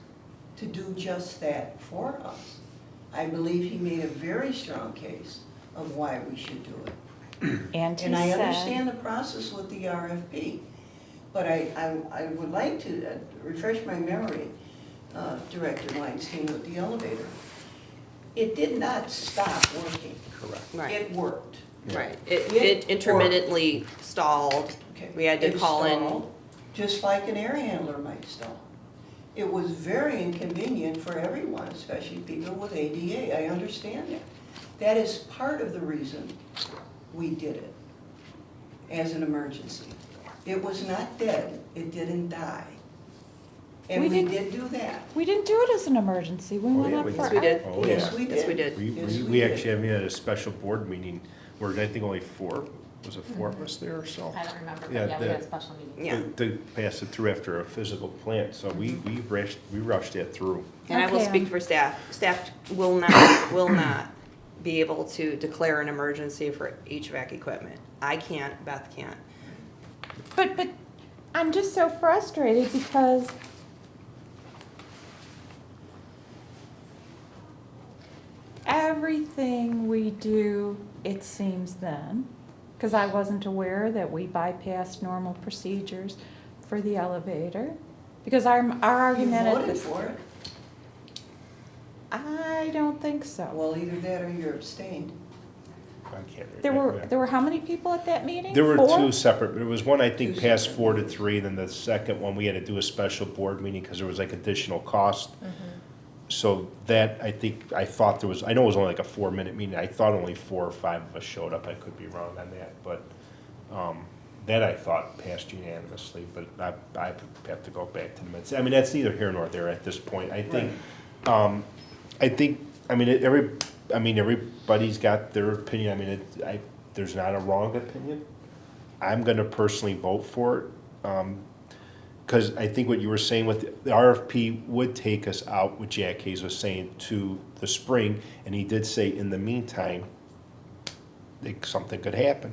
to do just that for us. I believe he made a very strong case of why we should do it. And he And I said, understand the process with the RFP, but I would like to refresh my memory, Director Weinstein, with the elevator. It did not stop working. Correct. Right, It worked. right. It It intermittently stalled. Okay. We had to It call in. stalled, just like an air handler might stall. It was very inconvenient for everyone, especially people with ADA. I understand that. That is part of the reason we did it as an emergency. It was not dead, it didn't die. And We we did- did do that. we didn't do it as an emergency, we went yeah, up we for. Yes, we did. Oh, Yes, yeah. we did. Yes, we did. We, Yes, we, we we did. actually had a special board meeting where I think only four, was it four of us there or so? I don't remember, but Yeah, yeah, we the- had a special meeting. Yeah. To pass it through after a physical plant, so we rushed it through. And I will Okay. speak for staff. Staff will not be able to declare an emergency for HVAC equipment. I can't, Beth can't. But I'm just so frustrated because everything we do, it seems then, because I wasn't aware that we bypassed normal procedures for the elevator, because our You argument at voted this, for it. I don't think so. Well, either that or you're abstained. I can't There remember. were how many people at that meeting? There were Four? two separate, there was one I think Two passed separate 4-3, then the second one, we had to do a special board meeting because there was like additional cost. So that, I thought there was, I know it was only like a 4-minute meeting, I thought only 4 or 5 of us showed up, I could be wrong on that, but, that I thought passed unanimously, but I have to go back to the minutes. I mean, that's neither here nor there at this point, I think, everybody's got their opinion, I mean, there's not a wrong opinion. I'm gonna personally vote for it, because I think what you were saying with the RFP would take us out, what Jack Hayes was saying, to the spring, and he did say in the meantime, something could happen.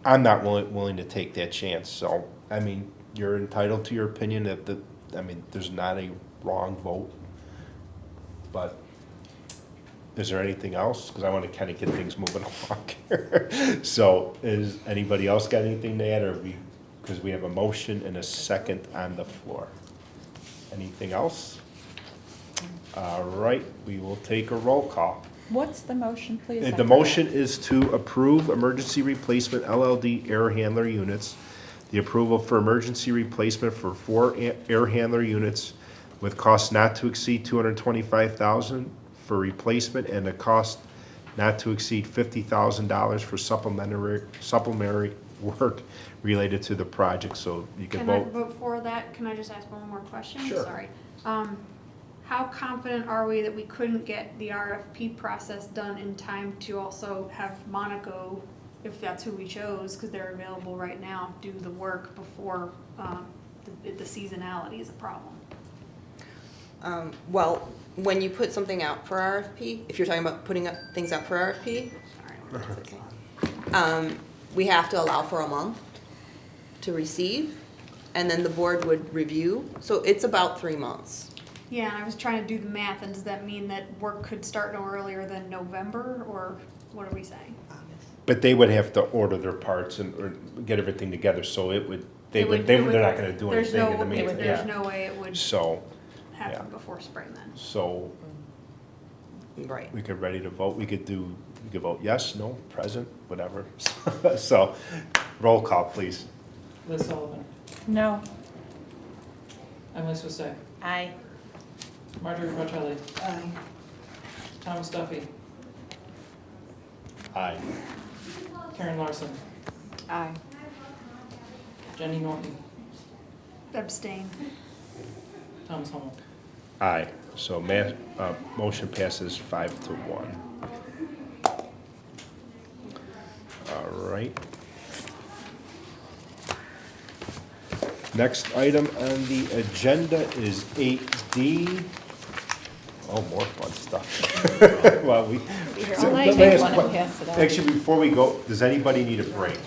I'm not willing to take that chance, so, I mean, you're entitled to your opinion, there's not a wrong vote, but is there anything else? Because I want to kind of get things moving along here. So, is anybody else got anything to add, or because we have a motion and a second on the floor. Anything else? All right, we will take a roll call. What's the motion, please? I The forgot. motion is to approve emergency replacement LLD air handler units. The approval for emergency replacement for 4 air handler units with cost not to exceed $225,000 for replacement and a cost not to exceed $50,000 for supplementary work related to the project. So you can Can I, vote. before that, can I just ask one more question? Sure. Sorry. How confident are we that we couldn't get the RFP process done in time to also have Monaco, if that's who we chose, because they're available right now, do the work before the seasonality is a problem? Well, when you put something out for RFP, if you're talking about putting up things out for RFP, Sorry. okay. We have to allow for a month to receive, and then the board would review. So it's about 3 months. Yeah, and I was trying to do the math, and does that mean that work could start no earlier than November, or what are we saying? But they would have to order their parts or get everything together, so they're not gonna do There's anything in the no- meantime. There's yeah. no way it would So, happen yeah. before spring then. so Right. we could ready to vote, we could vote yes, no, present, whatever. So, roll call, please. Liz Sullivan, No. Emily Swistay, Aye. Marjorie Bartelli, Aye. Thomas Duffy, Aye. Karen Larson, Aye. Jenny Norton, Abstain. Thomas Hummel. Aye. So motion passes 5-1. All right. Next item on the agenda is 8D. Oh, more fun stuff. Well, we. Be here So all night. let me ask Want to what- pass it out? Actually, before we go, does anybody need a break?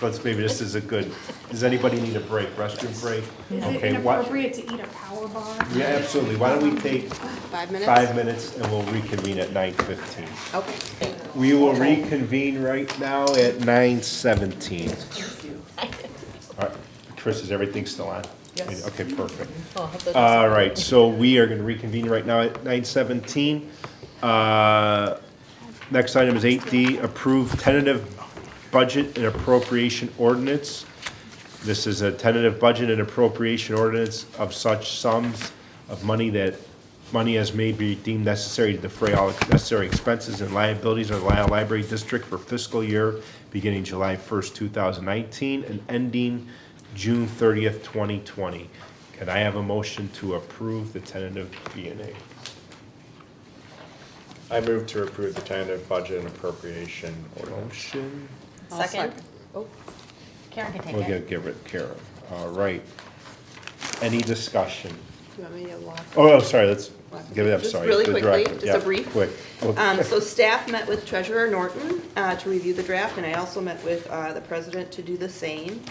Let's maybe this is a good, does anybody need a break, restroom break? Is it Okay, what? inappropriate to eat a power bar? Yeah, absolutely. Why don't we take 5 minutes? 5 minutes and we'll reconvene at 9:15. Okay. We will reconvene right now at 9:17. All right, Chris, is everything still on? Yes. Okay, perfect. Oh, I hope those- All right, so we are going to reconvene right now at 9:17. Next item is 8D, approve tentative budget and appropriation ordinance. This is a tentative budget and appropriation ordinance of such sums of money that money as may be deemed necessary to defray all necessary expenses and liabilities of the Lisle Library District for fiscal year beginning July 1st, 2019 and ending June 30th, 2020. Can I have a motion to approve the tentative B&A? I move to approve the tentative budget and appropriation ordinance. Motion, I'll Second. Oh, Karen can take we'll it. give it Karen. All right. Any discussion? Do you want me to walk? Oh, sorry, let's give it up, Just sorry. really The quickly, director. just a Yeah, brief. Quick. So staff met with Treasurer Norton to review the draft, and I also met with the president to do the same.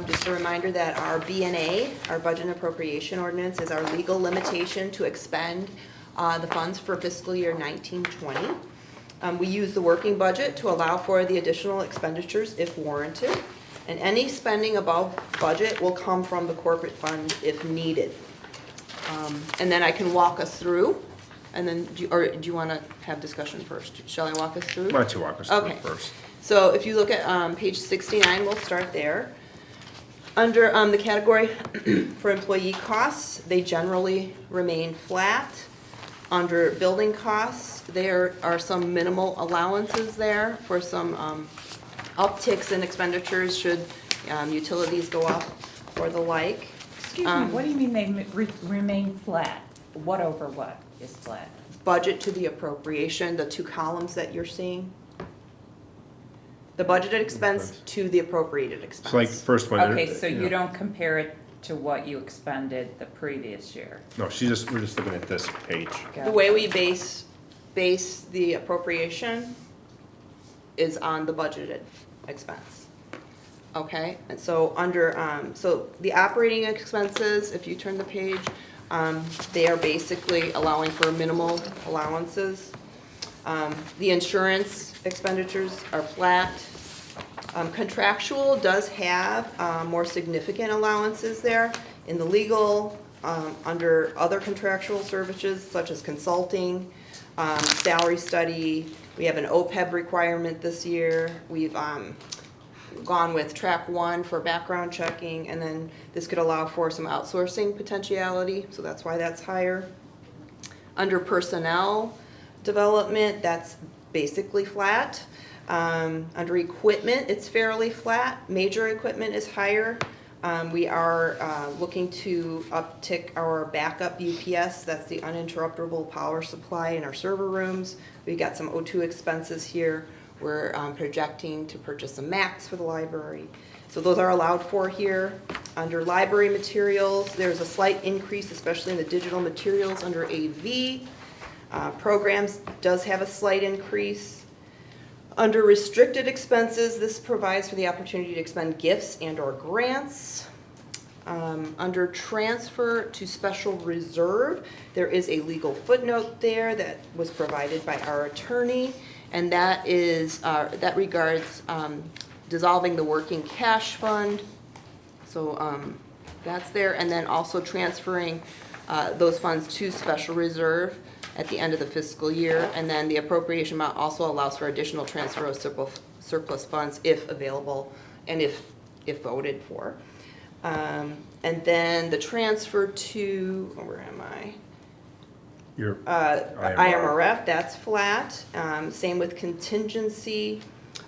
Just a reminder that our B&A, our budget and appropriation ordinance, is our legal limitation to expend the funds for fiscal year 1920. We use the working budget to allow for the additional expenditures if warranted, and any spending above budget will come from the corporate fund if needed. And then I can walk us through, and then, do you want to have discussion first? Shall I walk us through? Why don't you walk us through Okay. first? So if you look at page 69, we'll start there. Under the category for employee costs, they generally remain flat. Under building costs, there are some minimal allowances there for some upticks in expenditures should utilities go up or the like. Excuse me, what do you mean they remain flat? What over what is flat? Budget to the appropriation, the two columns that you're seeing. The budgeted expense to the appropriated expense. So like first one. Okay, so know. you don't compare it to what you expended the previous year? No, we're just looking at this page. The way we base the appropriation is on the budgeted expense. Okay, and so under, so the operating expenses, if you turn the page, they are basically allowing for minimal allowances. The insurance expenditures are flat. Contractual does have more significant allowances there. In the legal, under other contractual services such as consulting, salary study, we have an OPEB requirement this year. We've gone with track 1 for background checking, and then this could allow for some outsourcing potentiality, so that's why that's higher. Under personnel development, that's basically flat. Under equipment, it's fairly flat. Major equipment is higher. We are looking to uptick our backup UPS, that's the uninterruptible power supply in our server rooms. We got some O2 expenses here. We're projecting to purchase some Macs for the library. So those are allowed for here. Under library materials, there's a slight increase, especially in the digital materials under AV. Programs does have a slight increase. Under restricted expenses, this provides for the opportunity to expend gifts and/or grants. Under transfer to special reserve, there is a legal footnote there that was provided by our attorney, and that is that regards dissolving the working cash fund. So that's there, and then also transferring those funds to special reserve at the end of the fiscal year, and then the appropriation amount also allows for additional transfer of surplus funds if available and if voted for. And then the transfer to, where am I? Your IMRF, that's flat. Same with contingency.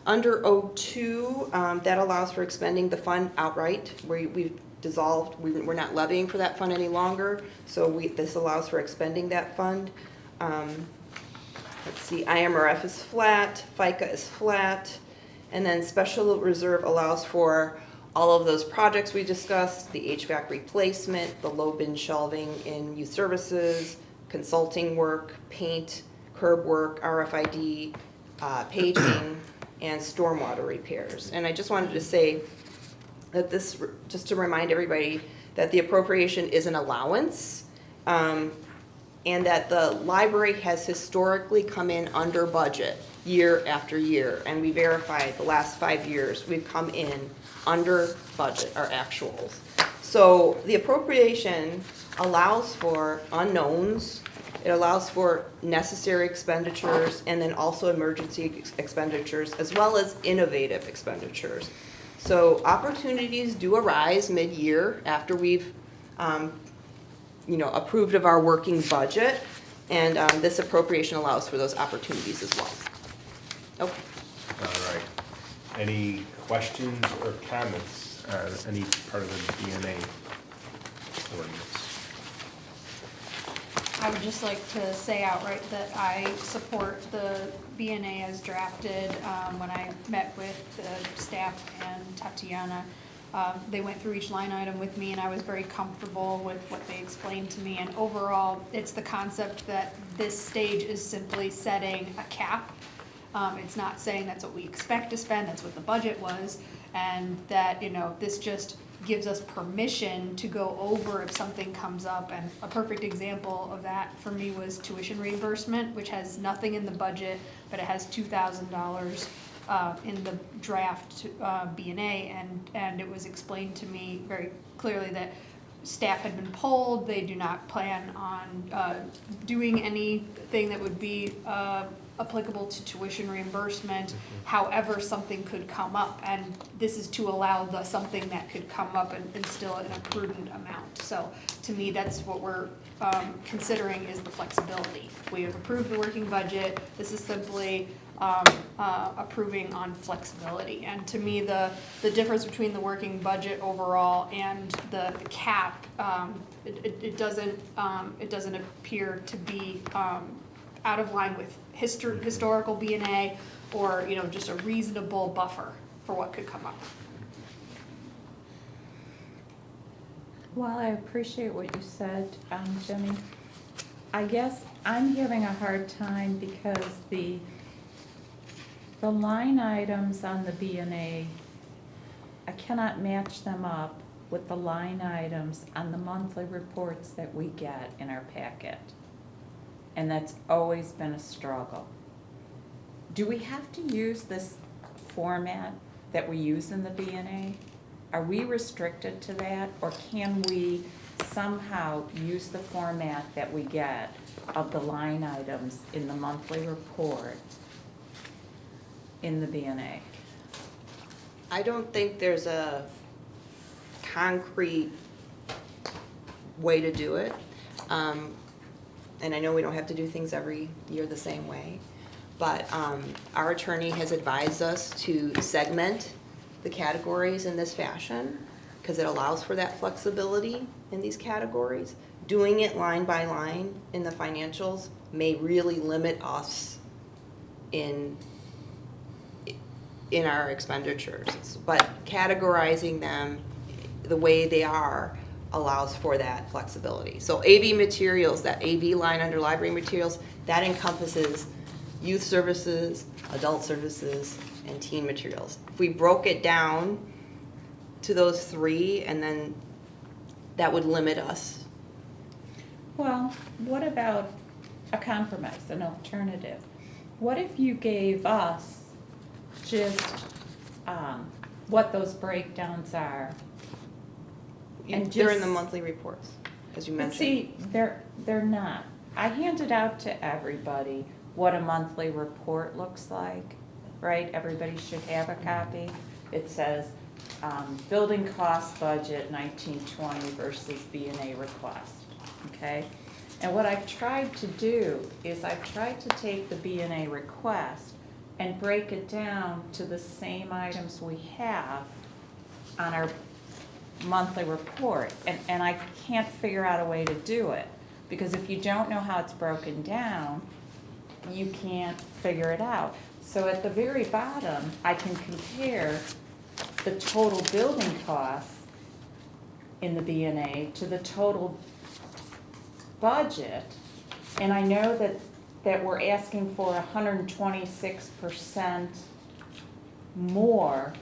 Under O2, that allows for expending the fund outright. We've dissolved, we're not levying for that fund any longer, so this allows for expending that fund. Let's see, IMRF is flat, FICA is flat, and then special reserve allows for all of those projects we discussed, the HVAC replacement, the low bin shelving in youth services, consulting work, paint, curb work, RFID, paging, and stormwater repairs. And I just wanted to say that this, just to remind everybody, that the appropriation is an allowance, and that the library has historically come in under budget year after year. And we verified the last 5 years, we've come in under budget, our actuals. So the appropriation allows for unknowns, it allows for necessary expenditures, and then also emergency expenditures, as well as innovative expenditures. So opportunities do arise mid-year after we've approved of our working budget, and this appropriation allows for those opportunities as well. Okay. All right. Any questions or comments on any part of the DNA ordinance? I would just like to say outright that I support the BNA as drafted. When I met with the staff and Tatiana, they went through each line item with me, and I was very comfortable with what they explained to me. And overall, it's the concept that this stage is simply setting a cap. It's not saying that's what we expect to spend, that's what the budget was, and that, this just gives us permission to go over if something comes up. And a perfect example of that for me was tuition reimbursement, which has nothing in the budget, but it has $2,000 in the draft B&A, and it was explained to me very clearly that staff had been polled, they do not plan on doing anything that would be applicable to tuition reimbursement. However, something could come up, and this is to allow the something that could come up and still in a prudent amount. So to me, that's what we're considering is the flexibility. We have approved the working budget. This is simply approving on flexibility. And to me, the difference between the working budget overall and the cap, it doesn't appear to be out of line with historical B&A, or just a reasonable buffer for what could come up. Well, I appreciate what you said, Jenny. I guess I'm having a hard time because the line items on the B&A, I cannot match them up with the line items on the monthly reports that we get in our packet. And that's always been a struggle. Do we have to use this format that we use in the B&A? Are we restricted to that, or can we somehow use the format that we get of the line items in the monthly report in the B&A? I don't think there's a concrete way to do it. And I know we don't have to do things every year the same way, but our attorney has advised us to segment the categories in this fashion because it allows for that flexibility in these categories. Doing it line by line in the financials may really limit us in our expenditures, but categorizing them the way they are allows for that flexibility. So AV materials, that AV line under library materials, that encompasses youth services, adult services, and teen materials. If we broke it down to those three, and then that would limit us. Well, what about a compromise, an alternative? What if you gave us just what those breakdowns are? And they're in just, the monthly reports, as you but mentioned. see, they're not. I handed out to everybody what a monthly report looks like, right? Everybody should have a copy. It says building cost budget 1920 versus B&A request, okay? And what I've tried to do is I've tried to take the B&A request and break it down to the same items we have on our monthly report. And I can't figure out a way to do it, because if you don't know how it's broken down, you can't figure it out. So at the very bottom, I can compare the total building costs in the B&A to the total budget, and I know that we're asking for 126% more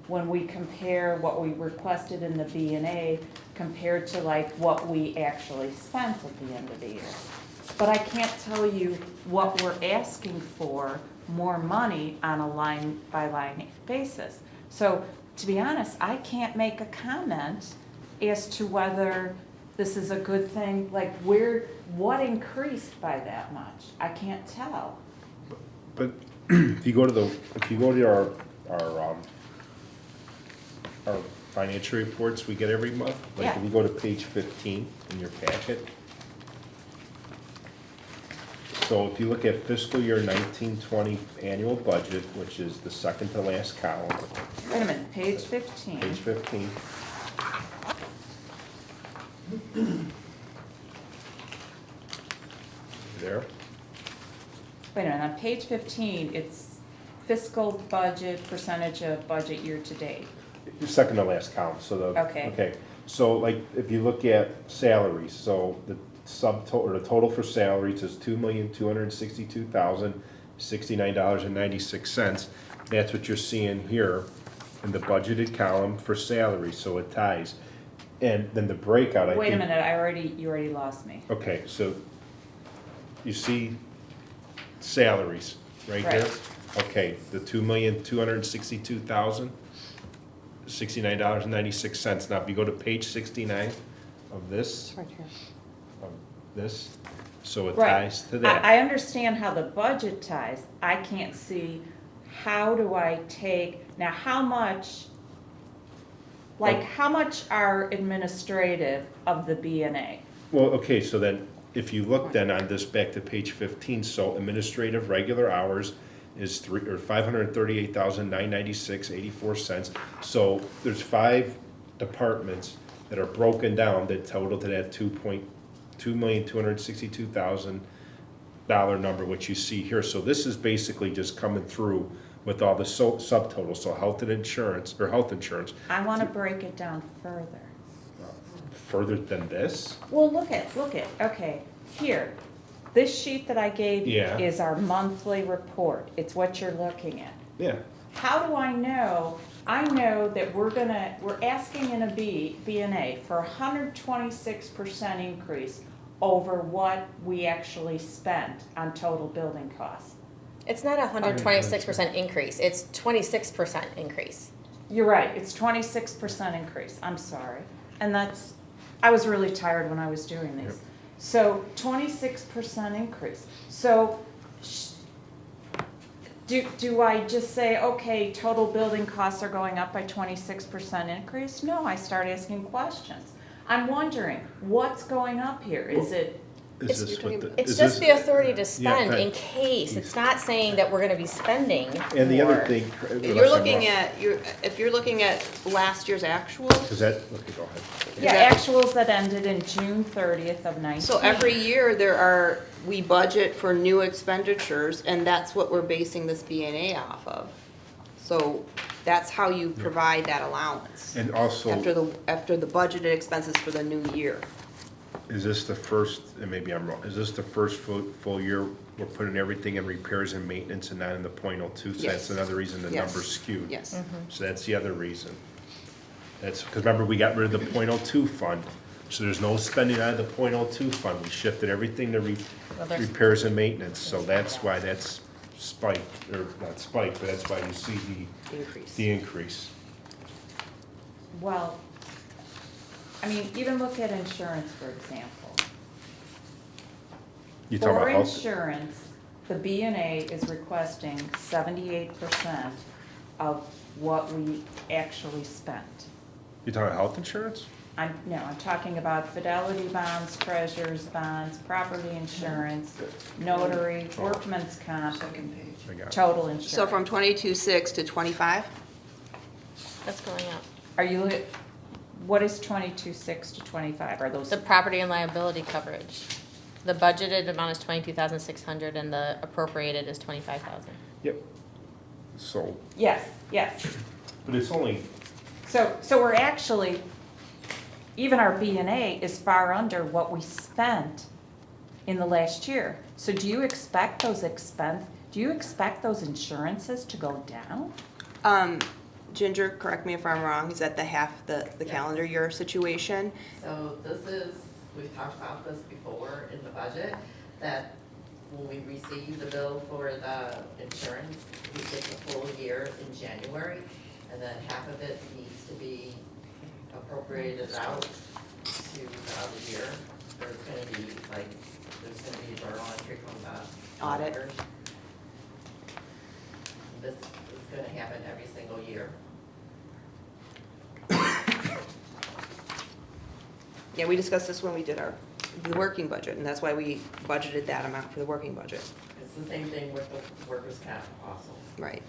when we compare what we requested in the B&A compared to like what we actually spent at the end of the year. But I can't tell you what we're asking for more money on a line-by-line basis. So to be honest, I can't make a comment as to whether this is a good thing, like what increased by that much? I can't tell. But if you go to our financial reports we get every month, like Yeah. if you go to page 15 in your packet. So if you look at fiscal year 19-20 annual budget, which is the second to last column, Wait a minute, page 15. page 15. There. Wait a minute, on page 15, it's fiscal budget, percentage of budget year to date. Your second to last column, so the. Okay. So like, if you look at salaries, so the subtotal, or the total for salaries is $2,262,069.96. That's what you're seeing here in the budgeted column for salaries, so it ties. And then the breakout, I think. Wait a minute, you already lost me. Okay, so you see salaries right Right. here? Okay, the $2,262,069.96. Now, if you go to page 69 of this, Right here. of this, so it Right. ties to that. I understand how the budget ties. I can't see, how do I take, now how much, like how much are administrative of the B&A? Well, okay, so then, if you look then on this back to page 15, so administrative regular hours is $538,996.84. So there's 5 departments that are broken down that total to that $2,262,000 number, which you see here. So this is basically just coming through with all the subtotals, so health insurance. I want to break it down further. Further than this? Well, look at, okay, here. This sheet that I gave you Yeah. is our monthly report. It's what you're looking at. Yeah. How do I know? I know that we're asking in a B&A for 126% increase over what we actually spent on total building costs. It's not a 126% increase, it's 26% increase. You're right, it's 26% increase, I'm sorry. And I was really tired when I was doing these. Yep. So 26% increase. So do I just say, okay, total building costs are going up by 26% increase? No, I start asking questions. I'm wondering, what's going up here? Is it, Is this what It's is just this- the authority to spend right. in case. It's not saying that we're gonna be spending And the other more. thing. You're looking at, if you're looking at last year's actuals, Is that, okay, go ahead. yeah, actuals that ended in June 30th of 19. so every year we budget for new expenditures, and that's what we're basing this B&A off of. So that's how you provide that allowance, And also, after the budgeted expenses for the new year. is this the first, and maybe I'm wrong, is this the first full year we're putting everything in repairs and maintenance and not in the .02? So that's Yes. another reason the Yes. number's skewed. Yes. So that's the other reason. That's, because remember, we got rid of the .02 fund, so there's no spending out of the .02 fund. We shifted everything to there's- repairs and maintenance, so that's why that's spiked, or not spiked, but that's why you see the increase. Well, I mean, even look at insurance, for example. You talking For about health? insurance, the B&A is requesting 78% of what we actually spent. You talking about health insurance? I'm talking about fidelity bonds, treasurer's bonds, property insurance, notary, workman's comp, Second page. I got it. total insurance. So from 22.6 to 25? That's going up. Are you, what is 22.6 to 25? Are those, The property and liability coverage. The budgeted amount is 22,600 and the appropriated is 25,000. Yep. So, yes, but it's only, so we're actually, even our B and A is far under what we spent in the last year. So do you expect those insurances to go down? Ginger, correct me if I'm wrong, is that the calendar year situation? So this is, we've talked about this before in the budget, that when we receive the bill for the insurance, we get the full year in January, and then half of it needs to be appropriated out to the other year. There's gonna be a journal entry from the Audit. auditors. This is gonna happen every single year. Yeah, we discussed this when we did the working budget, and that's why we budgeted that amount for the working budget. It's the same thing with the workers' comp also. Right.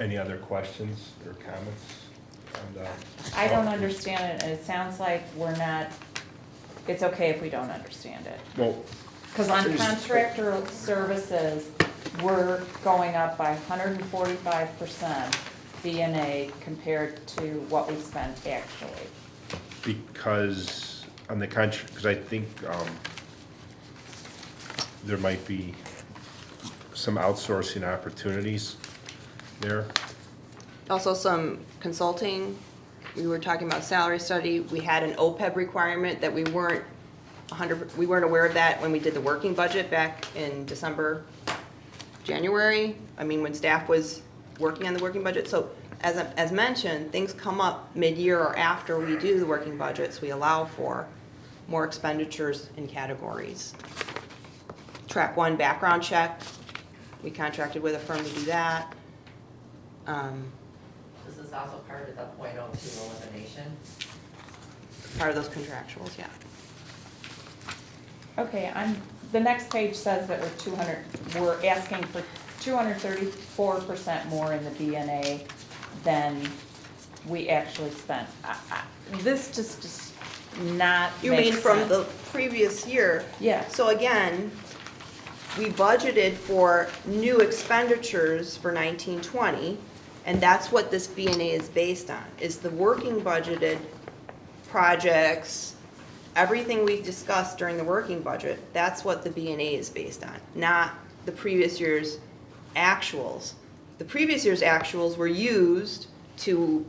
any other questions or comments on the? I don't understand it, and it sounds like we're not, it's okay if we don't understand it. Well, Because on There's- contractor services, we're going up by 145% B and A compared to what we spent actually. because on the contrary, because I think there might be some outsourcing opportunities there. Also some consulting, we were talking about salary study, we had an OPEB requirement that we weren't aware of that when we did the working budget back in December, January. I mean, when staff was working on the working budget. So as mentioned, things come up mid-year or after we do the working budgets, we allow for more expenditures in categories. Track 1 background check, we contracted with a firm to do that. This is also part of the .02 elimination. Part of those contractuals, yeah. Okay, the next page says that we're asking for 234% more in the B and A than we actually spent. This just does not You make mean sense. from the previous year? Yeah. So again, we budgeted for new expenditures for 1920, and that's what this B and A is based on, is the working budgeted projects, everything we discussed during the working budget, that's what the B and A is based on, not the previous year's actuals. The previous year's actuals were used to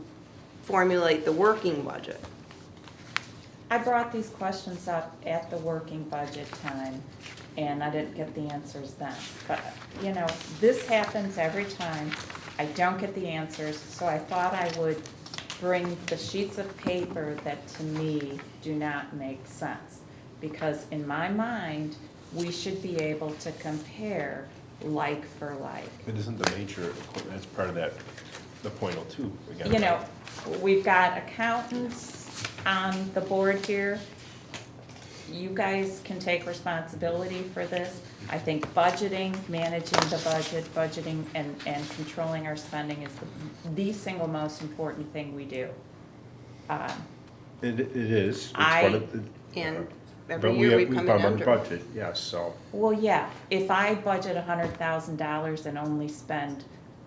formulate the working budget. I brought these questions up at the working budget time, and I didn't get the answers then. But, you know, this happens every time. I don't get the answers, so I thought I would bring the sheets of paper that to me do not make sense. Because in my mind, we should be able to compare like for like. It isn't the major, that's part of that, the .02. we got You know, we've got accountants on the board here. You guys can take responsibility for this. I think budgeting, managing the budgeting and controlling our spending is the single most important thing we do. It is. It's I- one of the- And but every year we've we come in bump our under. budget, yes, so. Well, yeah, if I budget $100,000 and only spend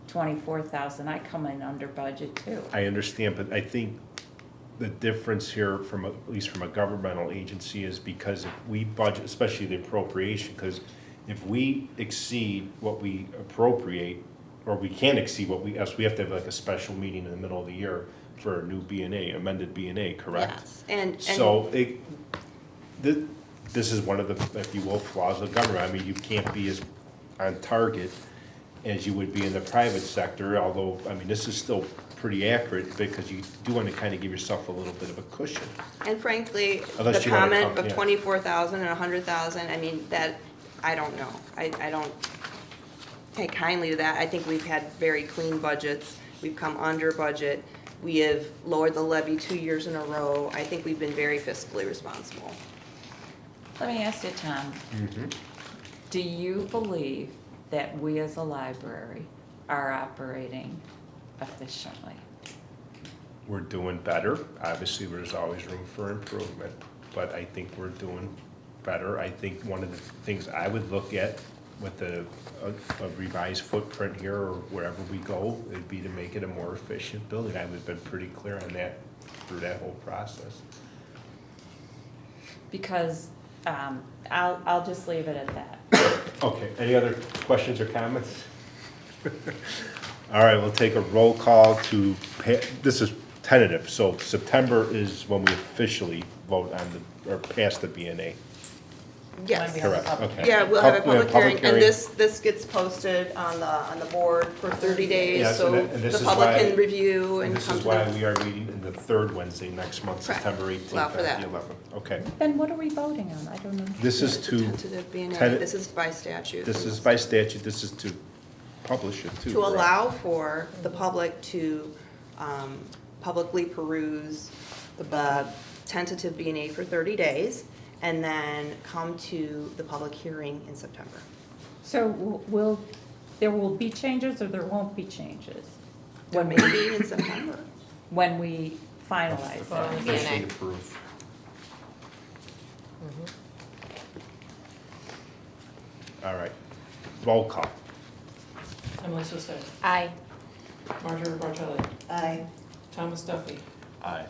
$24,000, I come in under budget too. I understand, but I think the difference here from, at least from a governmental agency, is because if we budget, especially the appropriation, because if we exceed what we appropriate, or we can exceed what we have to have like a special meeting in the middle of the year for a new B and A, amended B and A, correct? Yes, and So this is one of the, if you will, flaws of government. I mean, you can't be as on target as you would be in the private sector, although, I mean, this is still pretty accurate because you do want to kind of give yourself a little bit of a cushion. And frankly, Unless the you wanna comment come- of yeah. 24,000 and 100,000, I mean, that I don't know. I don't take kindly to that. I think we've had very clean budgets. We've come under budget. We have lowered the levy 2 years in a row. I think we've been very fiscally responsible. Let me ask you, Tom, do you believe that we as a library are operating efficiently? We're doing better. Obviously, there's always room for improvement, but I think we're doing better. I think one of the things I would look at with a revised footprint here or wherever we go, it'd be to make it a more efficient building. I've been pretty clear on that through that whole process. Because I'll just leave it at that. Okay, any other questions or comments? All right, we'll take a roll call to, this is tentative, so September is when we officially vote on the, or pass the BNA. Yes. Correct, okay. Yeah, we'll have a We have public hearing, and this gets posted on the board for 30 days, Yes, so and this the is public why- can review and This come is to why the. we are meeting in the third Wednesday next month, Correct. September 18th, Allow for at that. the 11th. Okay. Then what are we voting on? I don't know. This is to, Tentative BNA, tenta- this is by statute. this is by statute, this is to publish it too. To correct? allow for the public to publicly peruse the tentative BNA for 30 days, and then come to the public hearing in September. So there will be changes or there won't be changes? There may be in September. When we finalize it? Officially BNA. approved. All right, roll call. Emily Sisson, Aye. Marjorie Bartelli, Aye. Thomas Duffy, Aye.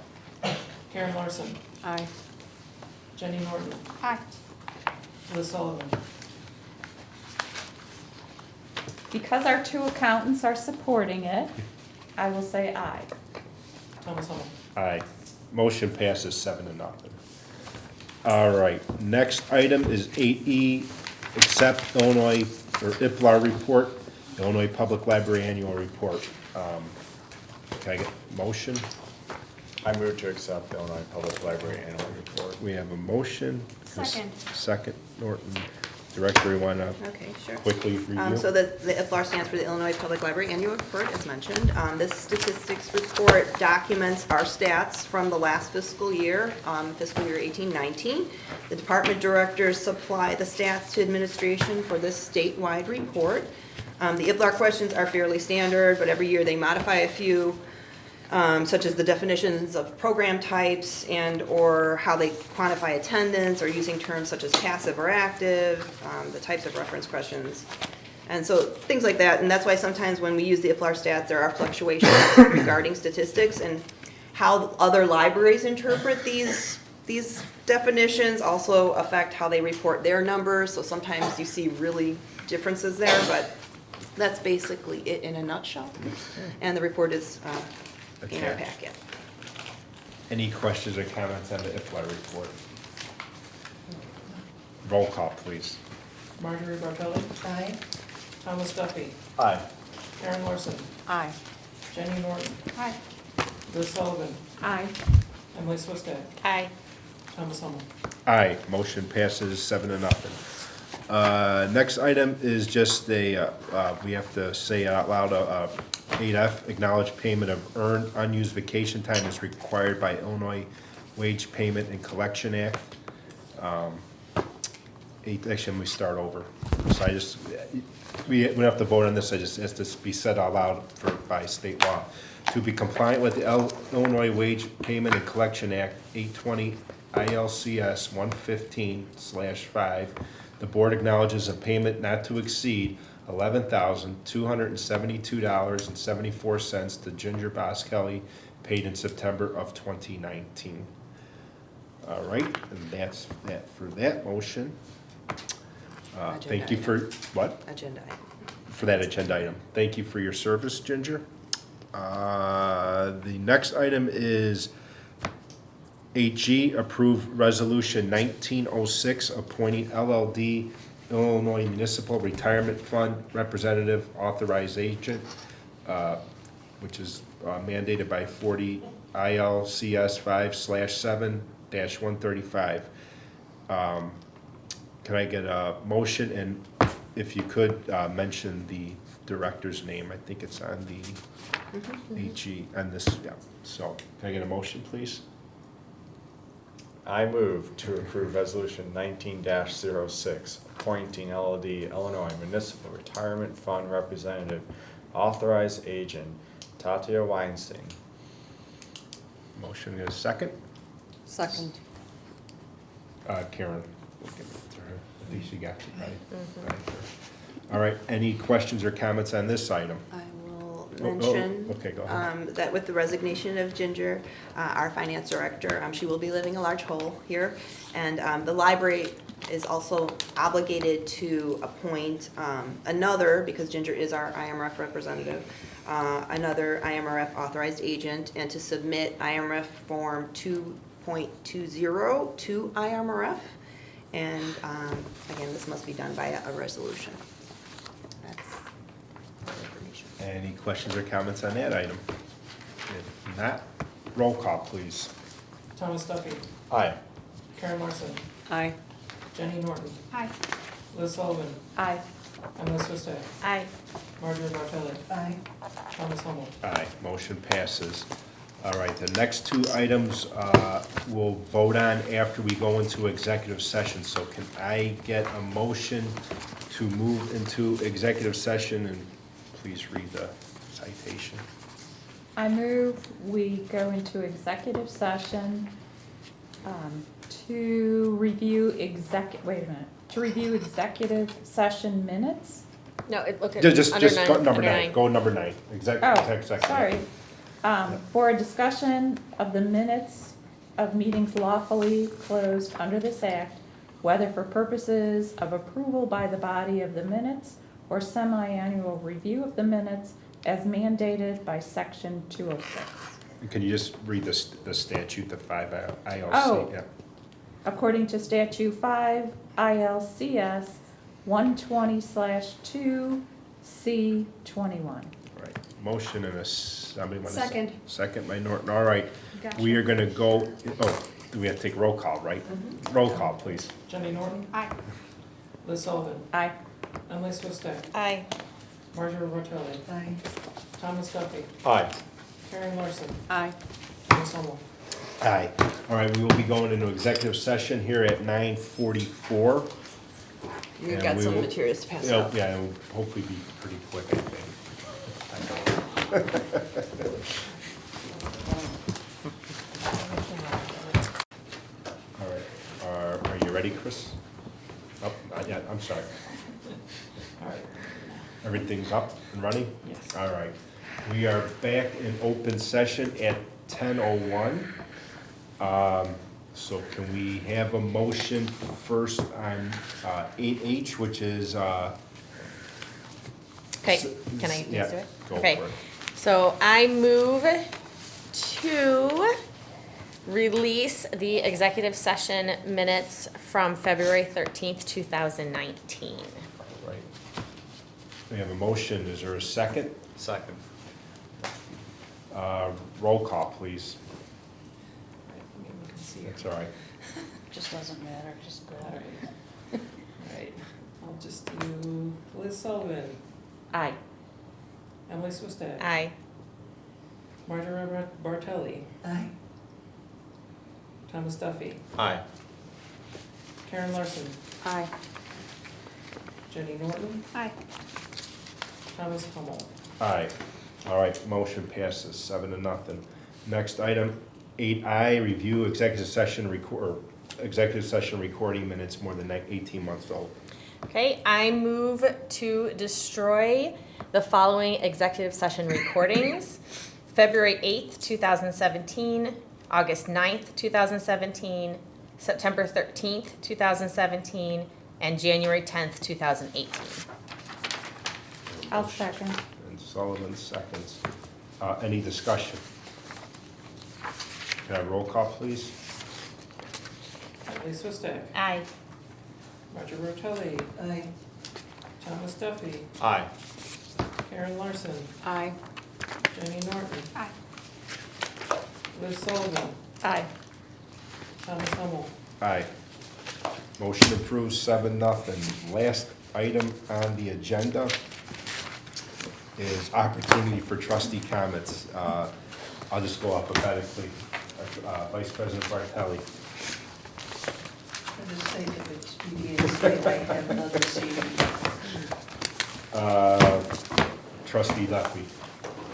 Karen Larson, Aye. Jenny Norton, Aye. Liz Sullivan. Because our two accountants are supporting it, I will say aye. Thomas Hummel. Aye. Motion passes 7-0. All right, next item is 8E, accept Illinois, or IPLAR report, Illinois Public Library Annual Report. Can I get a motion? I move to accept the Illinois Public Library Annual Report. We have a motion. Second. Second, Norton. Director, you want to Okay, sure. quickly review? So the IFLAR stands for the Illinois Public Library Annual Report, as mentioned. This statistics report documents our stats from the last fiscal year, fiscal year 18-19. The department directors supply the stats to administration for this statewide report. The IFLAR questions are fairly standard, but every year they modify a few, such as the definitions of program types and or how they quantify attendance, or using terms such as passive or active, the types of reference questions. And so things like that, and that's why sometimes when we use the IFLAR stats, there are fluctuations regarding statistics, and how other libraries interpret these definitions also affect how they report their numbers. So sometimes you see really differences there, but that's basically it in a nutshell. And the report is in our Okay. packet. Any questions or comments on the IPLAR report? Roll call, please. Marjorie Bartelli, Aye. Thomas Duffy, Aye. Karen Larson, Aye. Jenny Norton, Aye. Liz Sullivan, Aye. Emily Sisson, Aye. Thomas Hummel. Aye, motion passes 7-0. Next item is just we have to say it out loud, 8F, acknowledge payment of earned unused vacation time is required by Illinois Wage Payment and Collection Act. Actually, let me start over. So we don't have to vote on this, I just, it has to be said out loud by state law. To be compliant with the Illinois Wage Payment and Collection Act, 820 ILCS 115/5, the board acknowledges a payment not to exceed $11,272.74 to Ginger Kelly, paid in September of 2019. All right, and that's that for that motion. Thank you for, what? Agenda item. For that agenda item. Thank you for your service, Ginger. The next item is 8G, approve resolution 1906, appointing LLD, Illinois Municipal Retirement Fund Representative Authorized Agent, which is mandated by 40 ILCS 5/7-135. Can can I get a motion, and if you could, mention the director's name, I think it's on the HE, on this, yeah, so, can I get a motion, please? I move to approve resolution 19-06, appointing LLD Illinois Municipal Retirement Fund Representative, authorized agent, Tatia Weinstein. Motion, is second? Second. Karen, we'll give it to her, at least you got it right. All right, any questions or comments on this item? I will Oh, mention okay, go ahead. that with the resignation of Ginger, our finance director, she will be living a large hole here. And the library is also obligated to appoint another, because Ginger is our IMRF representative, another IMRF authorized agent, and to submit IMRF Form 2.20 to IMRF. And again, this must be done via a resolution. That's all the information. Any questions or comments on that item? If not, roll call, please. Thomas Duffy, Aye. Karen Larson, Aye. Jenny Norton, Hi. Liz Sullivan, Aye. Emily Swistek, Aye. Marjorie Bartelli, Aye. Thomas Hummel. Aye, motion passes. All right, the next two items we'll vote on after we go into executive session. So can I get a motion to move into executive session, and please read the citation. I move we go into executive session to review to review executive session minutes. No, look at, Just under go nine, number under nine, nine. go number nine. Executive. Sorry. For a discussion of the minutes of meetings lawfully closed under this act, whether for purposes of approval by the body of the minutes or semi-annual review of the minutes as mandated by section 206. Can you just read the statute, the 5 ILC? Oh. Yeah. According to statute 5 ILCS 120/2C21. Right, motion and somebody want to Second. Second by Norton, all right. Gotcha. We are gonna go, do we have to take roll call, right? Roll call, please. Jenny Norton, Aye. Liz Sullivan, Aye. Emily Swistek, Aye. Marjorie Bartelli, Aye. Thomas Duffy, Aye. Karen Larson, Aye. Thomas Hummel. Aye. All right, we will be going into executive session here at 9:44. You've And got we some will- materials to pass Yeah, out. yeah, it'll hopefully be pretty quick, I think. All right, are you ready, Chris? Oh, not yet, I'm sorry. All right, Everything's up and running? yes. All right. We are back in open session at 10:01. So can we have a motion first on 8H, which is, Okay, can I yeah, do it? go Okay. for it. So I move to release the executive session minutes from February 13th, 2019. Right. We have a motion. Is there a second? Second. Roll call, please. Right, let me look and see. That's all right. Just doesn't matter, just go. All right. All right, I'll just do Liz Sullivan, Aye. Emily Swistek, Aye. Marjorie Bartelli, Aye. Thomas Duffy, Aye. Karen Larson, Aye. Jenny Norton, Aye. Thomas Hummel. Aye. All right, motion passes 7-0. Next item, 8I, review executive session recording minutes more than 18 months old. Okay, I move to destroy the following executive session recordings. February 8th, 2017, August 9th, 2017, September 13th, 2017, and January 10th, 2018. I'll second. And Sullivan seconds. Any discussion? Can I have roll call, please? Emily Swistek, Aye. Marjorie Bartelli, Aye. Thomas Duffy, Aye. Karen Larson, Aye. Jenny Norton, Aye. Liz Sullivan, Aye. Thomas Hummel. Aye. Motion approved, 7-0. Last item on the agenda is opportunity for trustee comments. I'll just go alphabetically. Vice President Bartelli. For the sake of expediency, I have another seat. Trustee Leffy.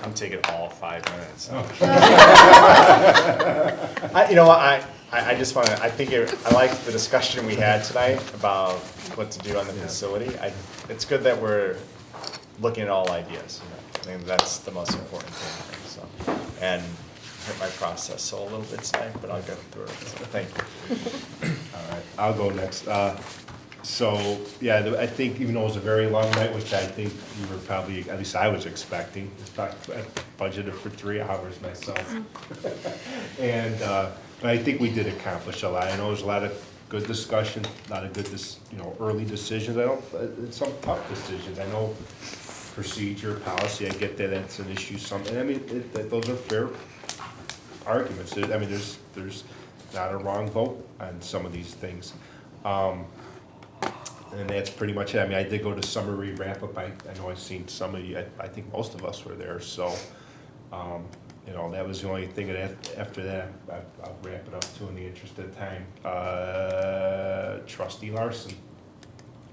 I'm taking all 5 minutes. Oh. You know what, I just wanna, I like the discussion we had tonight about what to do on the facility. It's good that we're looking at all ideas. I think that's the most important thing, so. And hit my process so a little bit tonight, but I'll get through it, so thank you. All right, I'll go next. So, yeah, I think even though it was a very long night, which I think you were probably, at least I was expecting, in fact, I budgeted for 3 hours myself. And, but I think we did accomplish a lot. I know there's a lot of good discussion, a lot of good, early decisions. Some tough decisions. I know procedure, policy, I get that that's an issue. And I mean, those are fair arguments. I mean, there's not a wrong vote on some of these things. And that's pretty much it. I mean, I did go to summary wrap up. I know I've seen some of you, I think most of us were there. So, that was the only thing. After that, I'll wrap it up too in the interest of time. Trustee Larson.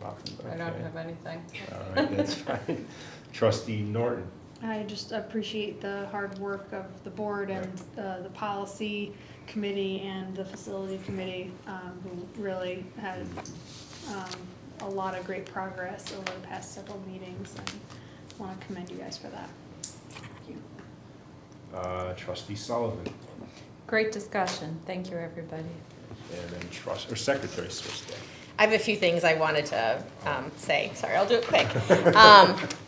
I don't have anything. All right, that's fine. Trustee Norton. I just appreciate the hard work of the board and the policy committee and the facility committee, who really had a lot of great progress over the past several meetings, and want to commend you guys for that. Thank you. Trustee Sullivan. Great discussion. Thank you, everybody. And then Secretary Swistek. I have a few things I wanted to say. Sorry, I'll do it quick.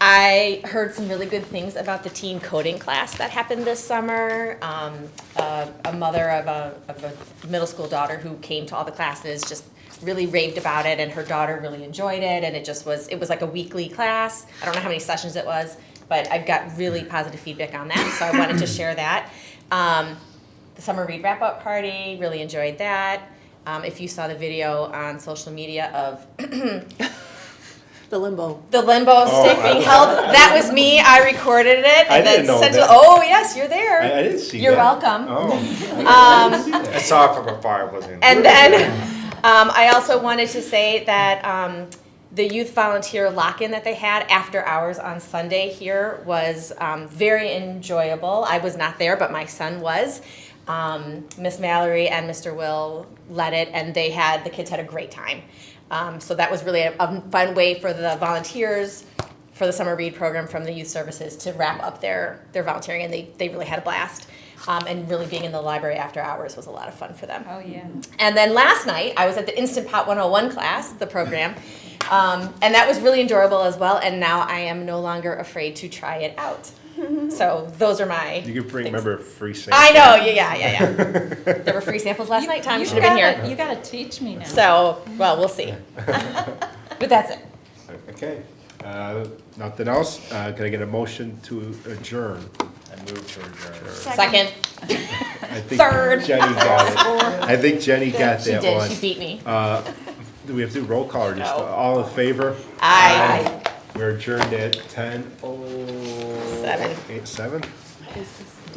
I heard some really good things about the teen coding class that happened this summer. A mother of a middle school daughter who came to all the classes just really raved about it, and her daughter really enjoyed it, and it was like a weekly class. I don't know how many sessions it was, but I've got really positive feedback on that, so I wanted to share that. The summer read wrap-up party, really enjoyed that. If you saw the video on social media of The limbo. the limbo stick being held, that was me. I recorded it and then sent it. Oh yes, you're there. I didn't see You're that. welcome. Oh. I saw it from afar, I wasn't. And then I also wanted to say that the youth volunteer lock-in that they had after hours on Sunday here was very enjoyable. I was not there, but my son was. Miss Mallory and Mr. Will led it, and the kids had a great time. So that was really a fun way for the volunteers for the summer read program from the youth services to wrap up their volunteering, and they really had a blast. And really being in the library after hours was a lot of fun for them. Oh, yeah. And then last night, I was at the Instant Pot 101 class, the program, and that was really enjoyable as well, and now I am no longer afraid to try it out. So those are my You can bring, things. remember, free sample. I know, yeah. There were free samples last night. Tom, you should have been here. You gotta teach me now. So, well, we'll see. But that's it. Okay. Nothing else? Can I get a motion to adjourn? I moved to adjourn. Second. I think Third. Jenny got it. I think Jenny got She that did. one. She beat me. Do we have to do roll call or just No. all in favor? Aye. We're adjourned at 10:07. Seven. Seven? Is this